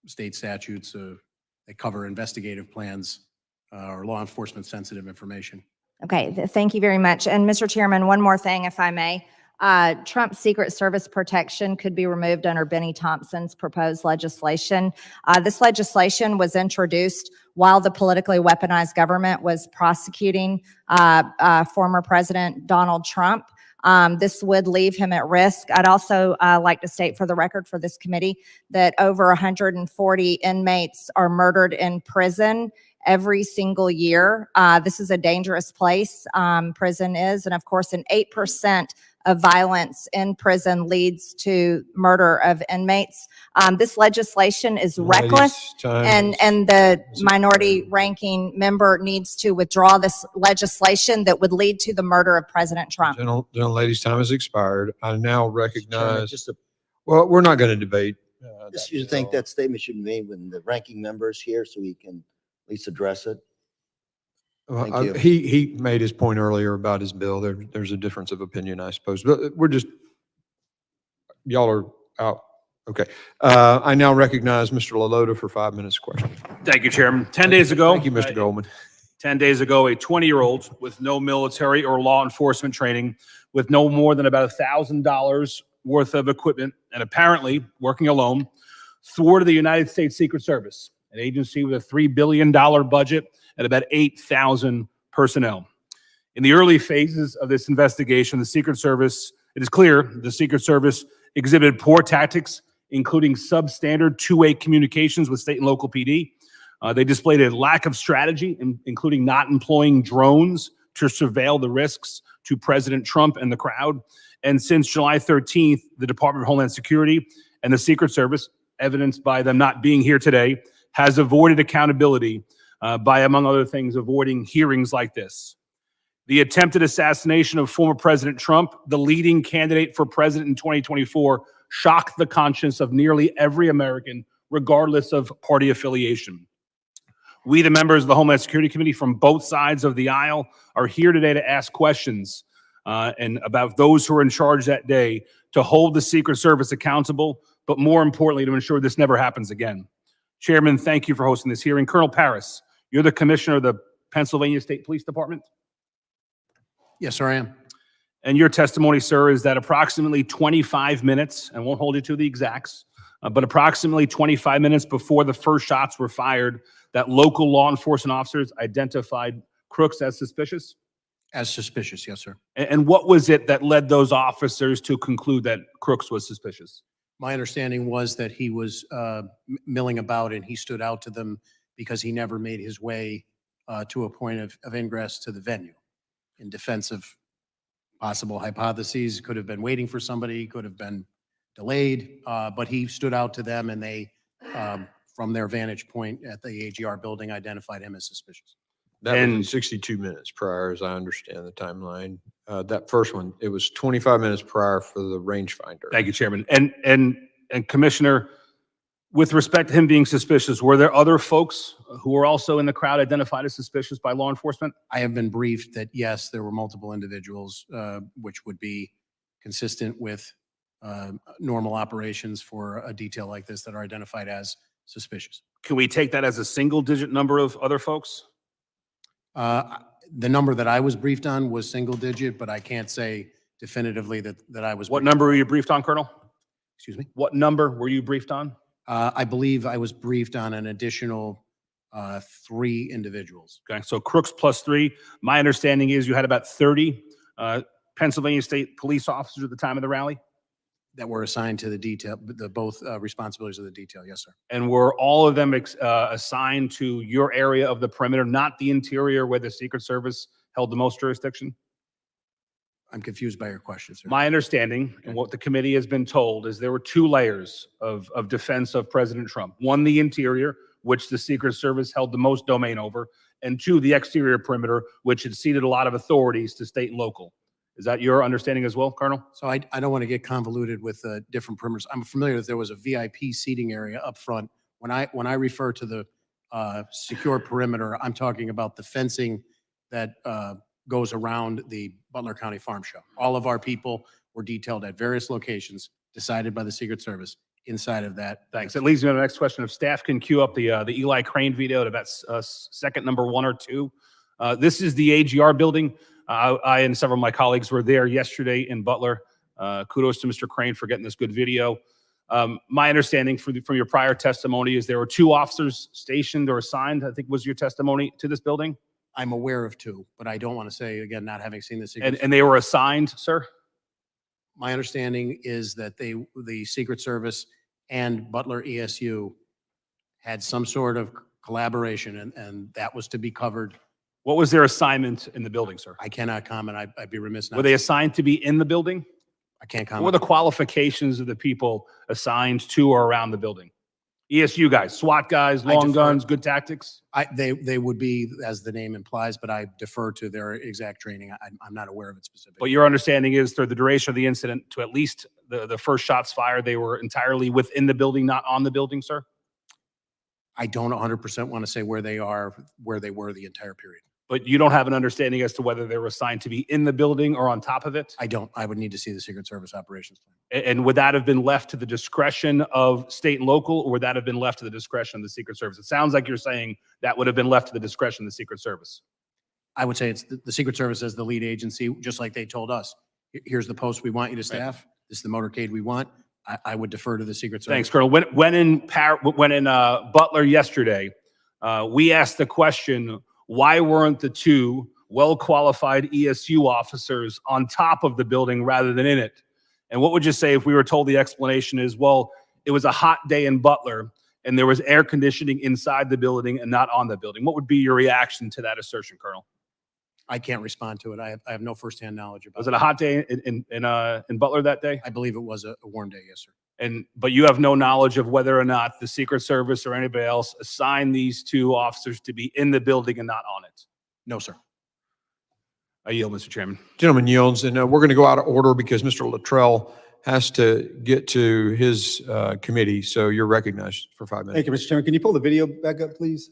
state statutes that cover investigative plans or law enforcement sensitive information. Okay, thank you very much. And Mr. Chairman, one more thing, if I may. Trump's Secret Service protection could be removed under Benny Thompson's proposed legislation. This legislation was introduced while the politically weaponized government was prosecuting former President Donald Trump. This would leave him at risk. I'd also like to state for the record for this committee that over 140 inmates are murdered in prison every single year. This is a dangerous place, prison is, and of course, 8% of violence in prison leads to murder of inmates. This legislation is reckless, and the minority ranking member needs to withdraw this legislation that would lead to the murder of President Trump. Ladies, time has expired. I now recognize, well, we're not going to debate. Just you think that statement should be made when the ranking member's here so he can at least address it? Thank you. He made his point earlier about his bill. There's a difference of opinion, I suppose, but we're just, y'all are out. Okay. I now recognize Mr. Lalota for 5 minutes question. Thank you, Chairman. 10 days ago. Thank you, Mr. Goldman. 10 days ago, a 20-year-old with no military or law enforcement training, with no more than about $1,000 worth of equipment, and apparently working alone, thwarted the United States Secret Service, an agency with a $3 billion budget and about 8,000 personnel. In the early phases of this investigation, the Secret Service, it is clear the Secret Service exhibited poor tactics, including substandard two-way communications with state and local PD. They displayed a lack of strategy, including not employing drones to surveil the risks to President Trump and the crowd. And since July 13th, the Department of Homeland Security and the Secret Service, evidenced by them not being here today, has avoided accountability by, among other things, avoiding hearings like this. The attempted assassination of former President Trump, the leading candidate for president in 2024, shocked the conscience of nearly every American, regardless of party affiliation. We, the members of the Homeland Security Committee from both sides of the aisle, are here today to ask questions and about those who are in charge that day, to hold the Secret Service accountable, but more importantly, to ensure this never happens again. Chairman, thank you for hosting this hearing. Colonel Paris, you're the commissioner of the Pennsylvania State Police Department? Yes, sir, I am. And your testimony, sir, is that approximately 25 minutes, and won't hold you to the exacts, but approximately 25 minutes before the first shots were fired, that local law enforcement officers identified Crooks as suspicious? As suspicious, yes, sir. And what was it that led those officers to conclude that Crooks was suspicious? My understanding was that he was milling about, and he stood out to them because he never made his way to a point of ingress to the venue. In defense of possible hypotheses, could have been waiting for somebody, could have been delayed, but he stood out to them, and they, from their vantage point at the AGR building, identified him as suspicious. That was 62 minutes prior, as I understand the timeline. That first one, it was 25 minutes prior for the rangefinder. Thank you, Chairman. And Commissioner, with respect to him being suspicious, were there other folks who were also in the crowd identified as suspicious by law enforcement? I have been briefed that, yes, there were multiple individuals, which would be consistent with normal operations for a detail like this that are identified as suspicious. Can we take that as a single-digit number of other folks? The number that I was briefed on was single digit, but I can't say definitively that I was. What number were you briefed on, Colonel? Excuse me? What number were you briefed on? I believe I was briefed on an additional 3 individuals. Okay, so Crooks plus 3. My understanding is you had about 30 Pennsylvania State police officers at the time of the rally? That were assigned to the detail, both responsibilities of the detail. Yes, sir. And were all of them assigned to your area of the perimeter, not the interior where the Secret Service held the most jurisdiction? I'm confused by your question, sir. My understanding, and what the committee has been told, is there were 2 layers of defense of President Trump. 1, the interior, which the Secret Service held the most domain over, and 2, the exterior perimeter, which had ceded a lot of authorities to state and local. Is that your understanding as well, Colonel? So I don't want to get convoluted with different perimeters. I'm familiar that there was a VIP seating area up front. When I refer to the secure perimeter, I'm talking about the fencing that goes around the Butler County Farm Show. All of our people were detailed at various locations decided by the Secret Service inside of that. Thanks. That leads me to the next question. If staff can queue up the Eli Crane video at about second number 1 or 2. This is the AGR building. I and several of my colleagues were there yesterday in Butler. Kudos to Mr. Crane for getting this good video. My understanding from your prior testimony is there were 2 officers stationed or assigned, I think was your testimony, to this building? I'm aware of 2, but I don't want to say, again, not having seen the Secret Service. And they were assigned, sir? My understanding is that the Secret Service and Butler ESU had some sort of collaboration, and that was to be covered. What was their assignment in the building, sir? I cannot comment. I'd be remiss not. Were they assigned to be in the building? I can't comment. What were the qualifications of the people assigned to or around the building? ESU guys, SWAT guys, long guns, good tactics? They would be, as the name implies, but I defer to their exact training. I'm not aware of it specifically. But your understanding is through the duration of the incident, to at least the first shots fired, they were entirely within the building, not on the building, sir? I don't 100% want to say where they were the entire period. But you don't have an understanding as to whether they were assigned to be in the building or on top of it? I don't. I would need to see the Secret Service operations plan. And would that have been left to the discretion of state and local, or would that have been left to the discretion of the Secret Service? It sounds like you're saying that would have been left to the discretion of the Secret Service. I would say it's the Secret Service as the lead agency, just like they told us. Here's the post we want you to staff. This is the motorcade we want. I would defer to the Secret Service. Thanks, Colonel. When in Butler yesterday, we asked the question, why weren't the 2 well-qualified ESU officers on top of the building rather than in it? And what would you say if we were told the explanation is, well, it was a hot day in Butler and there was air conditioning inside the building and not on the building? What would be your reaction to that assertion, Colonel? I can't respond to it. I have no firsthand knowledge about it. Was it a hot day in Butler that day? I believe it was a warm day, yes, sir. But you have no knowledge of whether or not the Secret Service or anybody else assigned these 2 officers to be in the building and not on it? No, sir. I yield, Mr. Chairman. Gentleman yields, and we're going to go out of order because Mr. Luttrell has to get to his committee, so you're recognized for 5 minutes. Thank you, Mr. Chairman. Can you pull the video back up, please?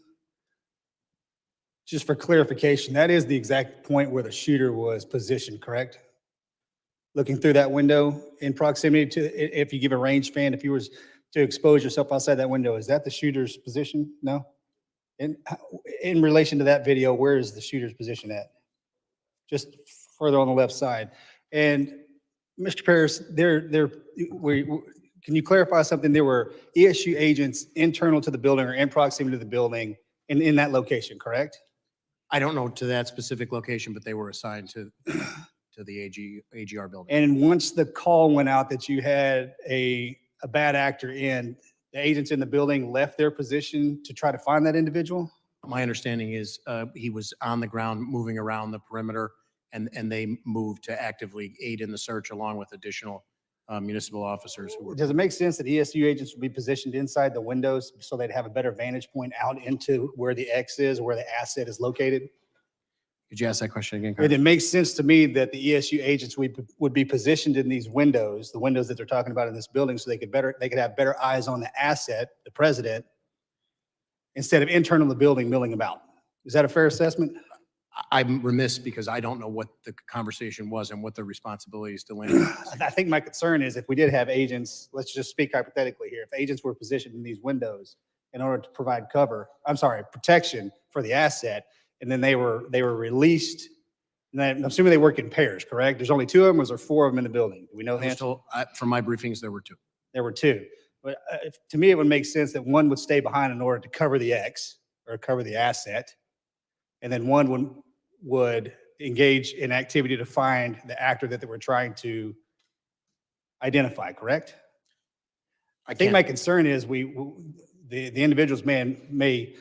Just for clarification, that is the exact point where the shooter was positioned, correct? Looking through that window in proximity to, if you give a range fan, if you was to expose yourself outside that window, is that the shooter's position? No? In relation to that video, where is the shooter's position at? Just further on the left side. And Mr. Paris, can you clarify something? There were ESU agents internal to the building or in proximity to the building and in that location, correct? I don't know to that specific location, but they were assigned to the AGR building. And once the call went out that you had a bad actor in, the agents in the building left their position to try to find that individual? My understanding is he was on the ground moving around the perimeter, and they moved to actively aid in the search along with additional municipal officers who were. Does it make sense that ESU agents would be positioned inside the windows so they'd have a better vantage point out into where the X is, where the asset is located? Could you ask that question again? And Colonel? it makes sense to me that the ESU agents would be positioned in these windows, the windows that they're talking about in this building, so they could have better eyes on the asset, the president, instead of internal to the building milling about. Is that a fair assessment? I'm remiss because I don't know what the conversation was and what the responsibilities delineated. I think my concern is if we did have agents, let's just speak hypothetically here, if agents were positioned in these windows in order to provide protection for the asset, and then they were released, and I'm assuming they work in pairs, correct? There's only 2 of them, or is there 4 of them in the building? Do we know the answer? From my briefings, there were 2. There were 2. But to me, it would make sense that one would stay behind in order to cover the X or cover the asset. And then one would engage in activity to find the actor that they were trying to identify, correct? I think my concern is the individuals may,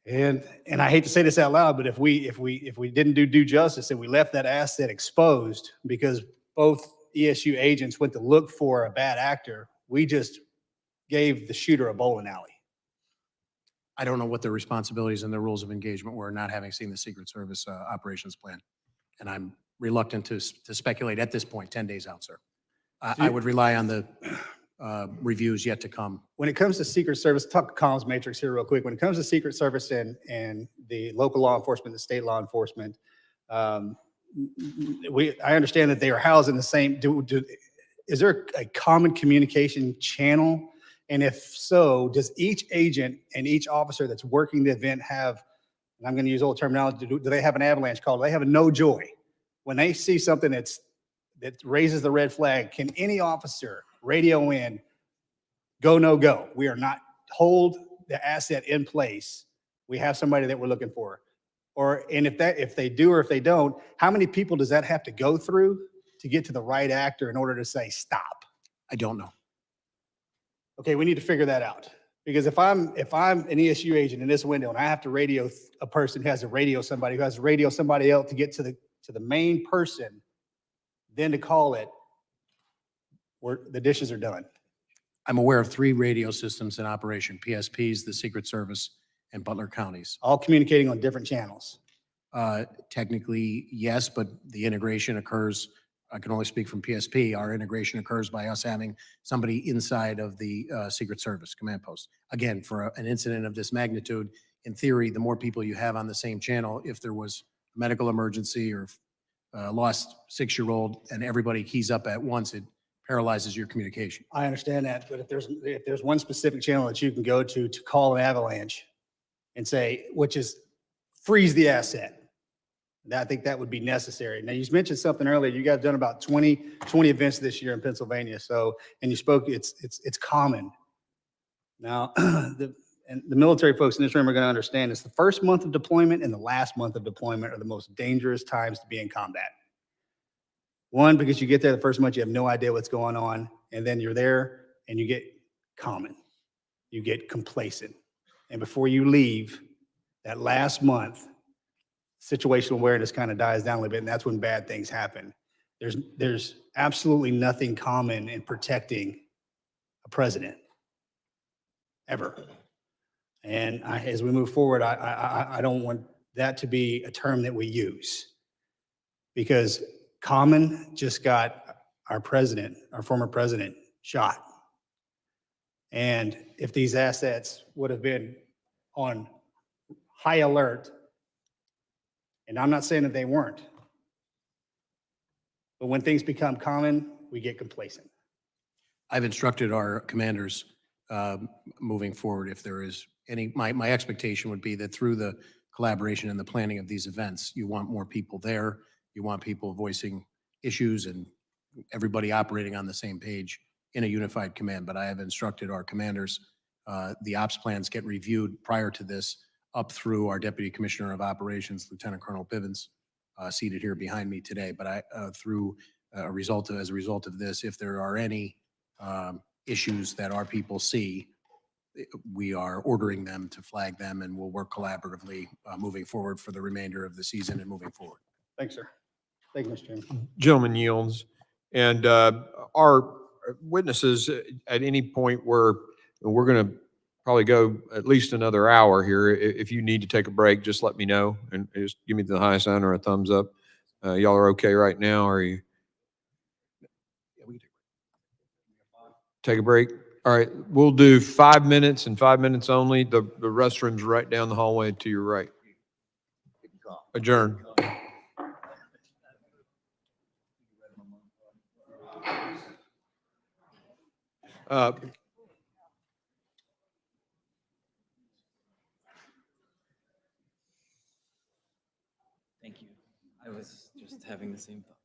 and I hate to say this out loud, but if we didn't do due justice and we left that asset exposed because both ESU agents went to look for a bad actor, we just gave the shooter a bowling alley. I don't know what their responsibilities and their rules of engagement were, not having seen the Secret Service operations plan. And I'm reluctant to speculate at this point, 10 days out, sir. I would rely on the reviews yet to come. When it comes to Secret Service, talk Collins Matrix here real quick. When it comes to Secret Service and the local law enforcement, the state law enforcement, I understand that they are housed in the same, is there a common communication channel? And if so, does each agent and each officer that's working the event have, and I'm going to use old terminology, do they have an avalanche call? Do they have a no joy? When they see something that raises the red flag, can any officer radio in, go, no go? We are not, hold the asset in place. We have somebody that we're looking for. And if they do or if they don't, how many people does that have to go through to get to the right actor in order to say stop? I don't know. Okay, we need to figure that out. Because if I'm an ESU agent in this window and I have to radio a person who has to radio somebody, who has to radio somebody else to get to the main person, then to call it, where the dishes are done. I'm aware of 3 radio systems in operation, PSPs, the Secret Service, and Butler counties. All communicating on different channels. Technically, yes, but the integration occurs, I can only speak from PSP, our integration occurs by us having somebody inside of the Secret Service command post. Again, for an incident of this magnitude, in theory, the more people you have on the same channel, if there was a medical emergency or lost 6-year-old and everybody keys up at once, it paralyzes your communication. I understand that, but if there's one specific channel that you can go to call an avalanche and say, which is freeze the asset, I think that would be necessary. Now, you mentioned something earlier. You guys have done about 20 events this year in Pennsylvania. So, and you spoke, it's common. Now, the military folks in this room are going to understand it's the first month of deployment and the last month of deployment are the most dangerous times to be in combat. One, because you get there the first month, you have no idea what's going on. And then you're there and you get common. You get complacent. And before you leave, that last month, situational awareness kind of dies down a little bit, and that's when bad things happen. There's absolutely nothing common in protecting a president, ever. And as we move forward, I don't want that to be a term that we use, because common just got our president, our former president, shot. And if these assets would have been on high alert, and I'm not saying that they weren't, but when things become common, we get complacent. I've instructed our commanders moving forward, if there is any, my expectation would be that through the collaboration and the planning of these events, you want more people there, you want people voicing issues and everybody operating on the same page in a unified command. But I have instructed our commanders, the ops plans get reviewed prior to this, up through our Deputy Commissioner of Operations, Lieutenant Colonel Bivens, seated here behind me today. But as a result of this, if there are any issues that our people see, we are ordering them to flag them, and we'll work collaboratively moving forward for the remainder of the season and moving forward. Thanks, sir. Thank you, Mr. Chairman. Gentleman yields. And our witnesses at any point where we're going to probably go at least another hour here. If you need to take a break, just let me know and just give me the high sign or a thumbs up. Y'all are okay right now? Are you? Take a break? All right, we'll do 5 minutes and 5 minutes only. The restroom's right down the hallway to your right. Adjourn. Thank you. I was just having the same thought.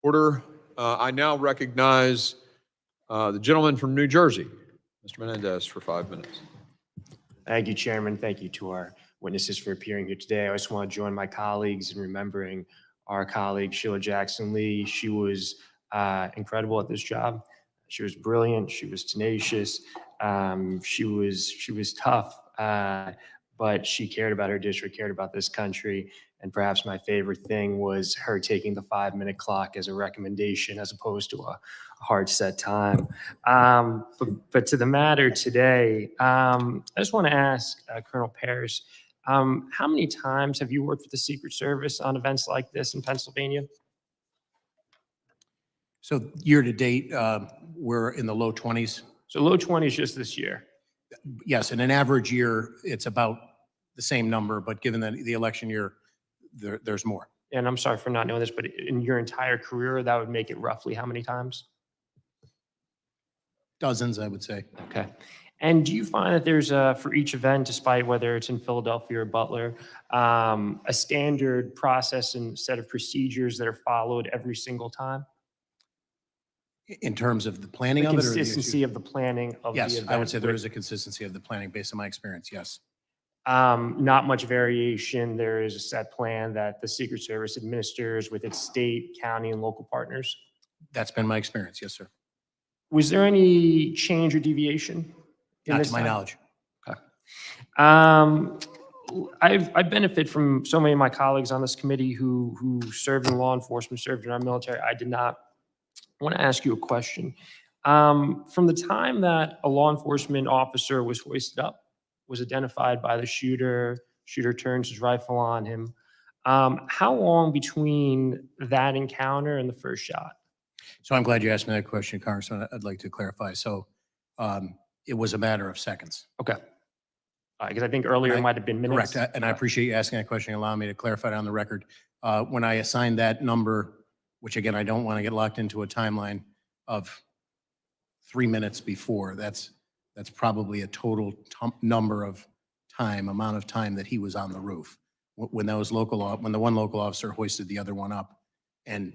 Order. I now recognize the gentleman from New Jersey, Mr. Menendez, for 5 minutes. Thank you, Chairman. Thank you to our witnesses for appearing here today. I just want to join my colleagues in remembering our colleague Sheila Jackson Lee. She was incredible at this job. She was brilliant. She was tenacious. She was tough, but she cared about her district, cared about this country. And perhaps my favorite thing was her taking the 5-minute clock as a recommendation as opposed to a hard set time. But to the matter today, I just want to ask Colonel Paris, how many times have you worked with the Secret Service on events like this in Pennsylvania? So year to date, we're in the low 20s. So low 20s just this year. Yes, in an average year, it's about the same number, but given the election year, there's more. And I'm sorry for not knowing this, but in your entire career, that would make it roughly how many times? Dozens, I would say. Okay. And do you find that there's for each event, despite whether it's in Philadelphia or Butler, a standard process and set of procedures that are followed every single time? In terms of the planning The of it? or the consistency of the planning of the Yes, event? I would say there is a consistency of the planning based on my experience, yes. Not much variation. There is a set plan that the Secret Service administers with its state, county, and local partners. That's been my experience, yes, sir. Was there any change or deviation? Not to my knowledge. Okay. I benefit from so many of my colleagues on this committee who served in law enforcement, served in our military. I did not. I want to ask you a question. From the time that a law enforcement officer was hoisted up, was identified by the shooter turns his rifle on him, how long between that encounter and the first shot? So I'm glad you asked me that question, Congressman. I'd like to clarify. So it was a matter of seconds. Okay. Because I think earlier it might have been minutes. Correct. And I appreciate you asking that question and allowing me to clarify it on the record. When I assigned that number, which again, I don't want to get locked into a timeline of 3 minutes before, that's probably a total amount of time that he was on the roof. When the one local officer hoisted the other one up and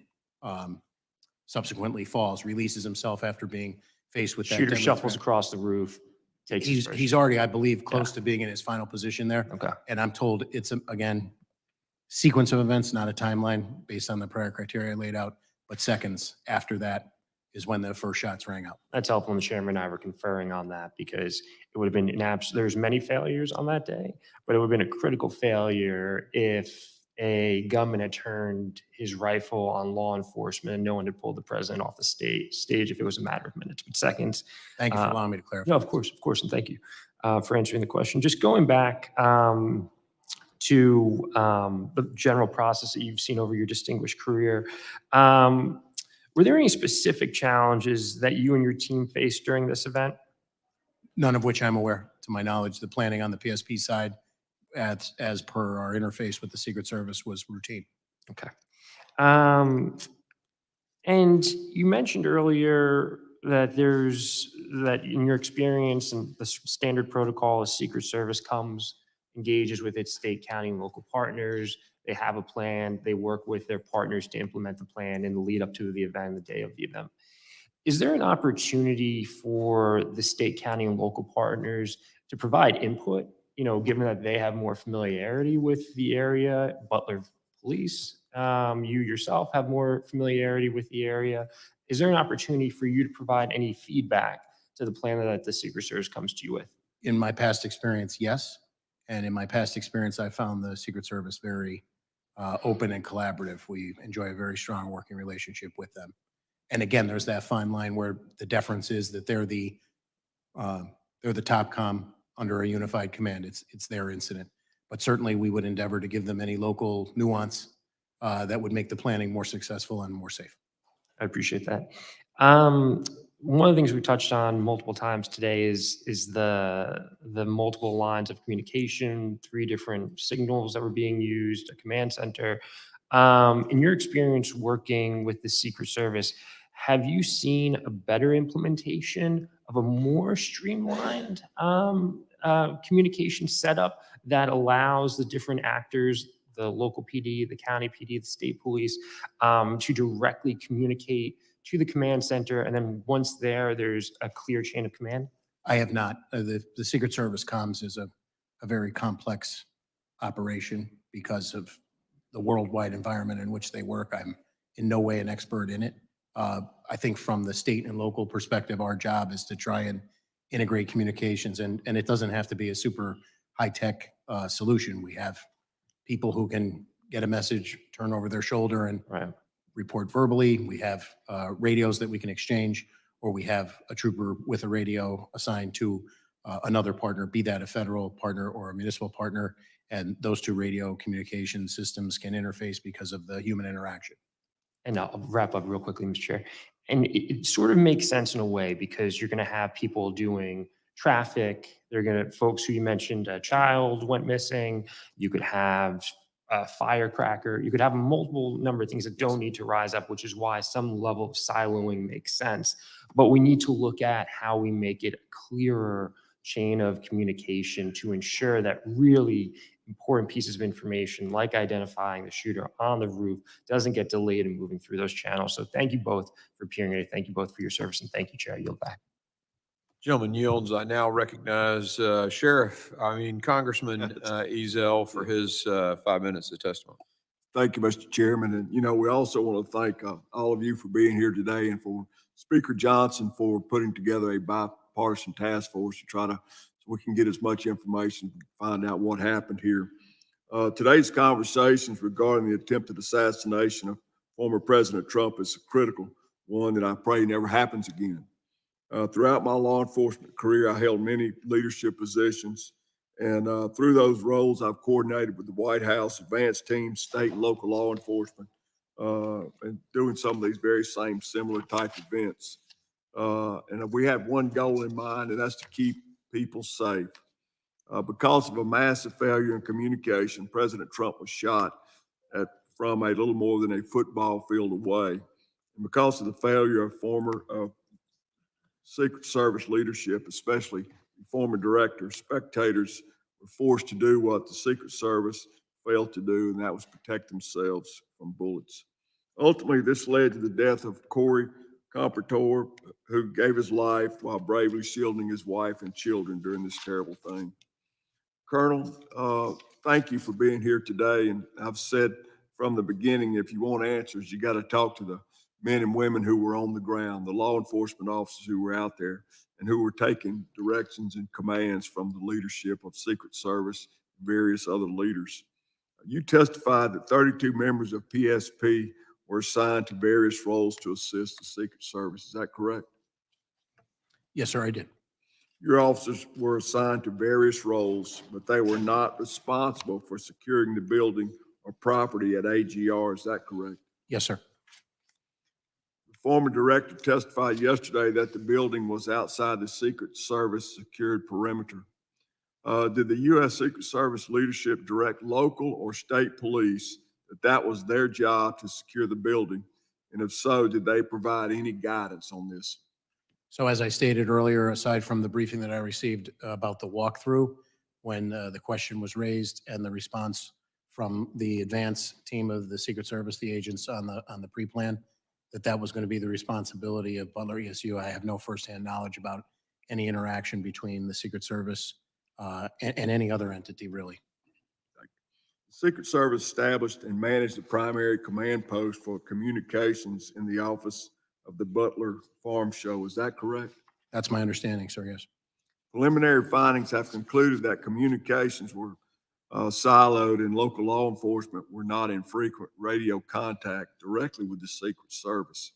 subsequently falls, releases himself after being faced with that. Shooter deadly shuffles threat. across the roof, takes his first He's already, I believe, close to being in his final position there. Okay. And I'm told it's, again, sequence of events, not a timeline based on the prior criteria laid out, but seconds after that is when the first shots rang out. That's helpful. And the chairman and I were conferring on that because it would have been there's many failures on that day, but it would have been a critical failure if a gunman had turned his rifle on law enforcement and no one had pulled the president off the stage if it was a matter of minutes, but seconds. Thank you for allowing me to clarify. No, of course, and thank you for answering the question. Just going back to the general process that you've seen over your distinguished career, were there any specific challenges that you and your team faced during this event? None of which I'm aware, to my knowledge. The planning on the PSP side, as per our interface with the Secret Service, was routine. Okay. And you mentioned earlier that that in your experience and the standard protocol, a Secret Service engages with its state, county, and local partners. They have a plan. They work with their partners to implement the plan in the lead up to the event, the day of the event. Is there an opportunity for the state, county, and local partners to provide input, given that they have more familiarity with the area, Butler Police, you yourself have more familiarity with the area? Is there an opportunity for you to provide any feedback to the plan that the Secret Service comes to you with? In my past experience, yes. And in my past experience, I found the Secret Service very open and collaborative. We enjoy a very strong working relationship with them. And again, there's that fine line where the deference is that they're the top comm under a unified command. It's their incident. But certainly we would endeavor to give them any local nuance that would make the planning more successful and more safe. I appreciate that. One of the things we touched on multiple times today is the multiple lines of communication, 3 different signals that were being used, a command center. In your experience working with the Secret Service, have you seen a better implementation of a more streamlined communication setup that allows the different actors the local PD, the county PD, the state police, to directly communicate to the command center? And then once there's a clear chain of command? I have not. The Secret Service comms is a very complex operation because of the worldwide environment in which they work. I'm in no way an expert in it. I think from the state and local perspective, our job is to try and integrate communications, and it doesn't have to be a super high-tech solution. We have people who can get a message, turn over their shoulder, and report verbally. We have radios that we can exchange, or we have a trooper with a radio assigned to another partner, be that a federal partner or a municipal partner, and those two radio communication systems can interface because of the human interaction. And I'll wrap up real quickly, Mr. Chair. And it sort of makes sense in a way because you're going to have people doing traffic. They're going to, folks who you mentioned, a child went missing. You could have a firecracker. You could have a multiple number of things that don't need to rise up, which is why some level of siloing makes sense. But we need to look at how we make it a clearer chain of communication to ensure that really important pieces of information, like identifying the shooter on the roof, doesn't get delayed in moving through those channels. So thank you both for appearing here. Thank you both for your service, and thank you, Chair. I yield back. Gentleman yields. I now recognize Congressman Ezell for his 5 minutes of testimony. Thank you, Mr. Chairman. And, we also want to thank all of you for being here today and for Speaker Johnson for putting together a bipartisan task force to try to, so we can get as much information, find out what happened here. Today's conversations regarding the attempted assassination of former President Trump is a critical one that I pray never happens again. Throughout my law enforcement career, I held many leadership positions, and through those roles, I've coordinated with the White House, advanced teams, state and local law enforcement, and doing some of these very same similar type events. And we have one goal in mind, and that's to keep people safe. Because of a massive failure in communication, President Trump was shot from a little more than a football field away. And because of the failure of former Secret Service leadership, especially former directors, spectators were forced to do what the Secret Service failed to do, and that was protect themselves from bullets. Ultimately, this led to the death of Corey Comparator, who gave his life while bravely shielding his wife and children during this terrible thing. Colonel, thank you for being here today. And I've said from the beginning, if you want answers, you got to talk to the men and women who were on the ground, the law enforcement officers who were out there and who were taking directions and commands from the leadership of Secret Service, and various other leaders. You testified that 32 members of PSP were assigned to various roles to assist the Secret Service. Is that correct? Yes, sir, I did. Your officers were assigned to various roles, but they were not responsible for securing the building or property at AGR. Is that correct? Yes, sir. The former director testified yesterday that the building was outside the Secret Service secured perimeter. Did the U.S. Secret Service leadership direct local or state police that was their job to secure the building? And if so, did they provide any guidance on this? So as I stated earlier, aside from the briefing that I received about the walkthrough, when the question was raised and the response from the advance team of the Secret Service, the agents on the pre-plan, that was going to be the responsibility of Butler ESU. I have no firsthand knowledge about any interaction between the Secret Service and any other entity, really. The Secret Service established and managed the primary command post for communications in the office of the Butler Farm Show. Is that correct? That's my understanding, sir, yes. Preliminary findings have concluded that communications were siloed and local law enforcement were not in frequent radio contact directly with the Secret Service.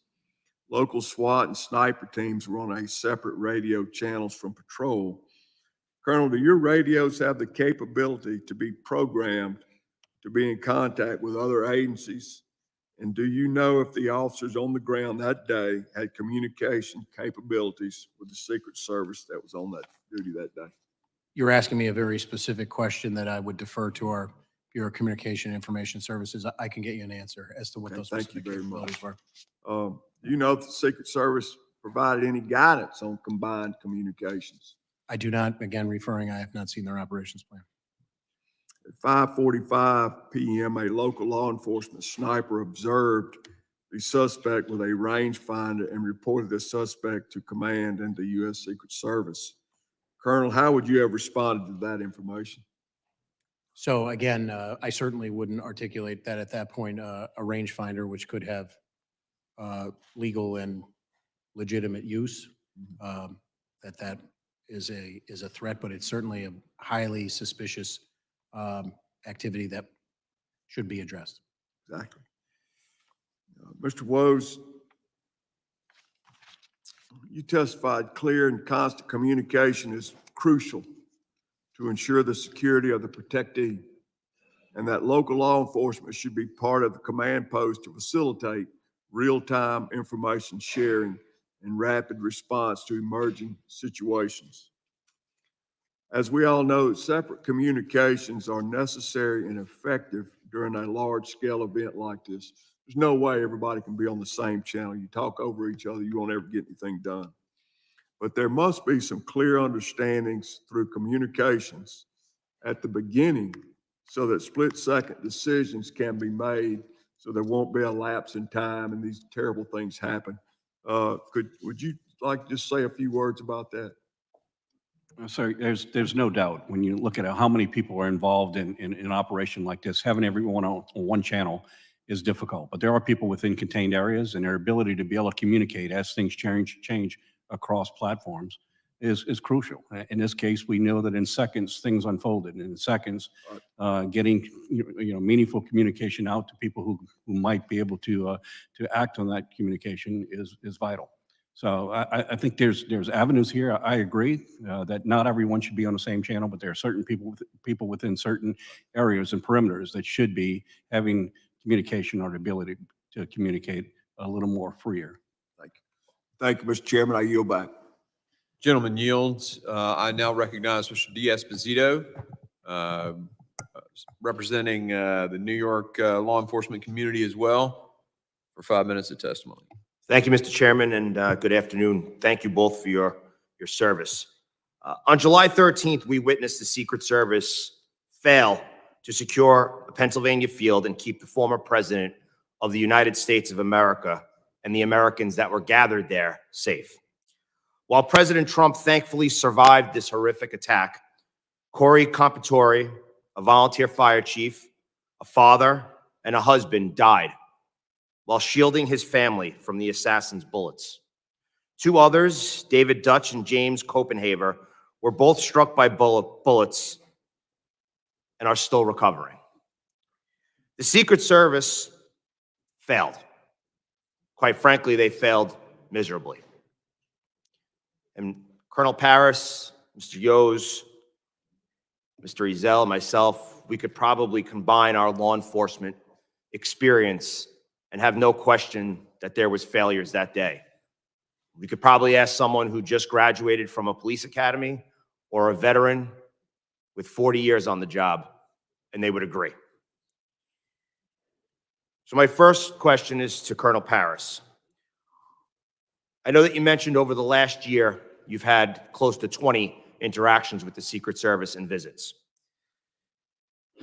Local SWAT and sniper teams were on a separate radio channels from patrol. Colonel, do your radios have the capability to be programmed to be in contact with other agencies? And do you know if the officers on the ground that day had communication capabilities with the Secret Service that was on that duty that day? You're asking me a very specific question that I would defer to our Bureau of Communication and Information Services. I can get you an answer as to what those specific capabilities were. Do you know if the Secret Service provided any guidance on combined communications? I do not, again, I have not seen their operations plan. At 5:45 p.m., a local law enforcement sniper observed the suspect with a rangefinder and reported the suspect to command and the U.S. Secret Service. Colonel, how would you have responded to that information? So again, I certainly wouldn't articulate that at that point, a rangefinder, which could have legal and legitimate use, that is a threat, but it's certainly a highly suspicious activity that should be addressed. Exactly. Mr. Woes, you testified clear and constant communication is crucial to ensure the security of the protectee, and that local law enforcement should be part of the command post to facilitate real-time information sharing and rapid response to emerging situations. As we all know, separate communications are necessary and effective during a large-scale event like this. There's no way everybody can be on the same channel. You talk over each other, you won't ever get anything done. But there must be some clear understandings through communications at the beginning so that split-second decisions can be made, so there won't be a lapse in time and these terrible things happen. Would you like to just say a few words about that? So there's no doubt, when you look at how many people are involved in an operation like this, having everyone on one channel is difficult. But there are people within contained areas, and their ability to be able to communicate as things change across platforms is crucial. In this case, we know that in seconds, things unfolded. And in seconds, getting meaningful communication out to people who might be able to act on that communication is vital. So I think there's avenues here. I agree that not everyone should be on the same channel, but there are certain people within certain areas and perimeters that should be having communication or the ability to communicate a little more freer. Thank you. Thank you, Mr. Chairman. I yield back. Gentleman yields. I now recognize Mr. Diaz-Pazito, representing the New York law enforcement community as well, for 5 minutes of testimony. Thank you, Mr. Chairman, and good afternoon. Thank you both for your service. On July 13th, we witnessed the Secret Service fail to secure a Pennsylvania field and keep the former president of the United States of America and the Americans that were gathered there safe. While President Trump thankfully survived this horrific attack, Corey Compatore, a volunteer fire chief, a father, and a husband died while shielding his family from the assassin's bullets. Two others, David Dutch and James Copenhaver, were both struck by bullets and are still recovering. The Secret Service failed. Quite frankly, they failed miserably. And Colonel Paris, Mr. Yoes, Mr. Ezel, myself, we could probably combine our law enforcement experience and have no question that there was failures that day. We could probably ask someone who just graduated from a police academy or a veteran with 40 years on the job, and they would agree. So my first question is to Colonel Paris. I know that you mentioned over the last year, you've had close to 20 interactions with the Secret Service and visits.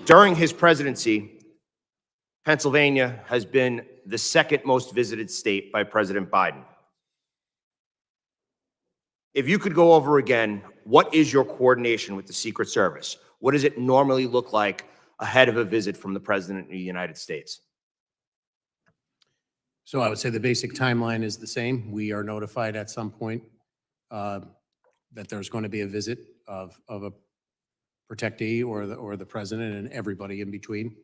During his presidency, Pennsylvania has been the second most visited state by President Biden. If you could go over again, what is your coordination with the Secret Service? What does it normally look like ahead of a visit from the President of the United States? So I would say the basic timeline is the same. We are notified at some point that there's going to be a visit of a protectee or the president and everybody in between.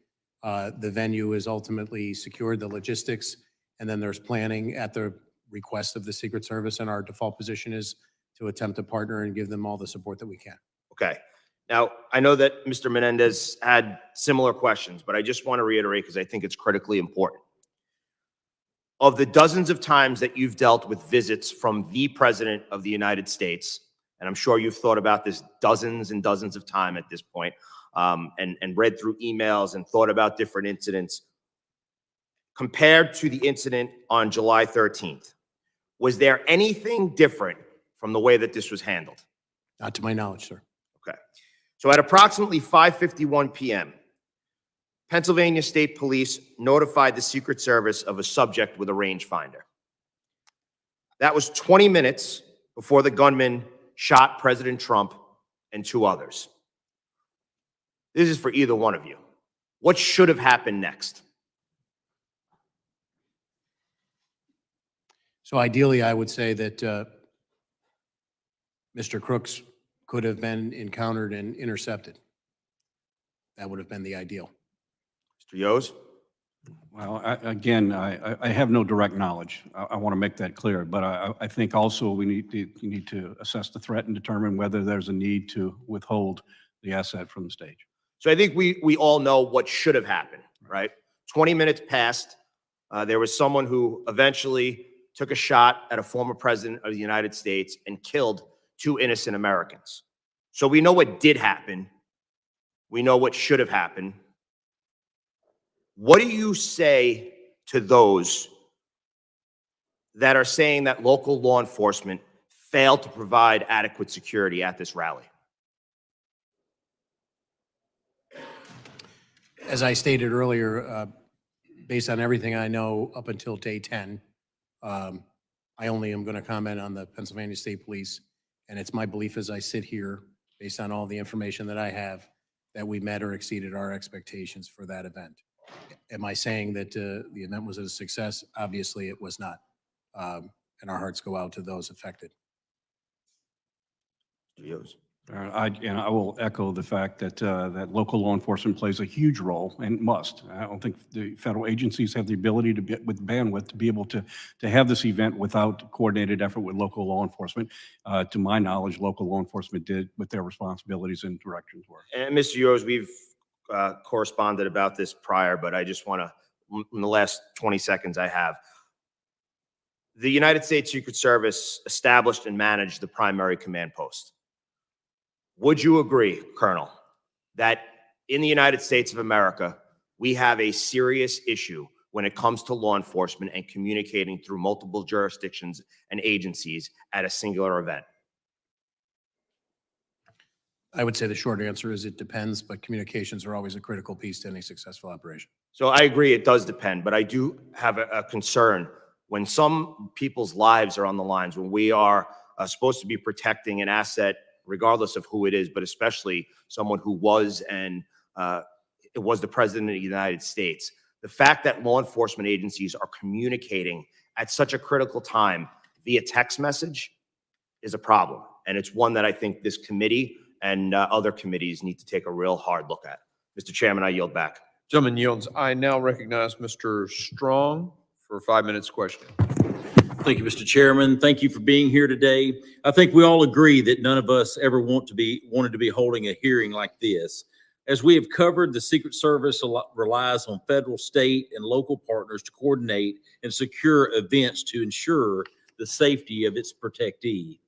The venue is ultimately secured, the logistics, and then there's planning at the request of the Secret Service, and our default position is to attempt to partner and give them all the support that we can. Okay. Now, I know that Mr. Menendez had similar questions, but I just want to reiterate because I think it's critically important. Of the dozens of times that you've dealt with visits from the President of the United States, and I'm sure you've thought about this dozens and dozens of times at this point, and read through emails and thought about different incidents, compared to the incident on July 13th, was there anything different from the way that this was handled? Not to my knowledge, sir. Okay. So at approximately 5:51 p.m., Pennsylvania State Police notified the Secret Service of a subject with a rangefinder. That was 20 minutes before the gunman shot President Trump and 2 others. This is for either one of you. What should have happened next? So ideally, I would say that Mr. Crooks could have been encountered and intercepted. That would have been the ideal. Mr. Yoes? Well, I have no direct knowledge. I want to make that clear, but I think also we need to assess the threat and determine whether there's a need to withhold the asset from the stage. So I think we all know what should have happened, right? 20 minutes passed. There was someone who eventually took a shot at a former president of the United States and killed 2 innocent Americans. So we know what did happen. We know what should have happened. What do you say to those that are saying that local law enforcement failed to provide adequate security at this rally? As I stated earlier, based on everything I know up until day 10, I only am going to comment on the Pennsylvania State Police. And it's my belief as I sit here, based on all the information that I have, that we met or exceeded our expectations for that event. Am I saying that the event was a success? Obviously, it was not. And our hearts go out to those affected. I will echo the fact that that local law enforcement plays a huge role and must. I don't think the federal agencies have the ability to be with bandwidth to be able to have this event without coordinated effort with local law enforcement. To my knowledge, local law enforcement did what their responsibilities and directions were. And Mr. Yoes, we've corresponded about this prior, but I just want to, in the last 20 seconds I have, the United States Secret Service established and managed the primary command post. Would you agree, Colonel, that in the United States of America, we have a serious issue when it comes to law enforcement and communicating through multiple jurisdictions and agencies at a singular event? I would say the short answer is it depends, but communications are always a critical piece to any successful operation. So I agree it does depend, but I do have a concern when some people's lives are on the lines, when we are supposed to be protecting an asset regardless of who it is, but especially someone who was it was the president of the United States. The fact that law enforcement agencies are communicating at such a critical time via text message is a problem. And it's one that I think this committee and other committees need to take a real hard look at. Mr. Chairman, I yield back. Gentleman yields. I now recognize Mr. Strong for 5 minutes questioning. Thank you, Mr. Chairman. Thank you for being here today. I think we all agree that none of us ever wanted to be holding a hearing like this. As we have covered, the Secret Service relies on federal, state, and local partners to coordinate and secure events to ensure the safety of its protectee.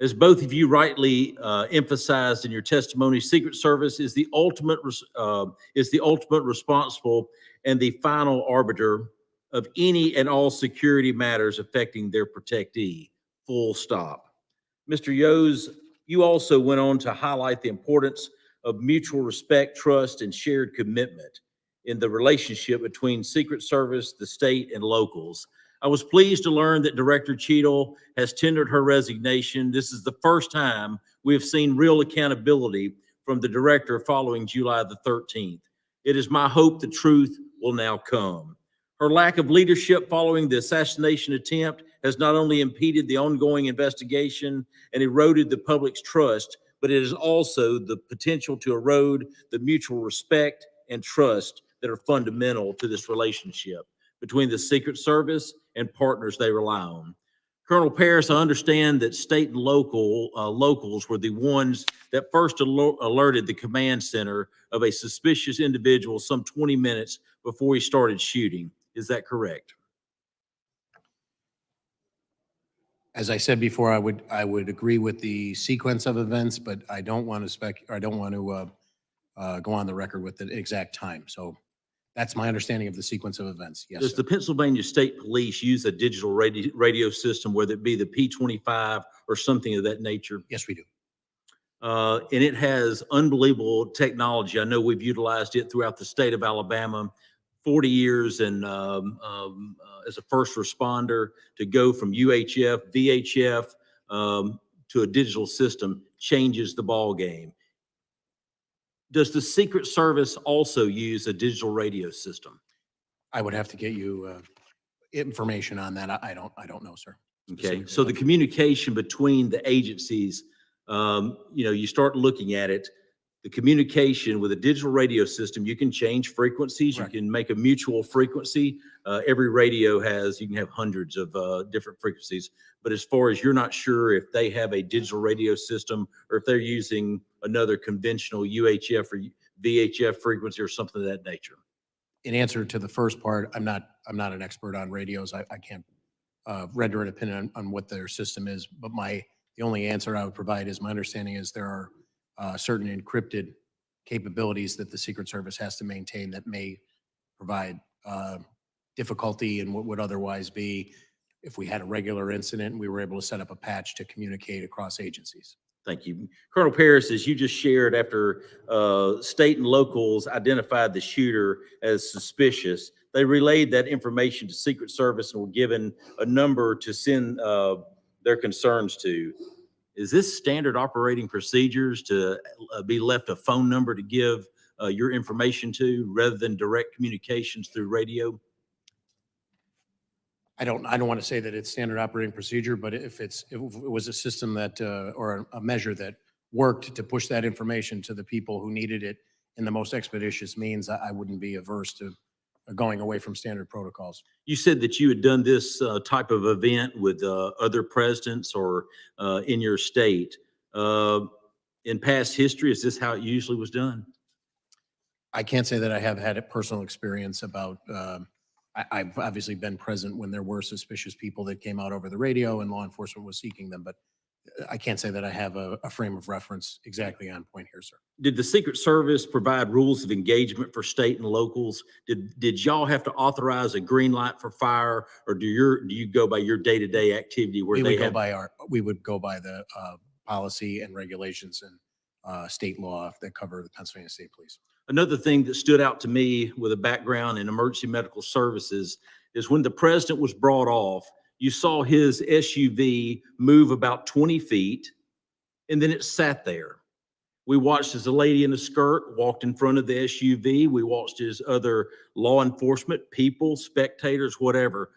As both of you rightly emphasized in your testimony, Secret Service is the ultimate responsible and the final arbiter of any and all security matters affecting their protectee, full stop. Mr. Yoes, you also went on to highlight the importance of mutual respect, trust, and shared commitment in the relationship between Secret Service, the state, and locals. I was pleased to learn that Director Cheadle has tendered her resignation. This is the first time we have seen real accountability from the director following July the 13th. It is my hope the truth will now come. Her lack of leadership following the assassination attempt has not only impeded the ongoing investigation and eroded the public's trust, but it is also the potential to erode the mutual respect and trust that are fundamental to this relationship between the Secret Service and partners they rely on. Colonel Paris, I understand that state and locals were the ones that first alerted the command center of a suspicious individual some 20 minutes before he started shooting. Is that correct? As I said before, I would agree with the sequence of events, but I don't want to go on the record with the exact time. So that's my understanding of the sequence of events. Yes. Does the Pennsylvania State Police use a digital radio system, whether it be the P25 or something of that nature? Yes, we do. and it has unbelievable technology. I know we've utilized it throughout the state of Alabama, 40 years and as a first responder. To go from UHF, VHF to a digital system changes the ball game. Does the Secret Service also use a digital radio system? I would have to get you information on that. I don't know, sir. Okay, so the communication between the agencies, you start looking at it, the communication with a digital radio system, you can change frequencies, you can make a mutual frequency. Every radio you can have hundreds of different frequencies. But as far as you're not sure if they have a digital radio system or if they're using another conventional UHF or VHF frequency or something of that nature. In answer to the first part, I'm not an expert on radios. I can't render an opinion on what their system is, but the only answer I would provide is my understanding is there are certain encrypted capabilities that the Secret Service has to maintain that may provide difficulty in what would otherwise be if we had a regular incident and we were able to set up a patch to communicate across agencies. Thank you. Colonel Paris, as you just shared, after state and locals identified the shooter as suspicious, they relayed that information to Secret Service and were given a number to send their concerns to. Is this standard operating procedures to be left a phone number to give your information to rather than direct communications through radio? I don't want to say that it's standard operating procedure, but if it was a system that, or a measure that worked to push that information to the people who needed it in the most expeditious means, I wouldn't be averse to going away from standard protocols. You said that you had done this type of event with other presidents or in your state. In past history, is this how it usually was done? I can't say that I have had a personal experience about, I've obviously been present when there were suspicious people that came out over the radio and law enforcement was seeking them, but I can't say that I have a frame of reference exactly on point here, sir. Did the Secret Service provide rules of engagement for state and locals? Did y'all have to authorize a green light for fire, or do you go by your day-to-day activity where We would go by the policy and regulations and state law that cover the Pennsylvania State Police. Another thing that stood out to me with a background in emergency medical services is when the president was brought off, you saw his SUV move about 20 feet, and then it sat there. We watched as a lady in a skirt walked in front of the SUV. We watched as other law enforcement people, spectators, whatever.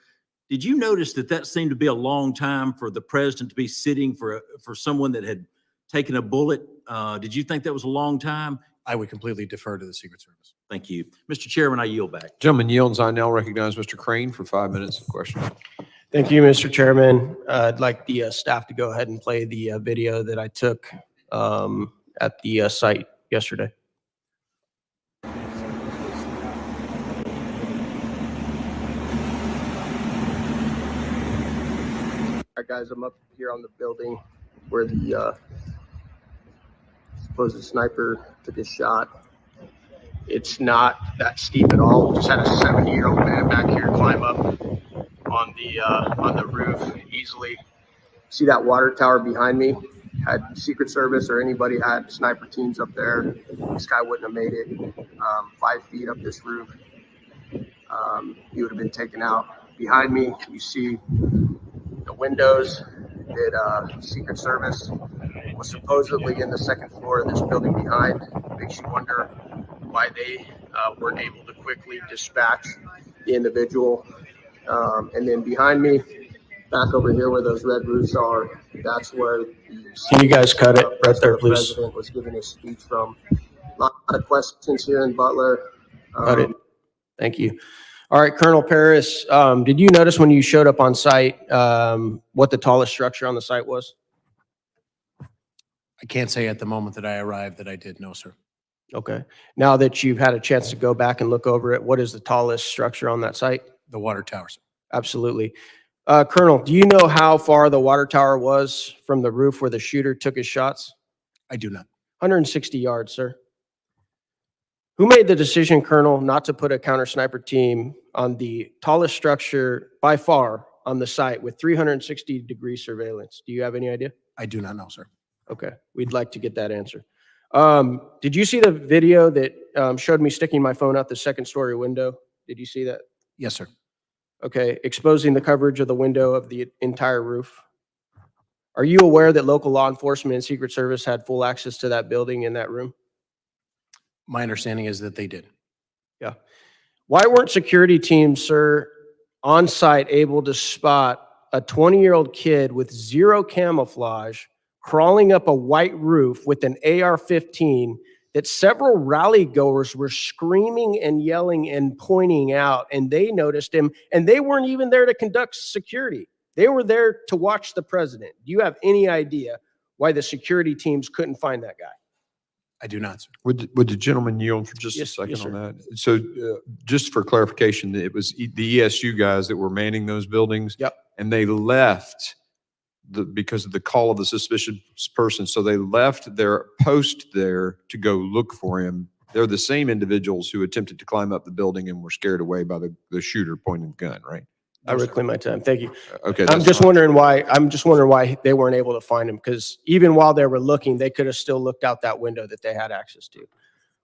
Did you notice that seemed to be a long time for the president to be sitting for someone that had taken a bullet? Did you think that was a long time? I would completely defer to the Secret Service. Thank you. Mr. Chairman, I yield back. Gentleman yields. I now recognize Mr. Crane for 5 minutes of questioning. Thank you, Mr. Chairman. I'd like the staff to go ahead and play the video that I took at the site yesterday. All right, guys, I'm up here on the building where the supposed sniper took his shot. It's not that steep at all. We just had a 70-year-old man back here climb up on the roof easily. See that water tower behind me? Had Secret Service or anybody had sniper teams up there, this guy wouldn't have made it 5 feet up this roof. He would have been taken out. Behind me, you see the windows that Secret Service was supposedly in the second floor of this building behind. Makes you wonder why they weren't able to quickly dispatch the individual. And then behind me, back over here where those red roofs are, that's where Can you guys cut it right there, the please? president was giving his speech from. A lot of questions here in Butler. Got it. Thank you. All right, Colonel Paris, did you notice when you showed up on site what the tallest structure on the site was? I can't say at the moment that I arrived that I did, no, sir. Okay. Now that you've had a chance to go back and look over it, what is the tallest structure on that site? The water tower, sir. Absolutely. Colonel, do you know how far the water tower was from the roof where the shooter took his shots? I do not. 160 yards, sir. Who made the decision, Colonel, not to put a counter sniper team on the tallest structure by far on the site with 360-degree surveillance? Do you have any idea? I do not know, sir. Okay, we'd like to get that answer. Did you see the video that showed me sticking my phone out the second story window? Did you see that? Yes, sir. Okay, exposing the coverage of the window of the entire roof. Are you aware that local law enforcement and Secret Service had full access to that building in that room? My understanding is that they did. Yeah. Why weren't security teams, sir, on site able to spot a 20-year-old kid with zero camouflage crawling up a white roof with an AR-15 that several rally goers were screaming and yelling and pointing out, and they noticed him, and they weren't even there to conduct security. They were there to watch the president. Do you have any idea why the security teams couldn't find that guy? I do not, sir. Would the gentleman yield for just a Yes, second yes, on sir. that? So just for clarification, it was the ESU guys that were manning those buildings? Yep. And they left because of the call of the suspicious person. So they left their post there to go look for him. They're the same individuals who attempted to climb up the building and were scared away by the shooter pointing the gun, right? I reclaim my time. Thank you. Okay. I'm that's just fine. wondering why they weren't able to find him, because even while they were looking, they could have still looked out that window that they had access to.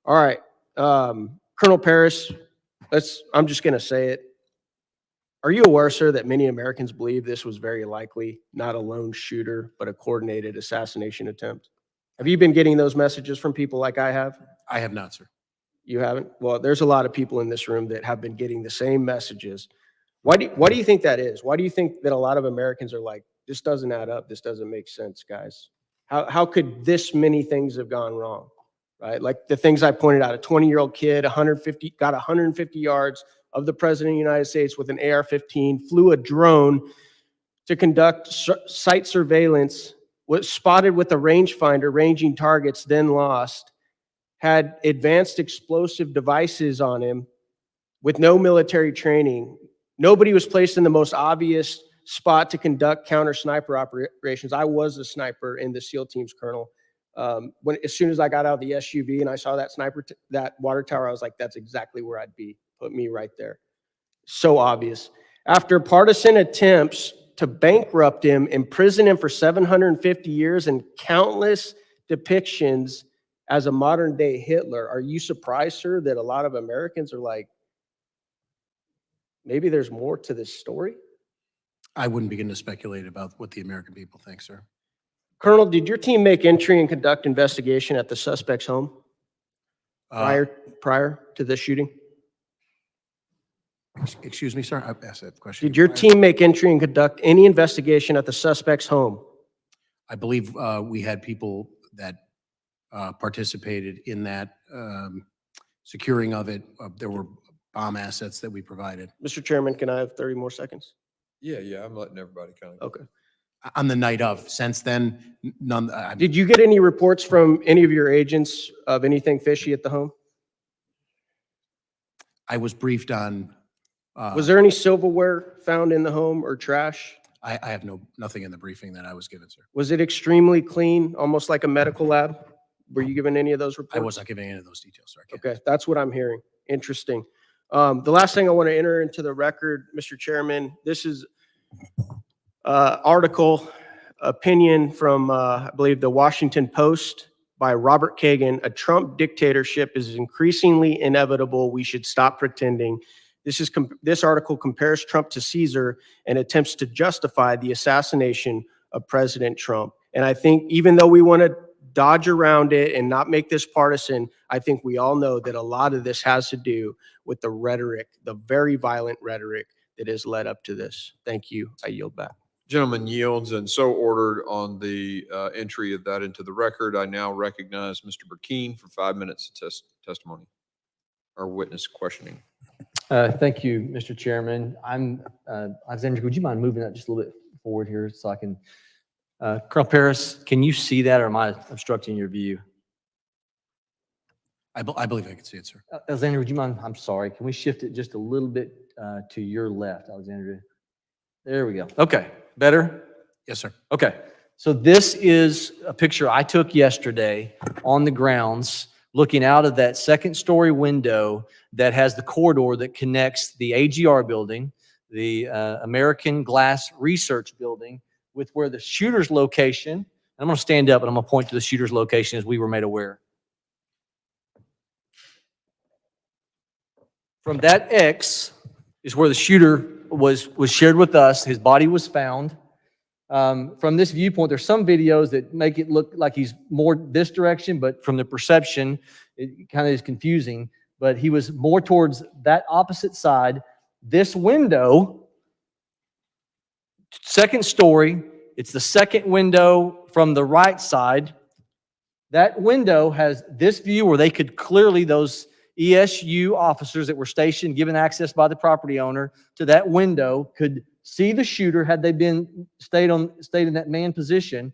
All right. Colonel Paris, I'm just going to say it. Are you aware, sir, that many Americans believe this was very likely not a lone shooter, but a coordinated assassination attempt? Have you been getting those messages from people like I have? I have not, sir. You haven't? Well, there's a lot of people in this room that have been getting the same messages. Why do you think that is? Why do you think that a lot of Americans are like, this doesn't add up, this doesn't make sense, guys? How could this many things have gone wrong, right? Like the things I pointed out, a 20-year-old kid, got 150 yards of the president of the United States with an AR-15, flew a drone to conduct site surveillance, was spotted with a rangefinder ranging targets, then lost, had advanced explosive devices on him with no military training. Nobody was placed in the most obvious spot to conduct counter sniper operations. I was a sniper in the SEAL teams, Colonel. As soon as I got out of the SUV and I saw that that water tower, I was like, that's exactly where I'd be. Put me right there. So obvious. After partisan attempts to bankrupt him, imprison him for 750 years, and countless depictions as a modern day Hitler, are you surprised, sir, that a lot of Americans are like, maybe there's more to this story? I wouldn't begin to speculate about what the American people think, sir. Colonel, did your team make entry and conduct investigation at the suspect's home prior to the shooting? Excuse me, sir? I asked that question. Did your team make entry and conduct any investigation at the suspect's home? I believe we had people that participated in that securing of it. There were bomb assets that we provided. Mr. Chairman, can I have 30 more seconds? Yeah, I'm letting everybody kind of. Okay. On the night of. Since then, none. Did you get any reports from any of your agents of anything fishy at the home? I was briefed on. Was there any silverware found in the home or trash? I have nothing in the briefing that I was given, sir. Was it extremely clean, almost like a medical lab? Were you given any of those reports? I was not giving any of those details, sir. Okay, that's what I'm hearing. Interesting. The last thing I want to enter into the record, Mr. Chairman, this is article opinion from, I believe, the Washington Post by Robert Kagan. A Trump dictatorship is increasingly inevitable. We should stop pretending. This article compares Trump to Caesar and attempts to justify the assassination of President Trump. And I think even though we want to dodge around it and not make this partisan, I think we all know that a lot of this has to do with the rhetoric, the very violent rhetoric that has led up to this. Thank you. I yield back. Gentleman yields, and so ordered on the entry of that into the record. I now recognize Mr. Burkeen for 5 minutes of testimony or witness questioning. Thank you, Mr. Chairman. Alexander, would you mind moving that just a little bit forward here so I can, Colonel Paris, can you see that, or am I obstructing your view? I believe I can see it, sir. Alexander, would you mind? I'm sorry. Can we shift it just a little bit to your left, Alexander? There we go. Okay. Better? Yes, sir. Okay. So this is a picture I took yesterday on the grounds, looking out of that second story window that has the corridor that connects the AGR building, the American Glass Research Building, with where the shooter's location I'm going to stand up and I'm going to point to the shooter's location as we were made aware. From that X is where the shooter was shared with us. His body was found. From this viewpoint, there's some videos that make it look like he's more this direction, but from the perception, it kind of is confusing. But he was more towards that opposite side. This window, second story, it's the second window from the right side. That window has this view where they could clearly, those ESU officers that were stationed, given access by the property owner to that window, could see the shooter had they been stayed in that man position.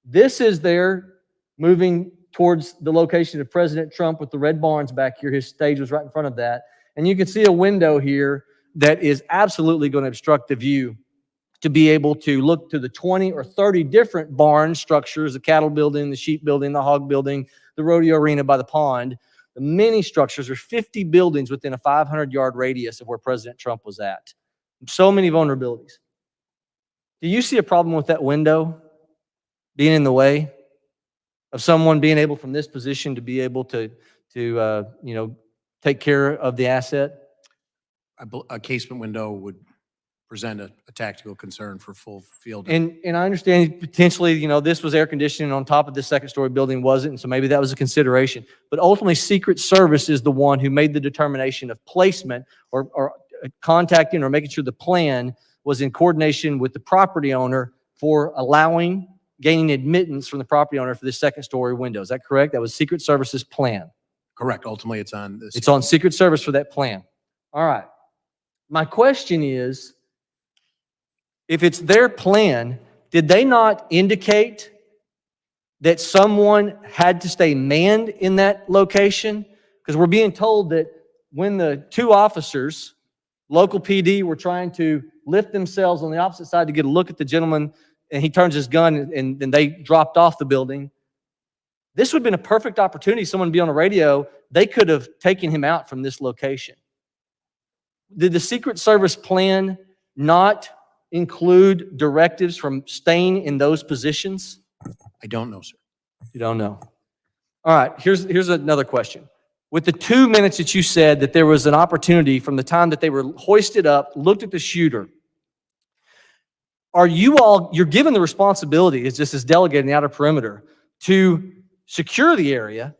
This is there moving towards the location of President Trump with the red barns back here. His stage was right in front of that. And you can see a window here that is absolutely going to obstruct the view to be able to look to the 20 or 30 different barn structures, the cattle building, the sheep building, the hog building, the rodeo arena by the pond. The many structures, there's 50 buildings within a 500-yard radius of where President Trump was at. So many vulnerabilities. Do you see a problem with that window being in the way of someone being able from this position to be able to take care of the asset? A casement window would present a tactical concern for full field. And I understand potentially, this was air conditioning on top of this second story building wasn't, and so maybe that was a consideration. But ultimately, Secret Service is the one who made the determination of placement or contacting or making sure the plan was in coordination with the property owner for gaining admittance from the property owner for this second story window. Is that correct? That was Secret Service's plan. Correct. Ultimately, it's on this. It's on Secret Service for that plan. All right. My question is, if it's their plan, did they not indicate that someone had to stay manned in that location? Because we're being told that when the two officers, local PD, were trying to lift themselves on the opposite side to get a look at the gentleman, and he turns his gun and they dropped off the building. This would have been a perfect opportunity. Someone would be on the radio. They could have taken him out from this location. Did the Secret Service plan not include directives from staying in those positions? I don't know, sir. You don't know. All right, here's another question. With the 2 minutes that you said that there was an opportunity from the time that they were hoisted up, looked at the shooter, you're given the responsibility, as this is delegated in the outer perimeter, to secure the area.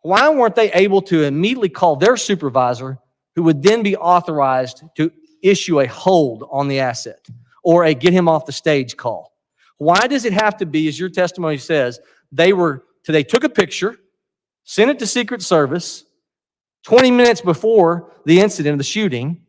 Why weren't they able to immediately call their supervisor, who would then be authorized to issue a hold on the asset or a get him off the stage call? Why does it have to be, as your testimony says, they took a picture, sent it to Secret Service 20 minutes before the incident of the shooting,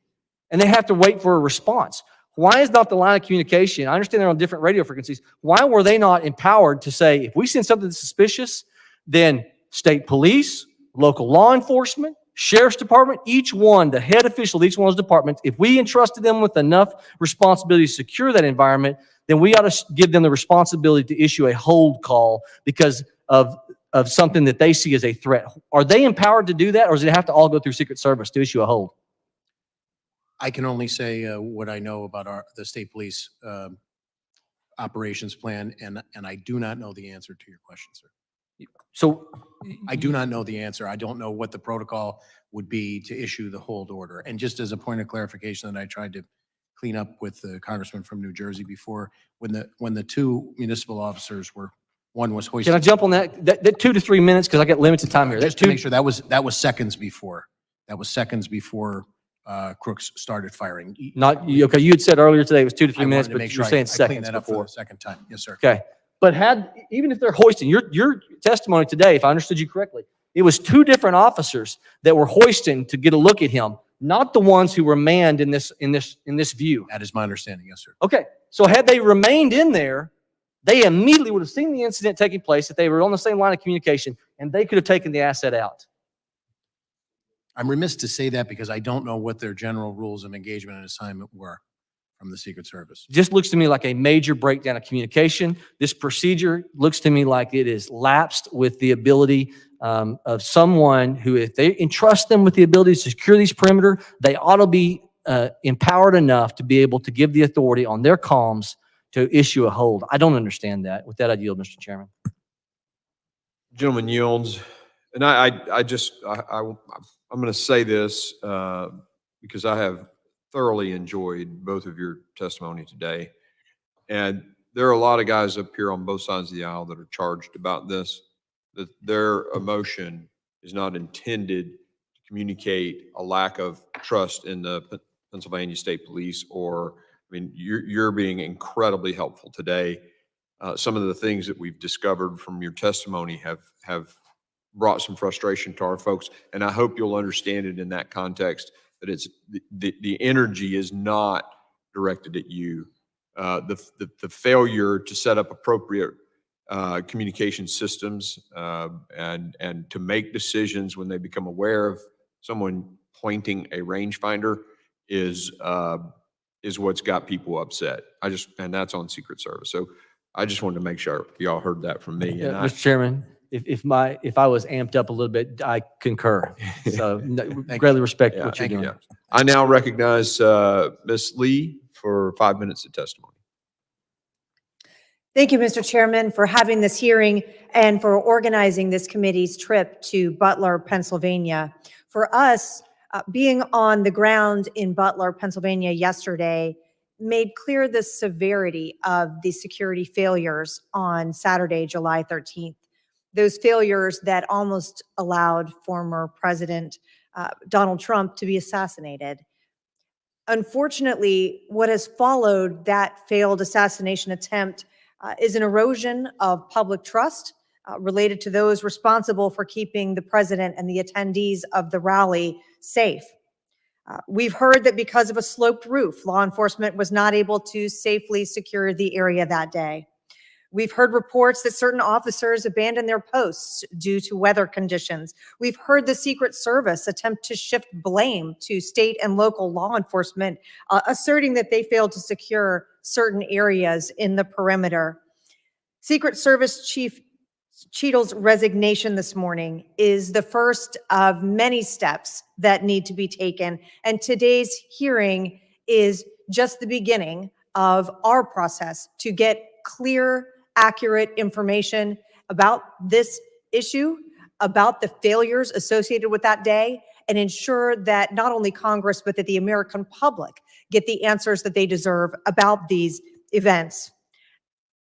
and they have to wait for a response? Why is not the line of communication? I understand they're on different radio frequencies. Why were they not empowered to say, if we send something suspicious, then state police, local law enforcement, sheriff's department, each one, the head official of each one of those departments, if we entrusted them with enough responsibility to secure that environment, then we ought to give them the responsibility to issue a hold call because of something that they see as a threat. Are they empowered to do that, or does it have to all go through Secret Service to issue a hold? I can only say what I know about the state police operations plan, and I do not know the answer to your question, sir. So I do not know the answer. I don't know what the protocol would be to issue the hold order. And just as a point of clarification that I tried to clean up with the congressman from New Jersey before, when the two municipal officers one was hoisted. Can I jump on that 2 to 3 minutes, because I got limited time here? Just to make sure, that was seconds before. That was seconds before Crooks started firing. Okay, you had said earlier today it was 2 to 3 I minutes, wanted to but make you're sure saying I cleaned seconds that up for before. the second time. Yes, sir. Okay. But even if they're hoisting, your testimony today, if I understood you correctly, it was two different officers that were hoisting to get a look at him, not the ones who were manned in this view. That is my understanding. Yes, sir. Okay. So had they remained in there, they immediately would have seen the incident taking place if they were on the same line of communication, and they could have taken the asset out. I'm remiss to say that because I don't know what their general rules of engagement and assignment were from the Secret Service. Just looks to me like a major breakdown of communication. This procedure looks to me like it is lapsed with the ability of someone who, if they entrust them with the ability to secure these perimeter, they ought to be empowered enough to be able to give the authority on their comms to issue a hold. I don't understand that. With that, I yield, Mr. Chairman. Gentleman yields. And I'm going to say this because I have thoroughly enjoyed both of your testimony today. And there are a lot of guys up here on both sides of the aisle that are charged about this, that their emotion is not intended to communicate a lack of trust in the Pennsylvania State Police, or, I mean, you're being incredibly helpful today. Some of the things that we've discovered from your testimony have brought some frustration to our folks, and I hope you'll understand it in that context, that it's the energy is not directed at you. The failure to set up appropriate communication systems and to make decisions when they become aware of someone pointing a rangefinder is what's got people upset. And that's on Secret Service. So I just wanted to make sure y'all heard that from me. Yeah, And Mr. Chairman, if I was amped up a little bit, I concur. So greatly respect what you're doing. I now recognize Ms. Lee for 5 minutes of testimony. Thank you, Mr. Chairman, for having this hearing and for organizing this committee's trip to Butler, Pennsylvania. For us, being on the ground in Butler, Pennsylvania yesterday made clear the severity of the security failures on Saturday, July 13th. Those failures that almost allowed former President Donald Trump to be assassinated. Unfortunately, what has followed that failed assassination attempt is an erosion of public trust related to those responsible for keeping the president and the attendees of the rally safe. We've heard that because of a sloped roof, law enforcement was not able to safely secure the area that day. We've heard reports that certain officers abandoned their posts due to weather conditions. We've heard the Secret Service attempt to shift blame to state and local law enforcement, asserting that they failed to secure certain areas in the perimeter. Secret Service Chief Cheadle's resignation this morning is the first of many steps that need to be taken, and today's hearing is just the beginning of our process to get clear, accurate information about this issue, about the failures associated with that day, and ensure that not only Congress, but that the American public get the answers that they deserve about these events.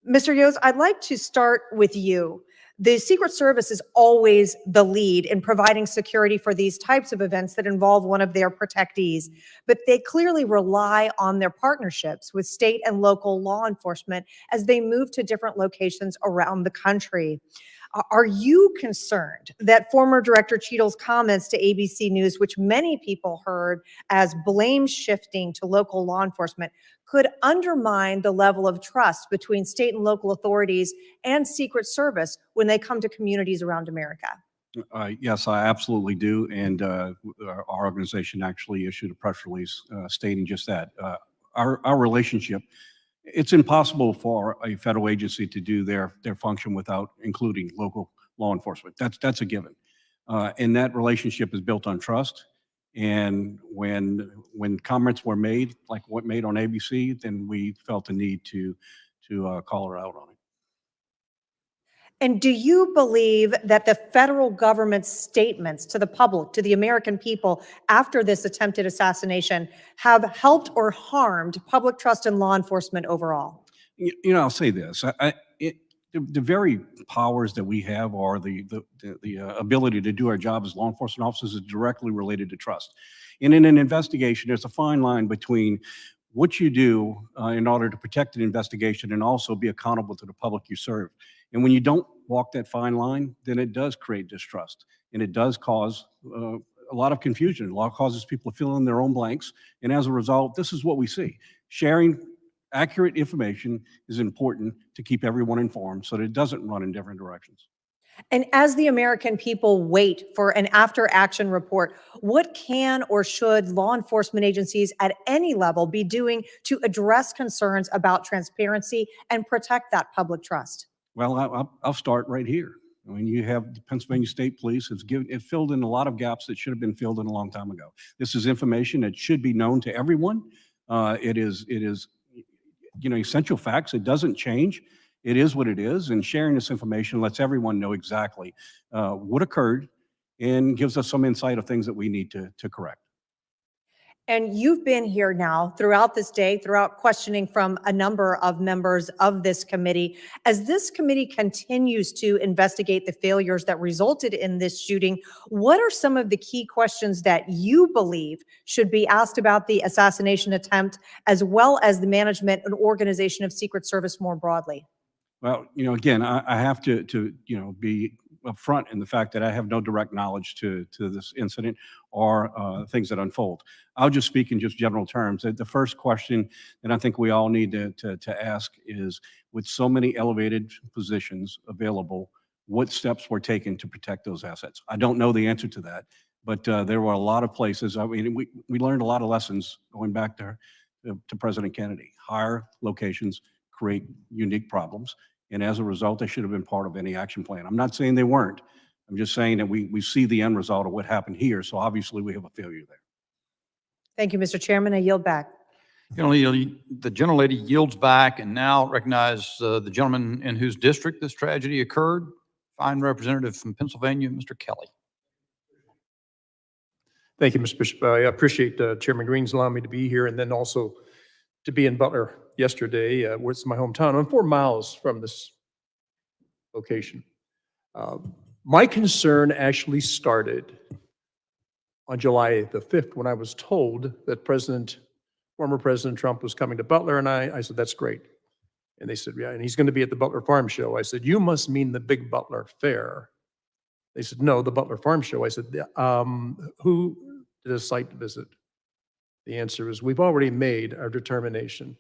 Mr. Yoes, I'd like to start with you. The Secret Service is always the lead in providing security for these types of events that involve one of their protectees, but they clearly rely on their partnerships with state and local law enforcement as they move to different locations around the country. Are you concerned that former Director Cheadle's comments to ABC News, which many people heard as blame shifting to local law enforcement, could undermine the level of trust between state and local authorities and Secret Service when they come to communities around America? Yes, I absolutely do. And our organization actually issued a press release stating just that. Our relationship, it's impossible for a federal agency to do their function without including local law enforcement. That's a given. And that relationship is built on trust. And when comments were made, like what made on ABC, then we felt the need to call her out on it. And do you believe that the federal government's statements to the public, to the American people after this attempted assassination have helped or harmed public trust in law enforcement overall? You know, I'll say this. The very powers that we have, or the ability to do our job as law enforcement officers, is directly related to trust. And in an investigation, there's a fine line between what you do in order to protect an investigation and also be accountable to the public you serve. And when you don't walk that fine line, then it does create distrust, and it does cause a lot of confusion. A lot causes people to fill in their own blanks. And as a result, this is what we see. Sharing accurate information is important to keep everyone informed so that it doesn't run in different directions. And as the American people wait for an after-action report, what can or should law enforcement agencies at any level be doing to address concerns about transparency and protect that public trust? Well, I'll start right here. I mean, you have the Pennsylvania State Police. It filled in a lot of gaps that should have been filled in a long time ago. This is information that should be known to everyone. It is essential facts. It doesn't change. It is what it is, and sharing this information lets everyone know exactly what occurred and gives us some insight of things that we need to correct. And you've been here now throughout this day, throughout questioning from a number of members of this committee. As this committee continues to investigate the failures that resulted in this shooting, what are some of the key questions that you believe should be asked about the assassination attempt, as well as the management and organization of Secret Service more broadly? Well, again, I have to be upfront in the fact that I have no direct knowledge to this incident or things that unfold. I'll just speak in just general terms. The first question that I think we all need to ask is, with so many elevated positions available, what steps were taken to protect those assets? I don't know the answer to that, but there were a lot of places. I mean, we learned a lot of lessons going back to President Kennedy. Higher locations create unique problems. And as a result, they should have been part of any action plan. I'm not saying they weren't. I'm just saying that we see the end result of what happened here. So obviously we have a failure there. Thank you, Mr. Chairman. I yield back. The gentlelady yields back and now recognize the gentleman in whose district this tragedy occurred. Fine representative from Pennsylvania, Mr. Kelly. Thank you, Mr. Bishop. I appreciate Chairman Green's allowing me to be here, and then also to be in Butler yesterday, where it's my hometown. I'm 4 miles from this location. My concern actually started on July the 5th when I was told that former President Trump was coming to Butler, and I said, that's great. And they said, yeah, and he's going to be at the Butler Farm Show. I said, you must mean the big Butler Fair. They said, no, the Butler Farm Show. I said, who did a site visit? The answer is, we've already made our determination.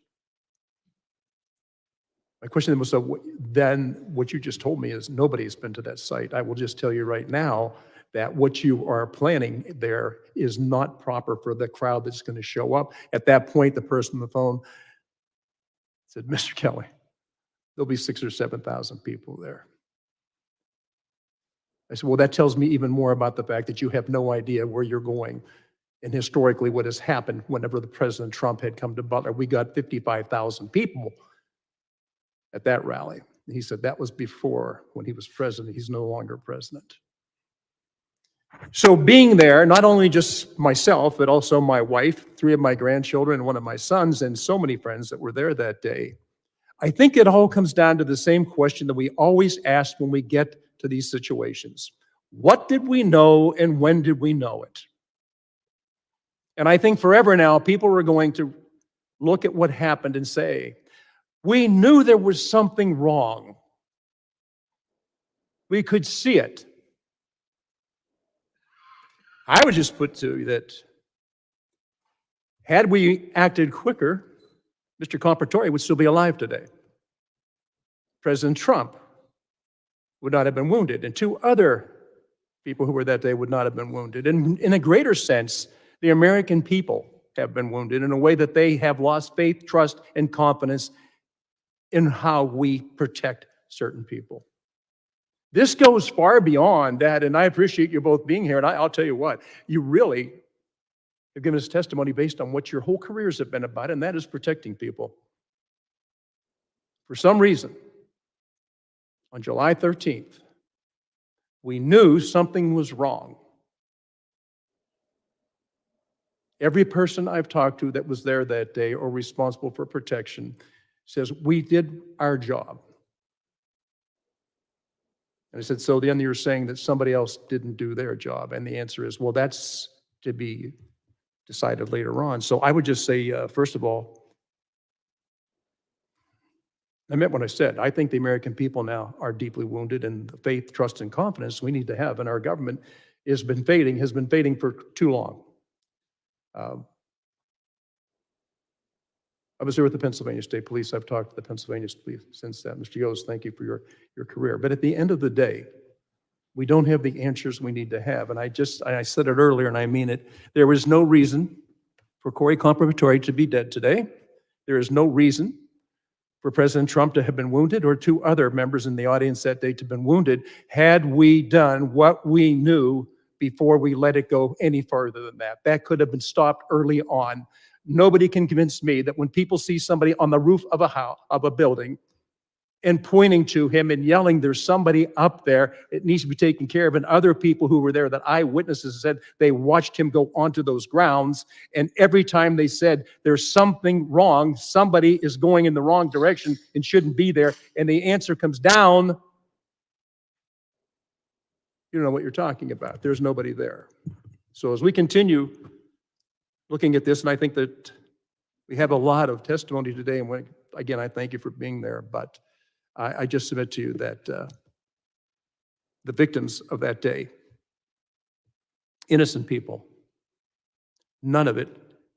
My question was, so then what you just told me is nobody's been to that site. I will just tell you right now that what you are planning there is not proper for the crowd that's going to show up. At that point, the person on the phone said, Mr. Kelly, there'll be 6,000 or 7,000 people there. I said, well, that tells me even more about the fact that you have no idea where you're going. And historically, what has happened whenever the President Trump had come to Butler, we got 55,000 people at that rally. He said that was before, when he was president. He's no longer president. So being there, not only just myself, but also my wife, 3 of my grandchildren, and 1 of my sons, and so many friends that were there that day, I think it all comes down to the same question that we always ask when we get to these situations. What did we know, and when did we know it? And I think forever now, people are going to look at what happened and say, we knew there was something wrong. We could see it. I would just put to you that had we acted quicker, Mr. Compratore would still be alive today. President Trump would not have been wounded, and 2 other people who were that day would not have been wounded. And in a greater sense, the American people have been wounded in a way that they have lost faith, trust, and confidence in how we protect certain people. This goes far beyond that, and I appreciate you both being here, and I'll tell you what, you really have given us testimony based on what your whole careers have been about, and that is protecting people. For some reason, on July 13th, we knew something was wrong. Every person I've talked to that was there that day or responsible for protection says, we did our job. And I said, so then you're saying that somebody else didn't do their job? And the answer is, well, that's to be decided later on. So I would just say, first of all, I meant what I said. I think the American people now are deeply wounded, and the faith, trust, and confidence we need to have in our government has been fading for too long. I was there with the Pennsylvania State Police. I've talked to the Pennsylvania Police since that. Mr. Yoes, thank you for your career. But at the end of the day, we don't have the answers we need to have. And I said it earlier, and I mean it. There is no reason for Corey Compratore to be dead today. There is no reason for President Trump to have been wounded, or 2 other members in the audience that day to have been wounded, had we done what we knew before we let it go any further than that. That could have been stopped early on. nobody can convince me that when people see somebody on the roof of a house, of a building, and pointing to him and yelling, there's somebody up there, it needs to be taken care of. And other people who were there, that eyewitnesses said they watched him go onto those grounds. And every time they said, there's something wrong, somebody is going in the wrong direction and shouldn't be there. And the answer comes down, you don't know what you're talking about. There's nobody there. So as we continue looking at this, and I think that we have a lot of testimony today, and again, I thank you for being there, but I just submit to you that the victims of that day, innocent people, none of it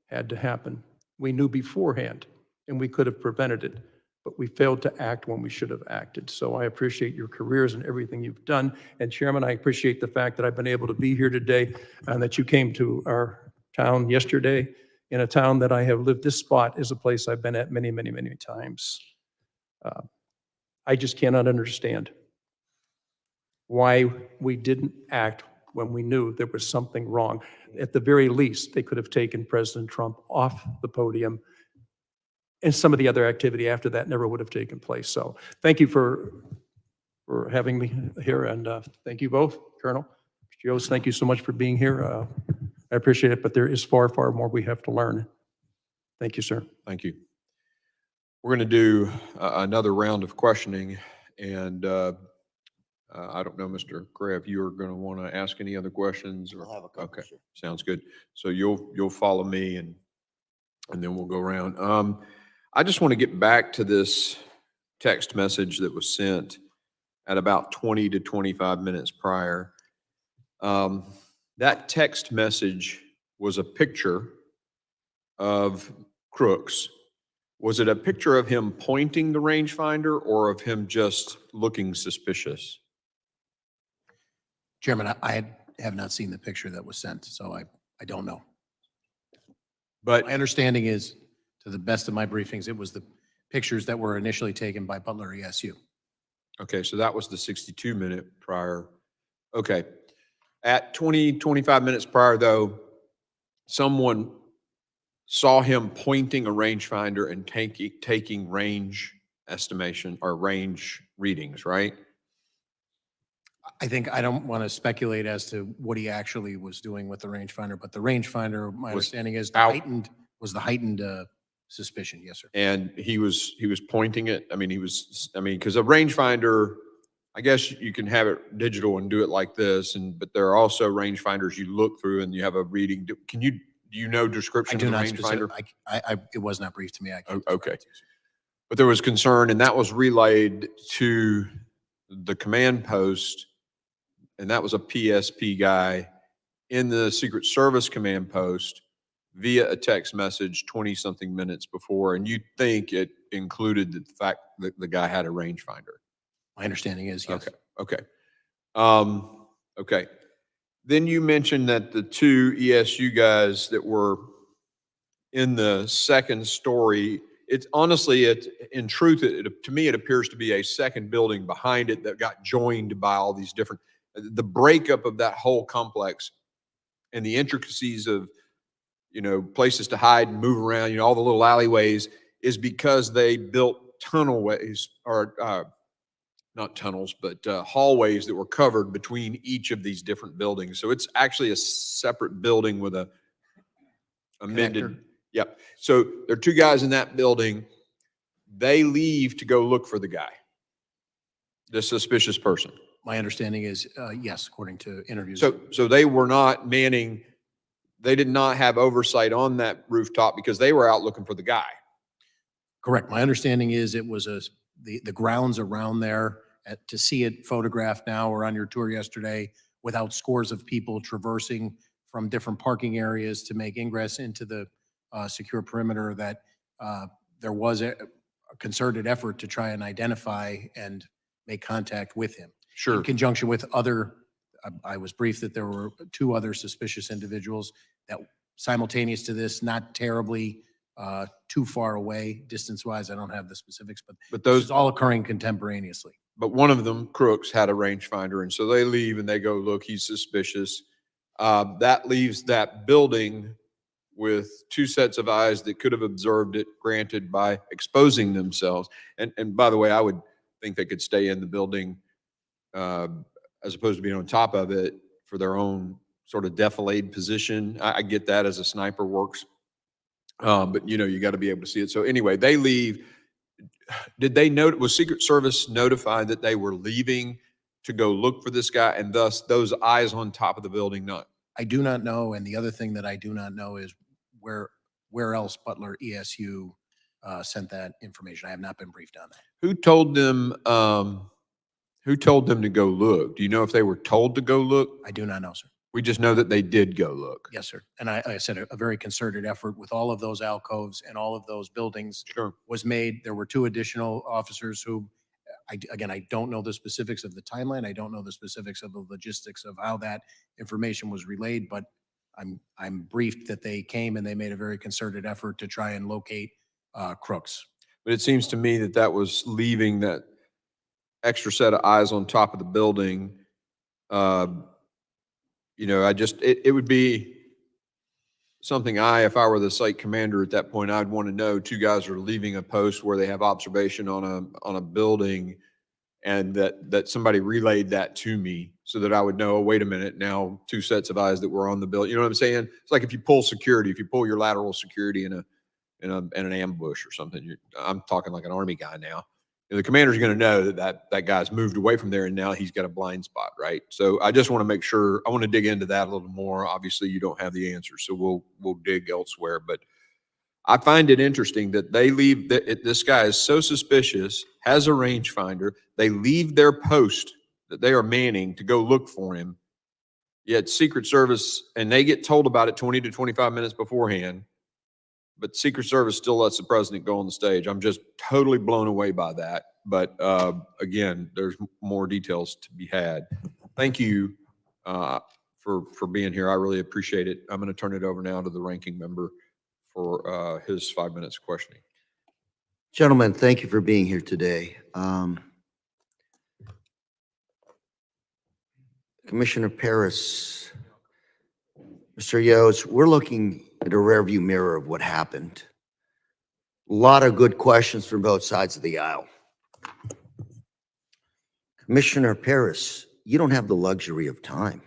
had to happen. We knew beforehand, and we could have prevented it, but we failed to act when we should have acted. So I appreciate your careers and everything you've done. And Chairman, I appreciate the fact that I've been able to be here today and that you came to our town yesterday, in a town that I have lived. This spot is a place I've been at many, many, many times. I just cannot understand why we didn't act when we knew there was something wrong. At the very least, they could have taken President Trump off the podium, and some of the other activity after that never would have taken place. So thank you for having me here, and thank you both. Colonel, Mr. Yoes, thank you so much for being here. I appreciate it, but there is far, far more we have to learn. Thank you, sir. Thank you. We're going to do another round of questioning, and I don't know, Mr. Gray, if you're going to want to ask any other questions. Or, I'll have a couple, okay, sir. sounds good. So you'll follow me, and then we'll go around. I just want to get back to this text message that was sent at about 20 to 25 minutes prior. That text message was a picture of Crooks. Was it a picture of him pointing the rangefinder or of him just looking suspicious? Chairman, I have not seen the picture that was sent, so I don't know. But my understanding is, to the best of my briefings, it was the pictures that were initially taken by Butler ESU. Okay, so that was the 62-minute prior. Okay. At 20, 25 minutes prior, though, someone saw him pointing a rangefinder and taking range estimation or range readings, right? I don't want to speculate as to what he actually was doing with the rangefinder, but the rangefinder, my understanding is was the heightened suspicion. Yes, sir. And he was pointing it. I mean, because a rangefinder, I guess you can have it digital and do it like this, but there are also rangefinders you look through and you have a reading. Do you know description I do of the not rangefinder? it was not briefed to me. I can't Okay. But there was concern, and that was relayed to the command post, and that was a PSP guy in the Secret Service command post via a text message 20-something minutes before, and you think it included the fact that the guy had a rangefinder. My understanding is yes. Okay. Okay. Then you mentioned that the two ESU guys that were in the second story, in truth, to me, it appears to be a second building behind it that got joined by all these different, the breakup of that whole complex and the intricacies of, places to hide and move around, all the little alleyways, is because they built tunnelways, or not tunnels, but hallways that were covered between each of these different buildings. So it's actually a separate building with a amended. Connector. Yep. So there are two guys in that building. They leave to go look for the guy, the suspicious person. My understanding is yes, according to interviews. So they were not manning. They did not have oversight on that rooftop because they were out looking for the guy. Correct. My understanding is it was the grounds around there. To see it photographed now or on your tour yesterday, without scores of people traversing from different parking areas to make ingress into the secure perimeter, that there was a concerted effort to try and identify and make contact with him. Sure. In conjunction with other, I was briefed that there were two other suspicious individuals that simultaneous to this, not terribly too far away distance-wise. I don't have the specifics, but those this is all occurring contemporaneously. But one of them, Crooks, had a rangefinder, and so they leave and they go look. He's suspicious. That leaves that building with two sets of eyes that could have observed it, granted, by exposing themselves. And by the way, I would think they could stay in the building as opposed to being on top of it for their own sort of defilade position. I get that as a sniper works, but you got to be able to see it. So anyway, they leave. Did they note? Was Secret Service notified that they were leaving to go look for this guy, and thus those eyes on top of the building not? I do not know, and the other thing that I do not know is where else Butler ESU sent that information. I have not been briefed on that. Who told them? Who told them to go look? Do you know if they were told to go look? I do not know, sir. We just know that they did go look. Yes, sir. And I said a very concerted effort with all of those alcoves and all of those buildings was made. There were 2 additional officers who, again, I don't know the specifics of the timeline. I don't know the specifics of the logistics of how that information was relayed, but I'm briefed that they came and they made a very concerted effort to try and locate crooks. But it seems to me that that was leaving that extra set of eyes on top of the building. It would be something if I were the site commander at that point, I'd want to know 2 guys are leaving a post where they have observation on a building, and that somebody relayed that to me so that I would know, oh, wait a minute, now 2 sets of eyes that were on the building. You know what I'm saying? It's like if you pull security, if you pull your lateral security in an ambush or something. I'm talking like an Army guy now. The commander's going to know that guy's moved away from there and now he's got a blind spot, right? So I just want to make sure, I want to dig into that a little more. Obviously, you don't have the answer, so we'll dig elsewhere. But I find it interesting that they leave, this guy is so suspicious, has a rangefinder, they leave their post that they are manning to go look for him, yet Secret Service, and they get told about it 20 to 25 minutes beforehand, but Secret Service still lets the president go on the stage. I'm just totally blown away by that. But again, there's more details to be had. Thank you for being here. I really appreciate it. I'm going to turn it over now to the ranking member for his 5 minutes of questioning. Gentlemen, thank you for being here today. Commissioner Paris, Mr. Yoes, we're looking at a rearview mirror of what happened. A lot of good questions from both sides of the aisle. Commissioner Paris, you don't have the luxury of time.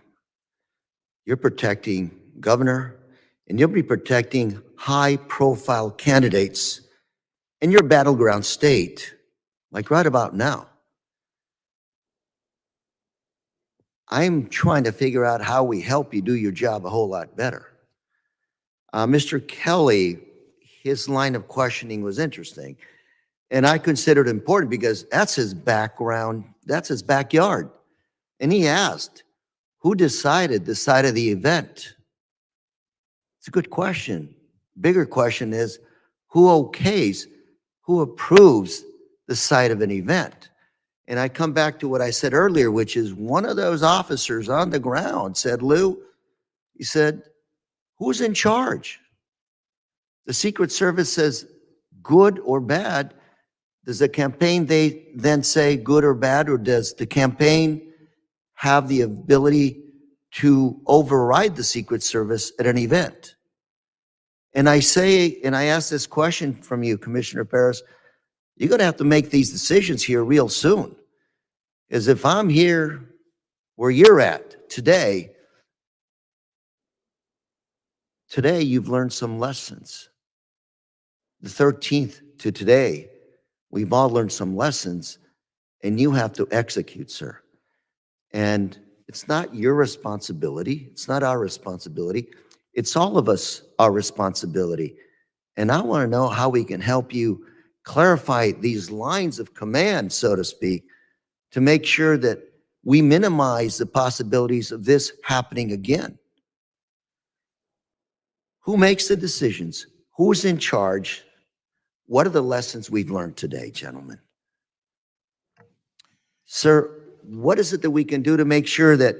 You're protecting governor, and you'll be protecting high-profile candidates in your battleground state, like right about now. I'm trying to figure out how we help you do your job a whole lot better. Mr. Kelly, his line of questioning was interesting, and I considered it important because that's his background, that's his backyard. And he asked, who decided the site of the event? It's a good question. Bigger question is, who okays, who approves the site of an event? And I come back to what I said earlier, which is one of those officers on the ground said, Lou, he said, who's in charge? The Secret Service says good or bad. Does the campaign they then say good or bad, or does the campaign have the ability to override the Secret Service at an event? And I say, and I ask this question from you, Commissioner Paris, you're going to have to make these decisions here real soon. Because if I'm here where you're at today you've learned some lessons. The 13th to today, we've all learned some lessons, and you have to execute, sir. And it's not your responsibility. It's not our responsibility. It's all of us, our responsibility. And I want to know how we can help you clarify these lines of command, so to speak, to make sure that we minimize the possibilities of this happening again. Who makes the decisions? Who's in charge? What are the lessons we've learned today, gentlemen? Sir, what is it that we can do to make sure that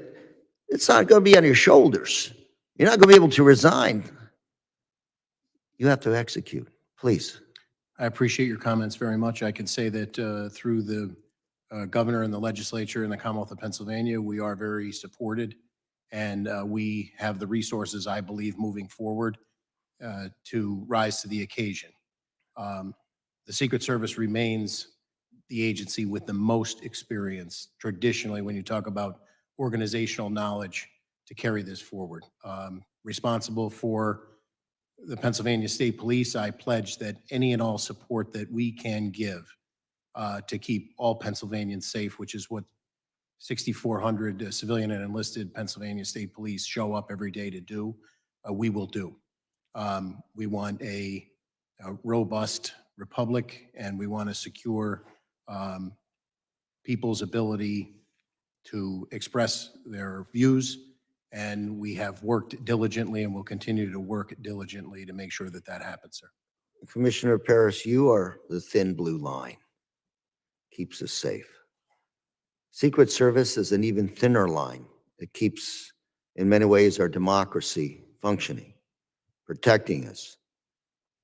it's not going to be on your shoulders? You're not going to be able to resign. You have to execute, please. I appreciate your comments very much. I can say that through the governor and the legislature in the Commonwealth of Pennsylvania, we are very supported, and we have the resources, I believe, moving forward to rise to the occasion. The Secret Service remains the agency with the most experience traditionally when you talk about organizational knowledge to carry this forward. Responsible for the Pennsylvania State Police, I pledge that any and all support that we can give to keep all Pennsylvanians safe, which is what 6,400 civilian and enlisted Pennsylvania State Police show up every day to do, we will do. We want a robust republic, and we want to secure people's ability to express their views. And we have worked diligently and will continue to work diligently to make sure that that happens, sir. Commissioner Paris, you are the thin blue line, keeps us safe. Secret Service is an even thinner line that keeps, in many ways, our democracy functioning, protecting us.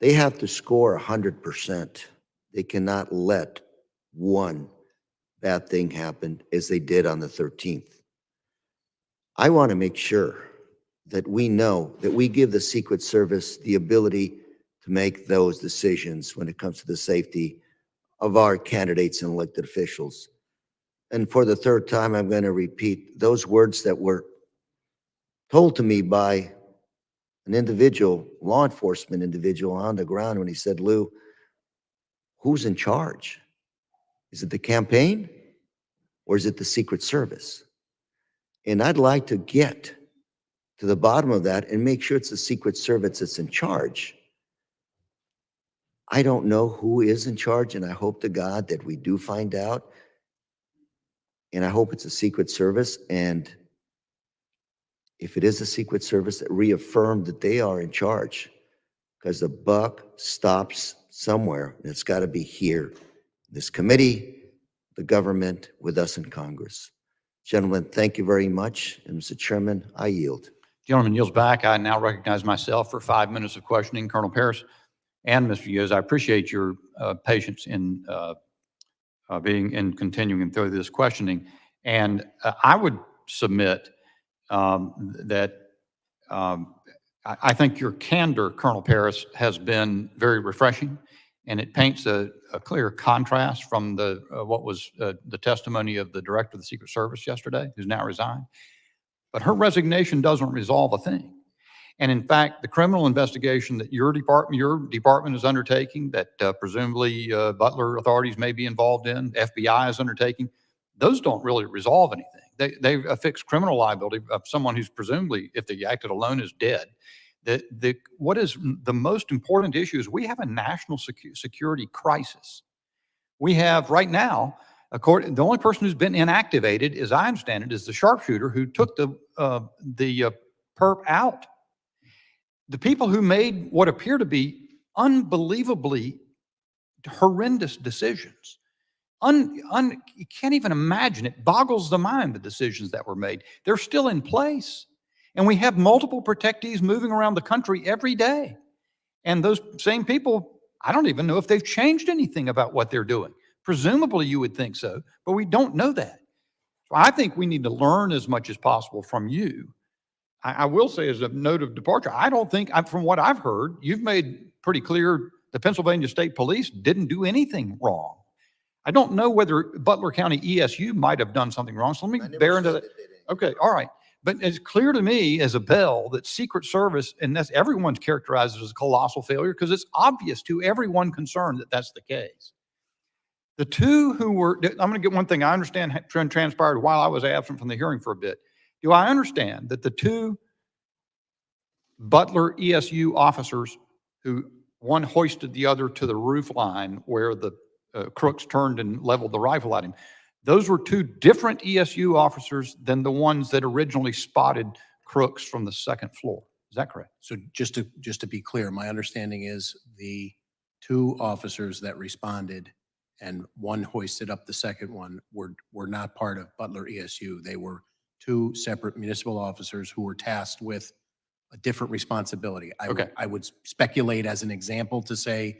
They have to score 100%. They cannot let one bad thing happen as they did on the 13th. I want to make sure that we know that we give the Secret Service the ability to make those decisions when it comes to the safety of our candidates and elected officials. And for the third time, I'm going to repeat those words that were told to me by an individual, law enforcement individual on the ground when he said, Lou, who's in charge? Is it the campaign or is it the Secret Service? And I'd like to get to the bottom of that and make sure it's the Secret Service that's in charge. I don't know who is in charge, and I hope to God that we do find out. And I hope it's a Secret Service. And if it is a Secret Service, that reaffirm that they are in charge, because the buck stops somewhere, and it's got to be here. This committee, the government, with us in Congress. Gentlemen, thank you very much. And Mr. Chairman, I yield. Gentleman yields back. I now recognize myself for 5 minutes of questioning. Colonel Paris and Mr. Yoes, I appreciate your patience in being and continuing through this questioning. And I would submit that I think your candor, Colonel Paris, has been very refreshing, and it paints a clear contrast from the what was the testimony of the director of the Secret Service yesterday, who's now resigned. But her resignation doesn't resolve a thing. And in fact, the criminal investigation that your department is undertaking, that presumably Butler authorities may be involved in, FBI is undertaking, those don't really resolve anything. They affix criminal liability of someone who's presumably, if they acted alone, is dead. What is the most important issue is we have a national security crisis. We have right now, the only person who's been inactivated, as I understand it, is the sharpshooter who took the perp out. The people who made what appear to be unbelievably horrendous decisions. You can't even imagine. It boggles the mind, the decisions that were made. They're still in place. And we have multiple protectees moving around the country every day. And those same people, I don't even know if they've changed anything about what they're doing. Presumably you would think so, but we don't know that. So I think we need to learn as much as possible from you. I will say, as a note of departure, I don't think, from what I've heard, you've made pretty clear the Pennsylvania State Police didn't do anything wrong. I don't know whether Butler County ESU might have done something wrong. So let me bear into that. Okay, all right. But it's clear to me as a bell that Secret Service, and that's everyone's characterized as a colossal failure because it's obvious to everyone concerned that that's the case. The two who were, I'm going to get one thing I understand transpired while I was absent from the hearing for a bit. Do I understand that the two Butler ESU officers who one hoisted the other to the roof line where the crooks turned and leveled the rifle at him, those were two different ESU officers than the ones that originally spotted crooks from the second floor? Is that correct? So just to be clear, my understanding is the two officers that responded and one hoisted up the second one were not part of Butler ESU. They were two separate municipal officers who were tasked with a different responsibility. I would speculate as an example to say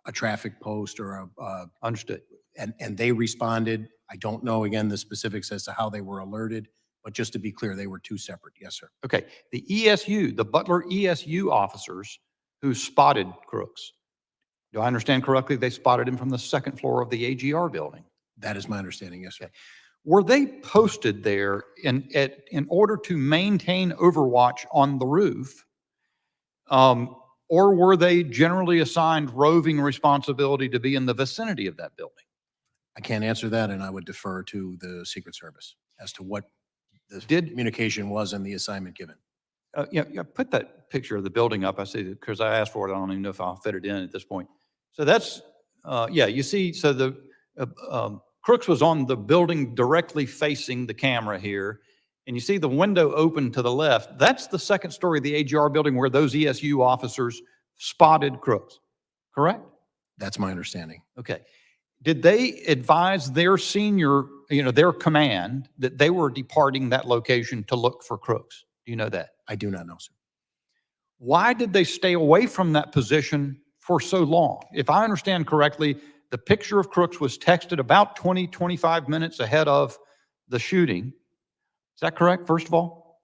a traffic post or a understood. And they responded. I don't know, again, the specifics as to how they were alerted, but just to be clear, they were two separate. Yes, sir. Okay. The ESU, the Butler ESU officers who spotted crooks. Do I understand correctly? They spotted him from the second floor of the AGR building. That is my understanding, yes, sir. Okay. Were they posted there in order to maintain overwatch on the roof? Or were they generally assigned roving responsibility to be in the vicinity of that building? I can't answer that, and I would defer to the Secret Service as to what the communication was and the assignment given. Yeah, put that picture of the building up. I see that because I asked for it. I don't even know if I'll fit it in at this point. So that's, yeah, you see, so the Crooks was on the building directly facing the camera here. And you see the window open to the left. That's the second story of the AGR building where those ESU officers spotted Crooks, correct? That's my understanding. Okay. Did they advise their senior, their command that they were departing that location to look for Crooks? Do you know that? I do not know, sir. Why did they stay away from that position for so long? If I understand correctly, the picture of Crooks was texted about 20, 25 minutes ahead of the shooting. Is that correct, first of all?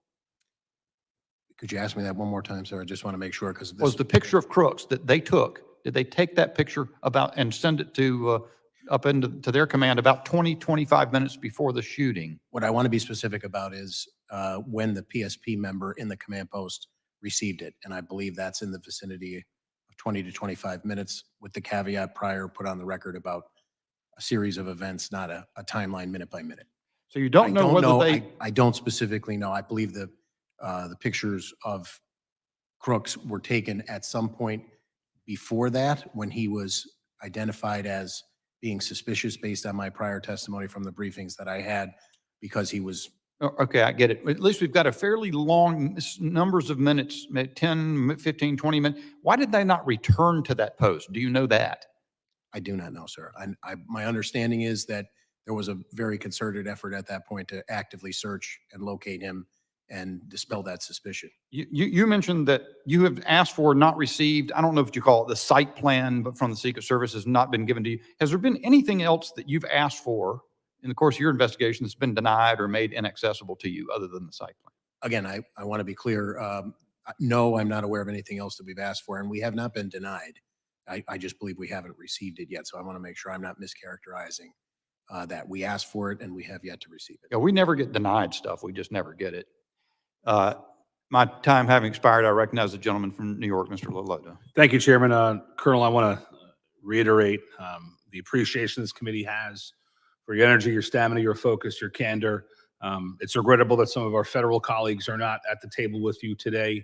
Could you ask me that one more time, sir? I just want to make sure, because Was the picture of Crooks that they took, did they take that picture about and send it to up into their command about 20, 25 minutes before the shooting? What I want to be specific about is when the PSP member in the command post received it. And I believe that's in the vicinity of 20 to 25 minutes, with the caveat prior put on the record about a series of events, not a timeline minute by minute. So you don't know whether they... I don't specifically know. I believe the pictures of Crooks were taken at some point before that, when he was identified as being suspicious based on my prior testimony from the briefings that I had, because he was... Okay, I get it. At least we've got a fairly long numbers of minutes, 10, 15, 20 minutes. Why did they not return to that post? Do you know that? I do not know, sir. My understanding is that there was a very concerted effort at that point to actively search and locate him and dispel that suspicion. You mentioned that you have asked for, not received, I don't know if you call it the site plan, but from the Secret Service has not been given to you. Has there been anything else that you've asked for in the course of your investigation that's been denied or made inaccessible to you other than the site plan? Again, I want to be clear. No, I'm not aware of anything else that we've asked for, and we have not been denied. I just believe we haven't received it yet. So I want to make sure I'm not mischaracterizing that. We asked for it and we have yet to receive it. Yeah, we never get denied stuff. We just never get it. My time having expired, I recognize the gentleman from New York, Mr. Lilloda. Thank you, Chairman. Colonel, I want to reiterate the appreciation this committee has for your energy, your stamina, your focus, your candor. It's regrettable that some of our federal colleagues are not at the table with you today.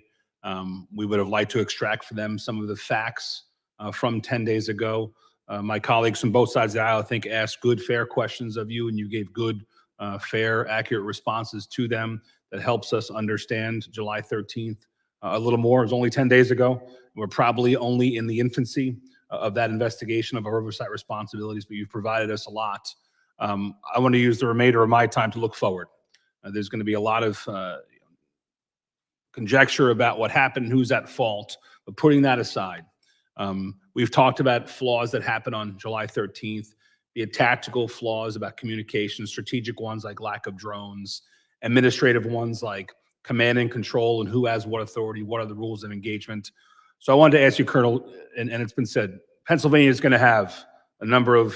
We would have liked to extract for them some of the facts from 10 days ago. My colleagues from both sides of the aisle, I think, asked good, fair questions of you, and you gave good, fair, accurate responses to them that helps us understand July 13th a little more. It was only 10 days ago. We're probably only in the infancy of that investigation of our oversight responsibilities, but you've provided us a lot. I want to use the remainder of my time to look forward. There's going to be a lot of conjecture about what happened and who's at fault, but putting that aside, we've talked about flaws that happened on July 13th, be it tactical flaws about communication, strategic ones like lack of drones, administrative ones like command and control and who has what authority, what are the rules of engagement. So I wanted to ask you, Colonel, and it's been said, Pennsylvania is going to have a number of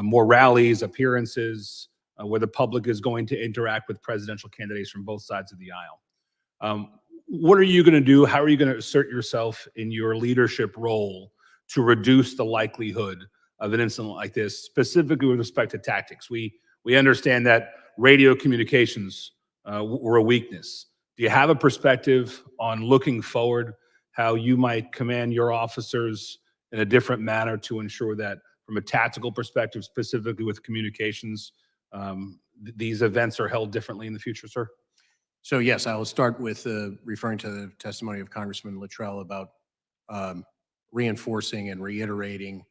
more rallies, appearances, where the public is going to interact with presidential candidates from both sides of the aisle. What are you going to do? How are you going to assert yourself in your leadership role to reduce the likelihood of an incident like this, specifically with respect to tactics? We understand that radio communications were a weakness. Do you have a perspective on looking forward, how you might command your officers in a different manner to ensure that from a tactical perspective, specifically with communications, these events are held differently in the future, sir? So yes, I will start with referring to the testimony of Congressman Luttrell about reinforcing and reiterating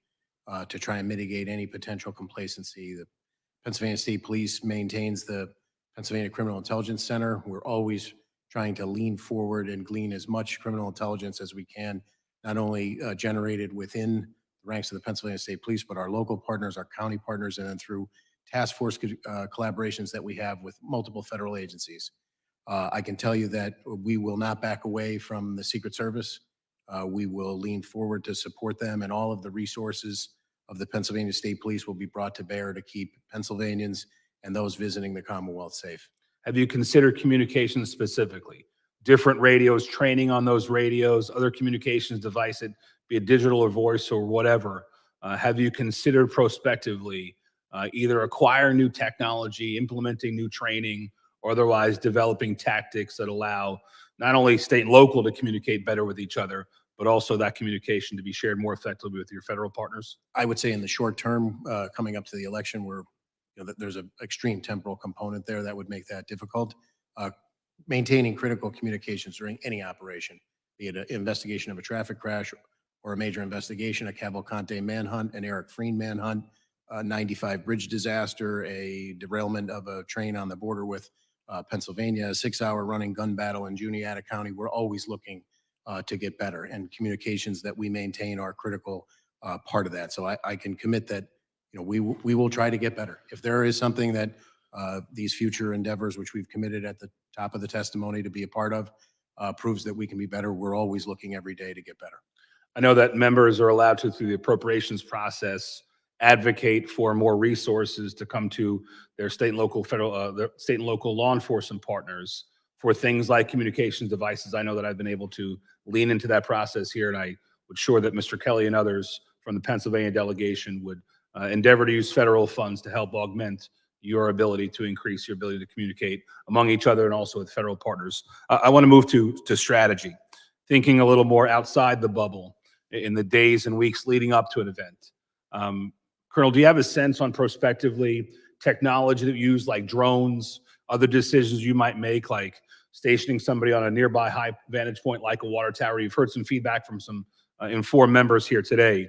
to try and mitigate any potential complacency. The Pennsylvania State Police maintains the Pennsylvania Criminal Intelligence Center. We're always trying to lean forward and glean as much criminal intelligence as we can, not only generated within the ranks of the Pennsylvania State Police, but our local partners, our county partners, and then through task force collaborations that we have with multiple federal agencies. I can tell you that we will not back away from the Secret Service. We will lean forward to support them, and all of the resources of the Pennsylvania State Police will be brought to bear to keep Pennsylvanians and those visiting the Commonwealth safe. Have you considered communications specifically? Different radios, training on those radios, other communications devices, be it digital or voice or whatever. Have you considered prospectively either acquiring new technology, implementing new training, or otherwise developing tactics that allow not only state and local to communicate better with each other, but also that communication to be shared more effectively with your federal partners? I would say in the short term, coming up to the election, where there's an extreme temporal component there that would make that difficult. Maintaining critical communications during any operation, be it an investigation of a traffic crash or a major investigation, a Cavalcante manhunt, an Eric Freen manhunt, a 95 bridge disaster, a derailment of a train on the border with Pennsylvania, a 6-hour running gun battle in Juniata County. We're always looking to get better, and communications that we maintain are a critical part of that. So I can commit that we will try to get better. If there is something that these future endeavors, which we've committed at the top of the testimony to be a part of, proves that we can be better, we're always looking every day to get better. I know that members are allowed to, through the appropriations process, advocate for more resources to come to their state and local their state and local law enforcement partners for things like communications devices. I know that I've been able to lean into that process here, and I would sure that Mr. Kelly and others from the Pennsylvania delegation would endeavor to use federal funds to help augment your ability to increase your ability to communicate among each other and also with federal partners. I want to move to strategy, thinking a little more outside the bubble in the days and weeks leading up to an event. Colonel, do you have a sense on prospectively technology that you use, like drones, other decisions you might make, like stationing somebody on a nearby high vantage point like a water tower? You've heard some feedback from some informed members here today.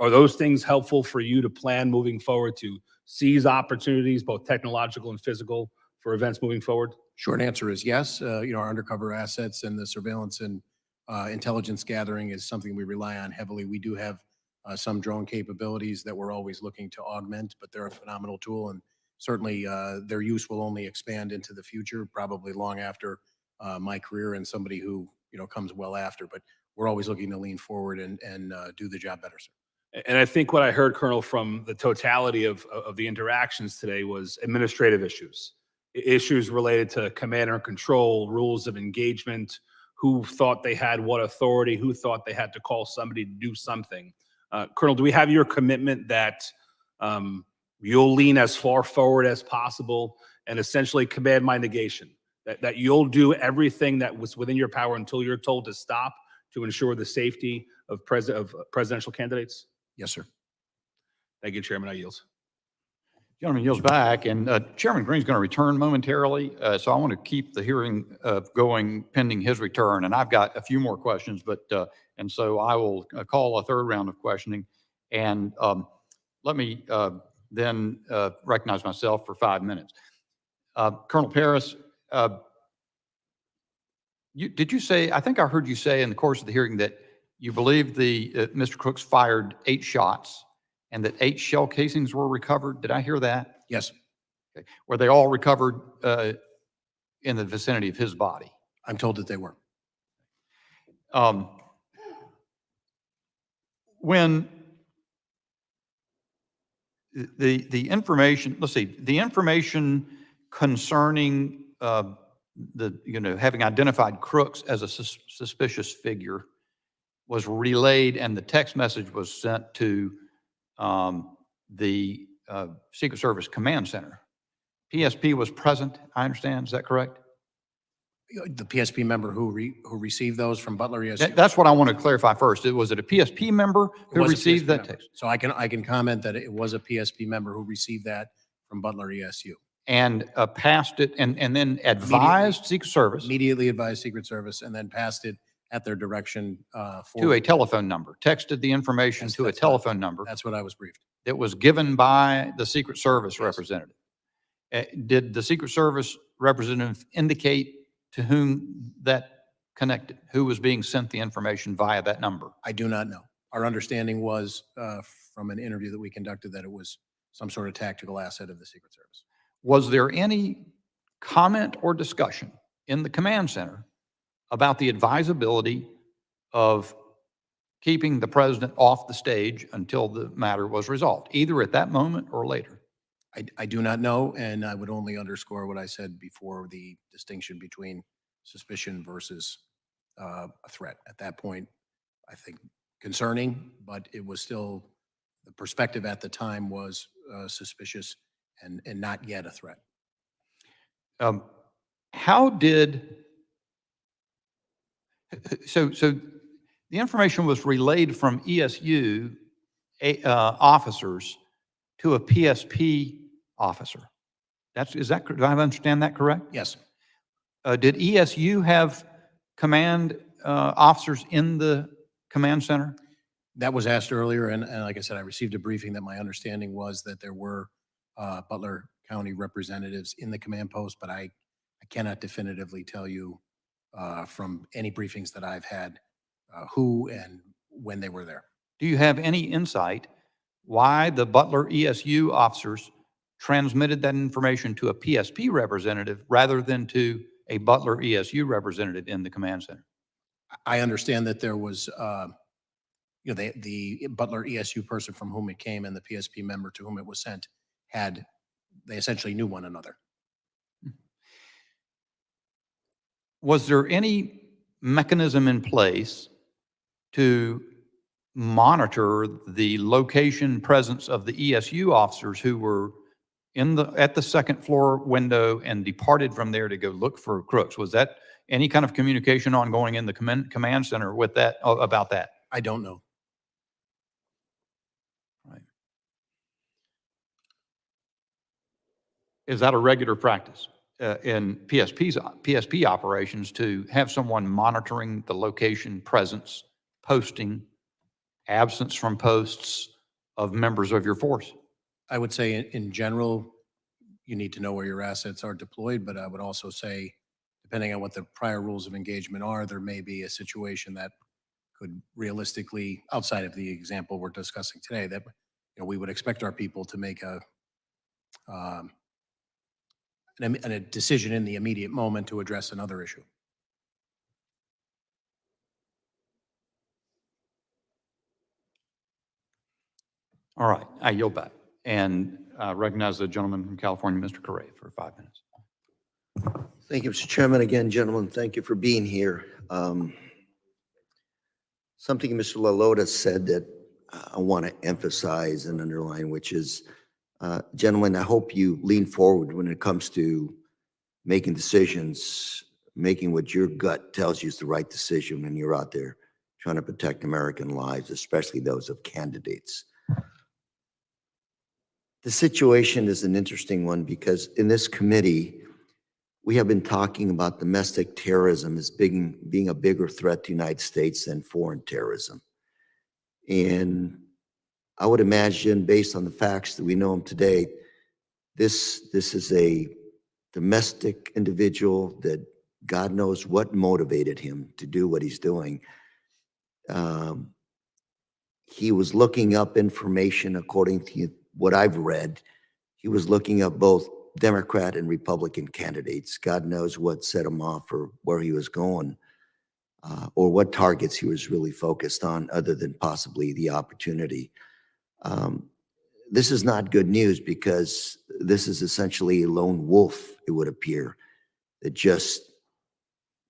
Are those things helpful for you to plan moving forward to seize opportunities, both technological and physical, for events moving forward? Short answer is yes. Our undercover assets and the surveillance and intelligence gathering is something we rely on heavily. We do have some drone capabilities that we're always looking to augment, but they're a phenomenal tool, and certainly their use will only expand into the future, probably long after my career and somebody who comes well after. But we're always looking to lean forward and do the job better, sir. And I think what I heard, Colonel, from the totality of the interactions today was administrative issues related to command and control, rules of engagement, who thought they had what authority, who thought they had to call somebody to do something. Colonel, do we have your commitment that you'll lean as far forward as possible and essentially command my negation, that you'll do everything that was within your power until you're told to stop to ensure the safety of presidential candidates? Yes, sir. Thank you, Chairman. I yield. Gentleman yields back, and Chairman Green's going to return momentarily, so I want to keep the hearing going pending his return. And I've got a few more questions, and so I will call a third round of questioning. And let me then recognize myself for 5 minutes. Colonel Paris, did you say? I think I heard you say in the course of the hearing that you believe Mr. Crooks fired 8 shots and that 8 shell casings were recovered. Did I hear that? Yes. Okay. Were they all recovered in the vicinity of his body? I'm told that they were. When the information, let's see, the information concerning having identified Crooks as a suspicious figure was relayed, and the text message was sent to the Secret Service Command Center. PSP was present, I understand. Is that correct? The PSP member who received those from Butler ESU. That's what I want to clarify first. Was it a PSP member who received that text? So I can comment that it was a PSP member who received that from Butler ESU. And passed it and then advised Secret Service. Immediately advised Secret Service and then passed it at their direction to a telephone number, texted the information to a telephone number. That's what I was briefed. It was given by the Secret Service representative. Did the Secret Service representative indicate to whom that connected? Who was being sent the information via that number? I do not know. Our understanding was from an interview that we conducted that it was some sort of tactical asset of the Secret Service. Was there any comment or discussion in the command center about the advisability of keeping the president off the stage until the matter was resolved, either at that moment or later? I do not know, and I would only underscore what I said before, the distinction between suspicion versus a threat. At that point, I think concerning, but it was still, the perspective at the time was suspicious and not yet a threat. How did, so the information was relayed from ESU officers to a PSP officer. Is that, do I understand that correct? Yes. Did ESU have command officers in the command center? That was asked earlier, and like I said, I received a briefing that my understanding was that there were Butler County representatives in the command post, but I cannot definitively tell you from any briefings that I've had who and when they were there. Do you have any insight why the Butler ESU officers transmitted that information to a PSP representative rather than to a Butler ESU representative in the command center? I understand that there was, the Butler ESU person from whom it came and the PSP member to whom it was sent they essentially knew one another. Was there any mechanism in place to monitor the location presence of the ESU officers who were at the second floor window and departed from there to go look for crooks? Was that any kind of communication ongoing in the command center with that, about that? I don't know. Right. Is that a regular practice in PSP operations to have someone monitoring the location, presence, posting, absence from posts of members of your force? I would say in general, you need to know where your assets are deployed, but I would also say, depending on what the prior rules of engagement are, there may be a situation that could realistically, outside of the example we're discussing today, that we would expect our people to make a decision in the immediate moment to address another issue. All right, I yield back and recognize the gentleman from California, Mr. Correa, for 5 minutes. Thank you, Mr. Chairman. Again, gentlemen, thank you for being here. Something Mr. LaLota said that I want to emphasize and underline, which is, gentlemen, I hope you lean forward when it comes to making decisions, making what your gut tells you is the right decision when you're out there trying to protect American lives, especially those of candidates. The situation is an interesting one because in this committee, we have been talking about domestic terrorism as being a bigger threat to the United States than foreign terrorism. And I would imagine, based on the facts that we know them today, this is a domestic individual that God knows what motivated him to do what he's doing. He was looking up information according to what I've read. He was looking up both Democrat and Republican candidates. God knows what set him off or where he was going, or what targets he was really focused on other than possibly the opportunity. This is not good news because this is essentially a lone wolf, it would appear, that just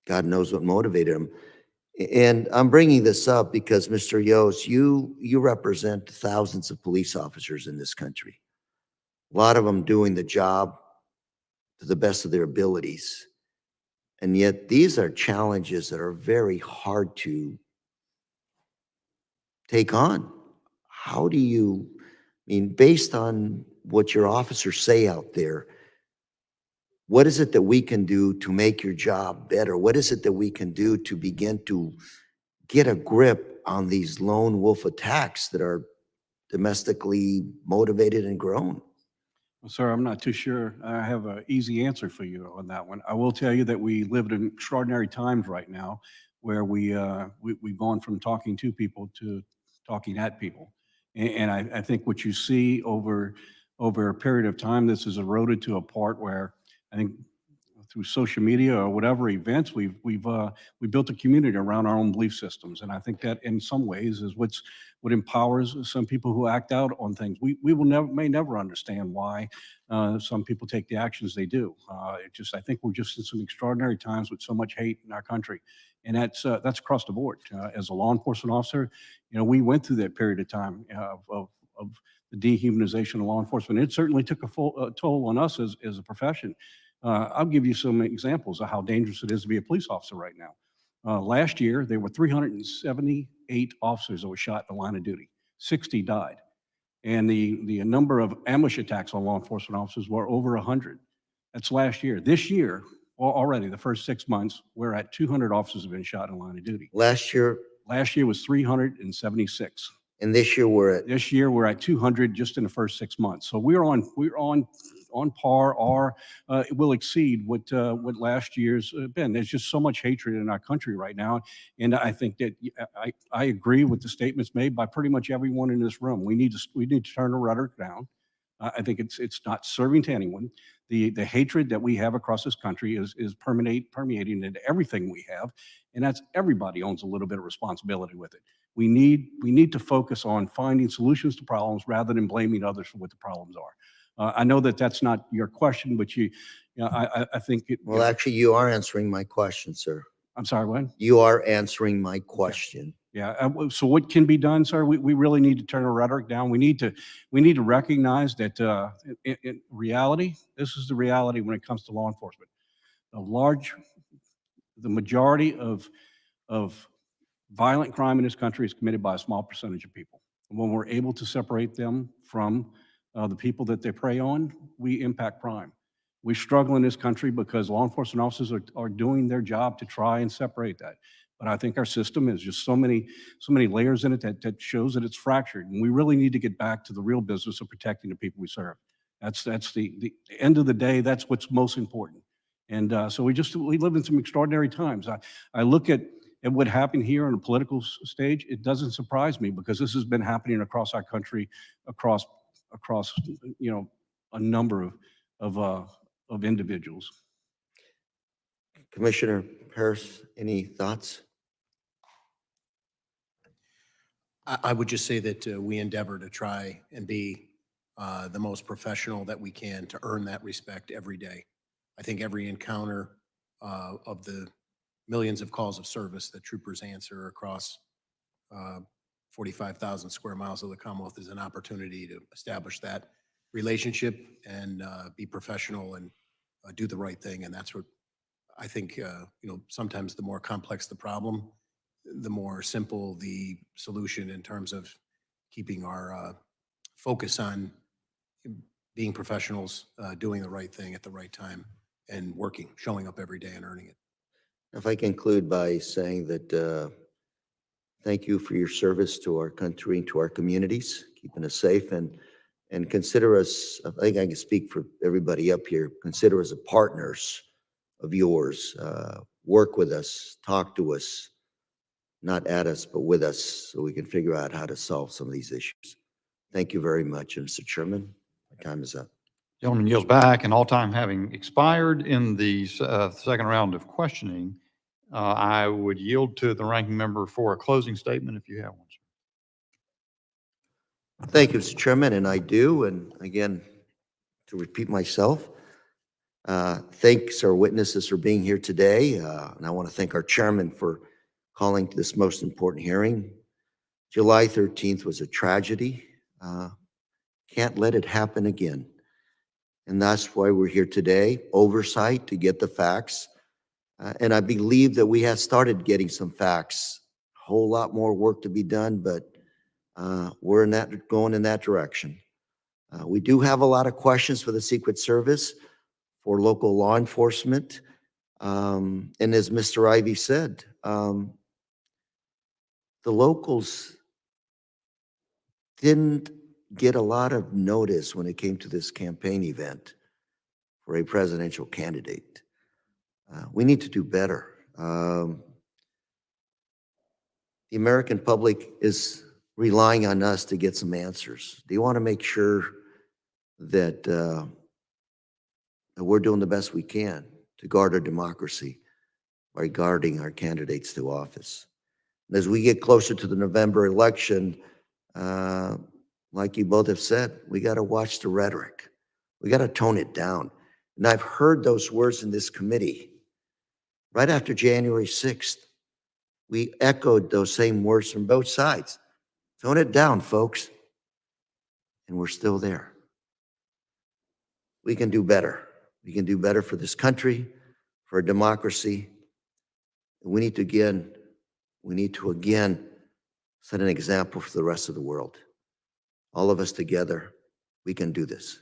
God knows what motivated him. And I'm bringing this up because, Mr. Yoes, you represent thousands of police officers in this country. A lot of them doing the job to the best of their abilities. And yet these are challenges that are very hard to take on. How do you, based on what your officers say out there, what is it that we can do to make your job better? What is it that we can do to begin to get a grip on these lone wolf attacks that are domestically motivated and grown? Well, sir, I'm not too sure I have an easy answer for you on that one. I will tell you that we live in extraordinary times right now where we've gone from talking to people to talking at people. And I think what you see over a period of time, this is eroded to a part where I think through social media or whatever events, we built a community around our own belief systems. And I think that in some ways is what empowers some people who act out on things. We may never understand why some people take the actions they do. I think we're just in some extraordinary times with so much hate in our country. And that's across the board. As a law enforcement officer, we went through that period of time of the dehumanization of law enforcement. It certainly took a toll on us as a profession. I'll give you some examples of how dangerous it is to be a police officer right now. Last year, there were 378 officers that were shot in the line of duty. 60 died. And the number of ambush attacks on law enforcement officers were over 100. That's last year. This year, already the first 6 months, we're at 200 officers have been shot in line of duty. Last year, was 376. and this year This year, we're at 200 just in the first 6 months. So we're on par, or it will exceed what last year's been. There's just so much hatred in our country right now, and I think that I agree with the statements made by pretty much everyone in this room. We need to turn the rhetoric down. I think it's not serving to anyone. The hatred that we have across this country is permeating into everything we have, and that's everybody owns a little bit of responsibility with it. We need to focus on finding solutions to problems rather than blaming others for what the problems are. I know that that's not your question, but I think it. well, actually, you are answering my question, sir. I'm sorry, what? You are answering my question. Yeah. So what can be done, sir? We really need to turn the rhetoric down. We need to recognize that in reality, this is the reality when it comes to law enforcement. The majority of violent crime in this country is committed by a small percentage of people. And when we're able to separate them from the people that they prey on, we impact crime. We struggle in this country because law enforcement officers are doing their job to try and separate that. But I think our system is just so many layers in it that shows that it's fractured. And we really need to get back to the real business of protecting the people we serve. That's the end of the day. That's what's most important. And so we live in some extraordinary times. I look at what happened here on the political stage. It doesn't surprise me because this has been happening across our country, across a number of individuals. Commissioner Paris, any thoughts? I would just say that we endeavor to try and be the most professional that we can to earn that respect every day. I think every encounter of the millions of calls of service that troopers answer across 45,000 square miles of the Commonwealth is an opportunity to establish that relationship and be professional and do the right thing. And that's what I think, sometimes the more complex the problem, the more simple the solution in terms of keeping our focus on being professionals, doing the right thing at the right time, and showing up every day and earning it. If I conclude by saying that thank you for your service to our country and to our communities, keeping us safe, and consider us, I think I can speak for everybody up here, consider us partners of yours. Work with us, talk to us, not at us, but with us, so we can figure out how to solve some of these issues. Thank you very much, Mr. Chairman. My time is up. Gentleman yields back, and all time having expired in the second round of questioning, I would yield to the ranking member for a closing statement if you have one, sir. Thank you, Mr. Chairman, and I do. And again, to repeat myself, thanks our witnesses for being here today. And I want to thank our chairman for calling this most important hearing. July 13th was a tragedy. Can't let it happen again. And that's why we're here today, oversight to get the facts. And I believe that we have started getting some facts. A whole lot more work to be done, but we're going in that direction. We do have a lot of questions for the Secret Service, for local law enforcement. And as Mr. Ivey said, the locals didn't get a lot of notice when it came to this campaign event for a presidential candidate. We need to do better. The American public is relying on us to get some answers. They want to make sure that we're doing the best we can to guard our democracy by guarding our candidates to office. And as we get closer to the November election, like you both have said, we got to watch the rhetoric. We got to tone it down. And I've heard those words in this committee. Right after January 6th, we echoed those same words from both sides. Tone it down, folks. And we're still there. We can do better. We can do better for this country, for our democracy. And we need to again set an example for the rest of the world. All of us together, we can do this.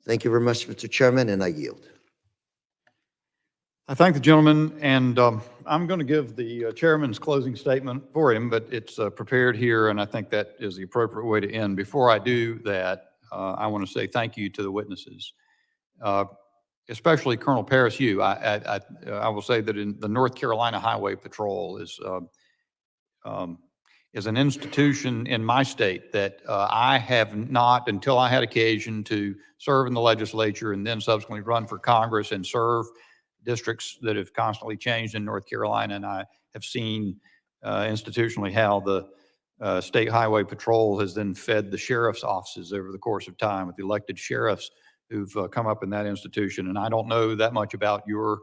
Thank you very much, Mr. Chairman, and I yield. I thank the gentleman, and I'm going to give the chairman's closing statement for him, but it's prepared here, and I think that is the appropriate way to end. Before I do that, I want to say thank you to the witnesses, especially Colonel Paris. I will say that in the North Carolina Highway Patrol is an institution in my state that I have not, until I had occasion to serve in the legislature and then subsequently run for Congress and serve districts that have constantly changed in North Carolina. And I have seen institutionally how the State Highway Patrol has then fed the sheriff's offices over the course of time with the elected sheriffs who've come up in that institution. And I don't know that much about your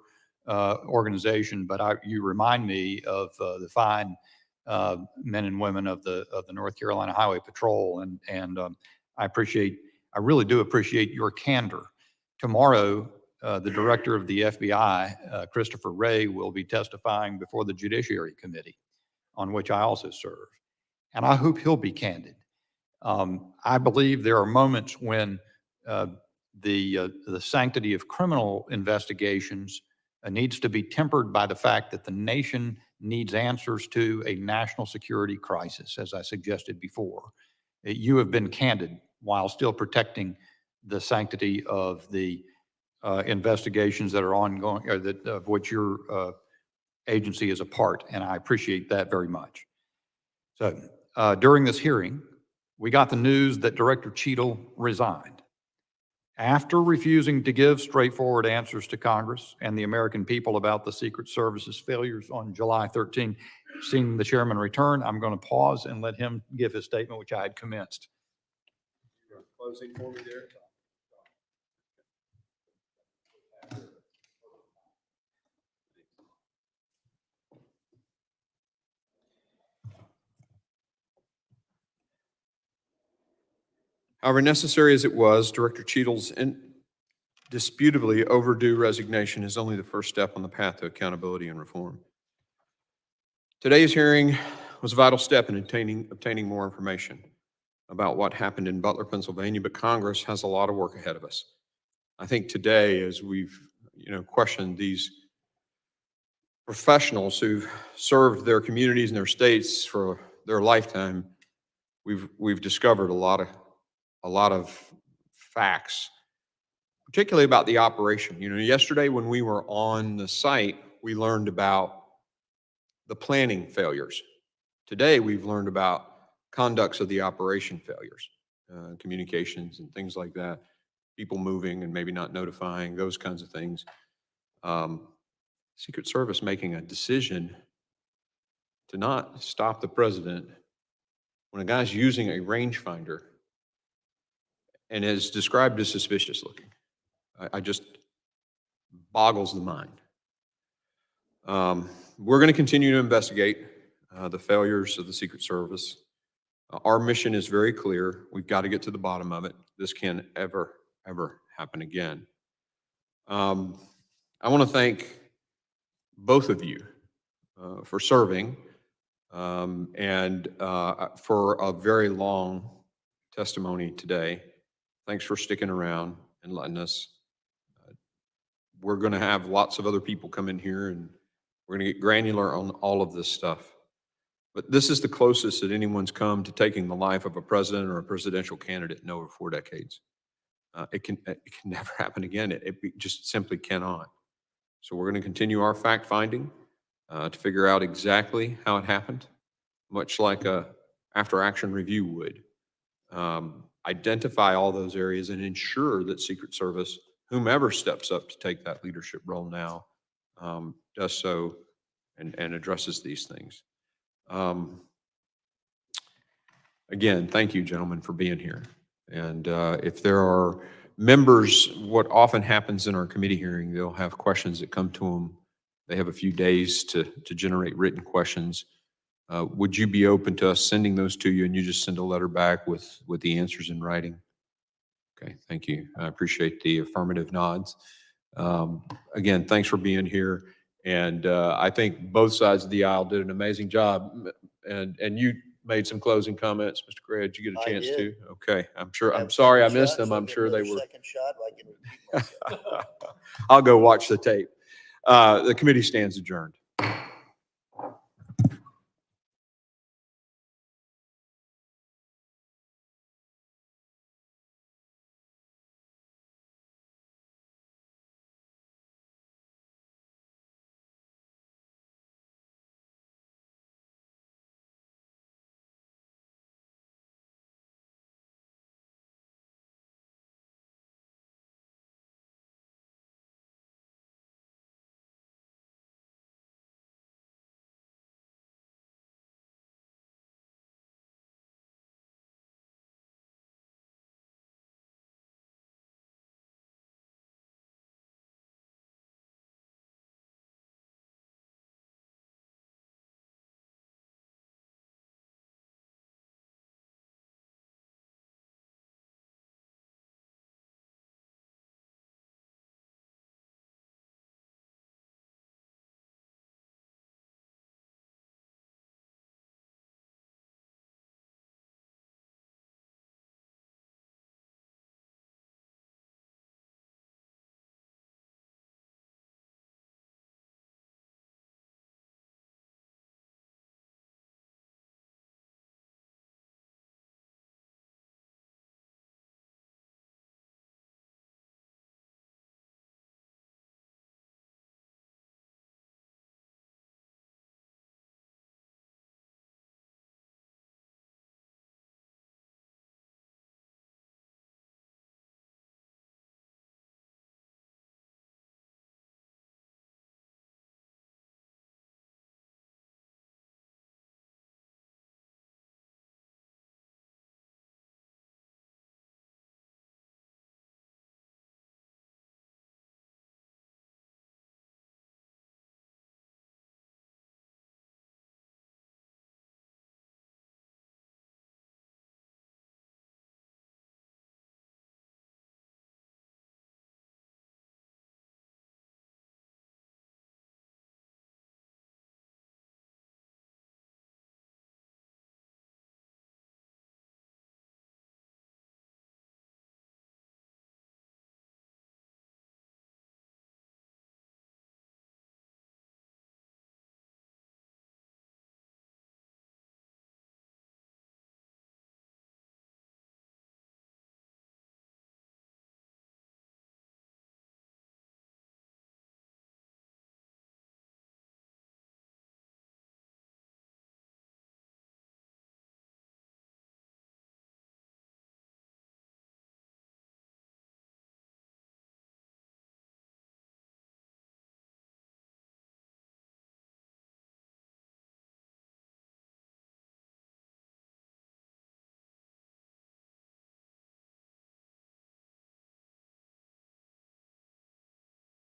organization, but you remind me of the fine men and women of the North Carolina Highway Patrol. And I really do appreciate your candor. Tomorrow, the director of the FBI, Christopher Wray, will be testifying before the Judiciary Committee, on which I also serve. And I hope he'll be candid. I believe there are moments when the sanctity of criminal investigations needs to be tempered by the fact that the nation needs answers to a national security crisis, as I suggested before. You have been candid while still protecting the sanctity of the investigations that are ongoing, or of which your agency is a part, and I appreciate that very much. So during this hearing, we got the news that Director Cheadle resigned. After refusing to give straightforward answers to Congress and the American people about the Secret Service's failures on July 13, seeing the chairman return, I'm going to pause and let him give his statement, which I had commenced. Closing for me there. However necessary as it was, Director Cheadle's indisputably overdue resignation is only the first step on the path to accountability and reform. Today's hearing was a vital step in obtaining more information about what happened in Butler, Pennsylvania, but Congress has a lot of work ahead of us. I think today, as we've questioned these professionals who've served their communities and their states for their lifetime, we've discovered a lot of facts, particularly about the operation. Yesterday when we were on the site, we learned about the planning failures. Today, we've learned about conducts of the operation failures, communications and things like that, people moving and maybe not notifying, those kinds of things. Secret Service making a decision to not stop the president when a guy's using a rangefinder and is described as suspicious looking. I just boggles the mind. We're going to continue to investigate the failures of the Secret Service. Our mission is very clear. We've got to get to the bottom of it. This can't ever happen again. I want to thank both of you for serving and for a very long testimony today. Thanks for sticking around and letting us. We're going to have lots of other people come in here and we're going to get granular on all of this stuff. But this is the closest that anyone's come to taking the life of a president or a presidential candidate in over 4 decades. It can never happen again. It just simply cannot. So we're going to continue our fact finding to figure out exactly how it happened, much like a after action review would. Identify all those areas and ensure that Secret Service whomever steps up to take that leadership role now does so and addresses these things. Again, thank you, gentlemen, for being here. And if there are members, what often happens in our committee hearing, they'll have questions that come to them. They have a few days to generate written questions. Would you be open to us sending those to you and you just send a letter back with the answers in writing? Okay, thank you. I appreciate the affirmative nods. Again, thanks for being here. And I think both sides of the aisle did an amazing job. And you made some closing comments, Mr. Gray. Did you get a I chance did. to? Okay, I'm sure. I'm Have sorry I second missed shot, them. so I'm get sure they another were. second shot, I can repeat myself. I'll go watch the tape. The committee stands adjourned.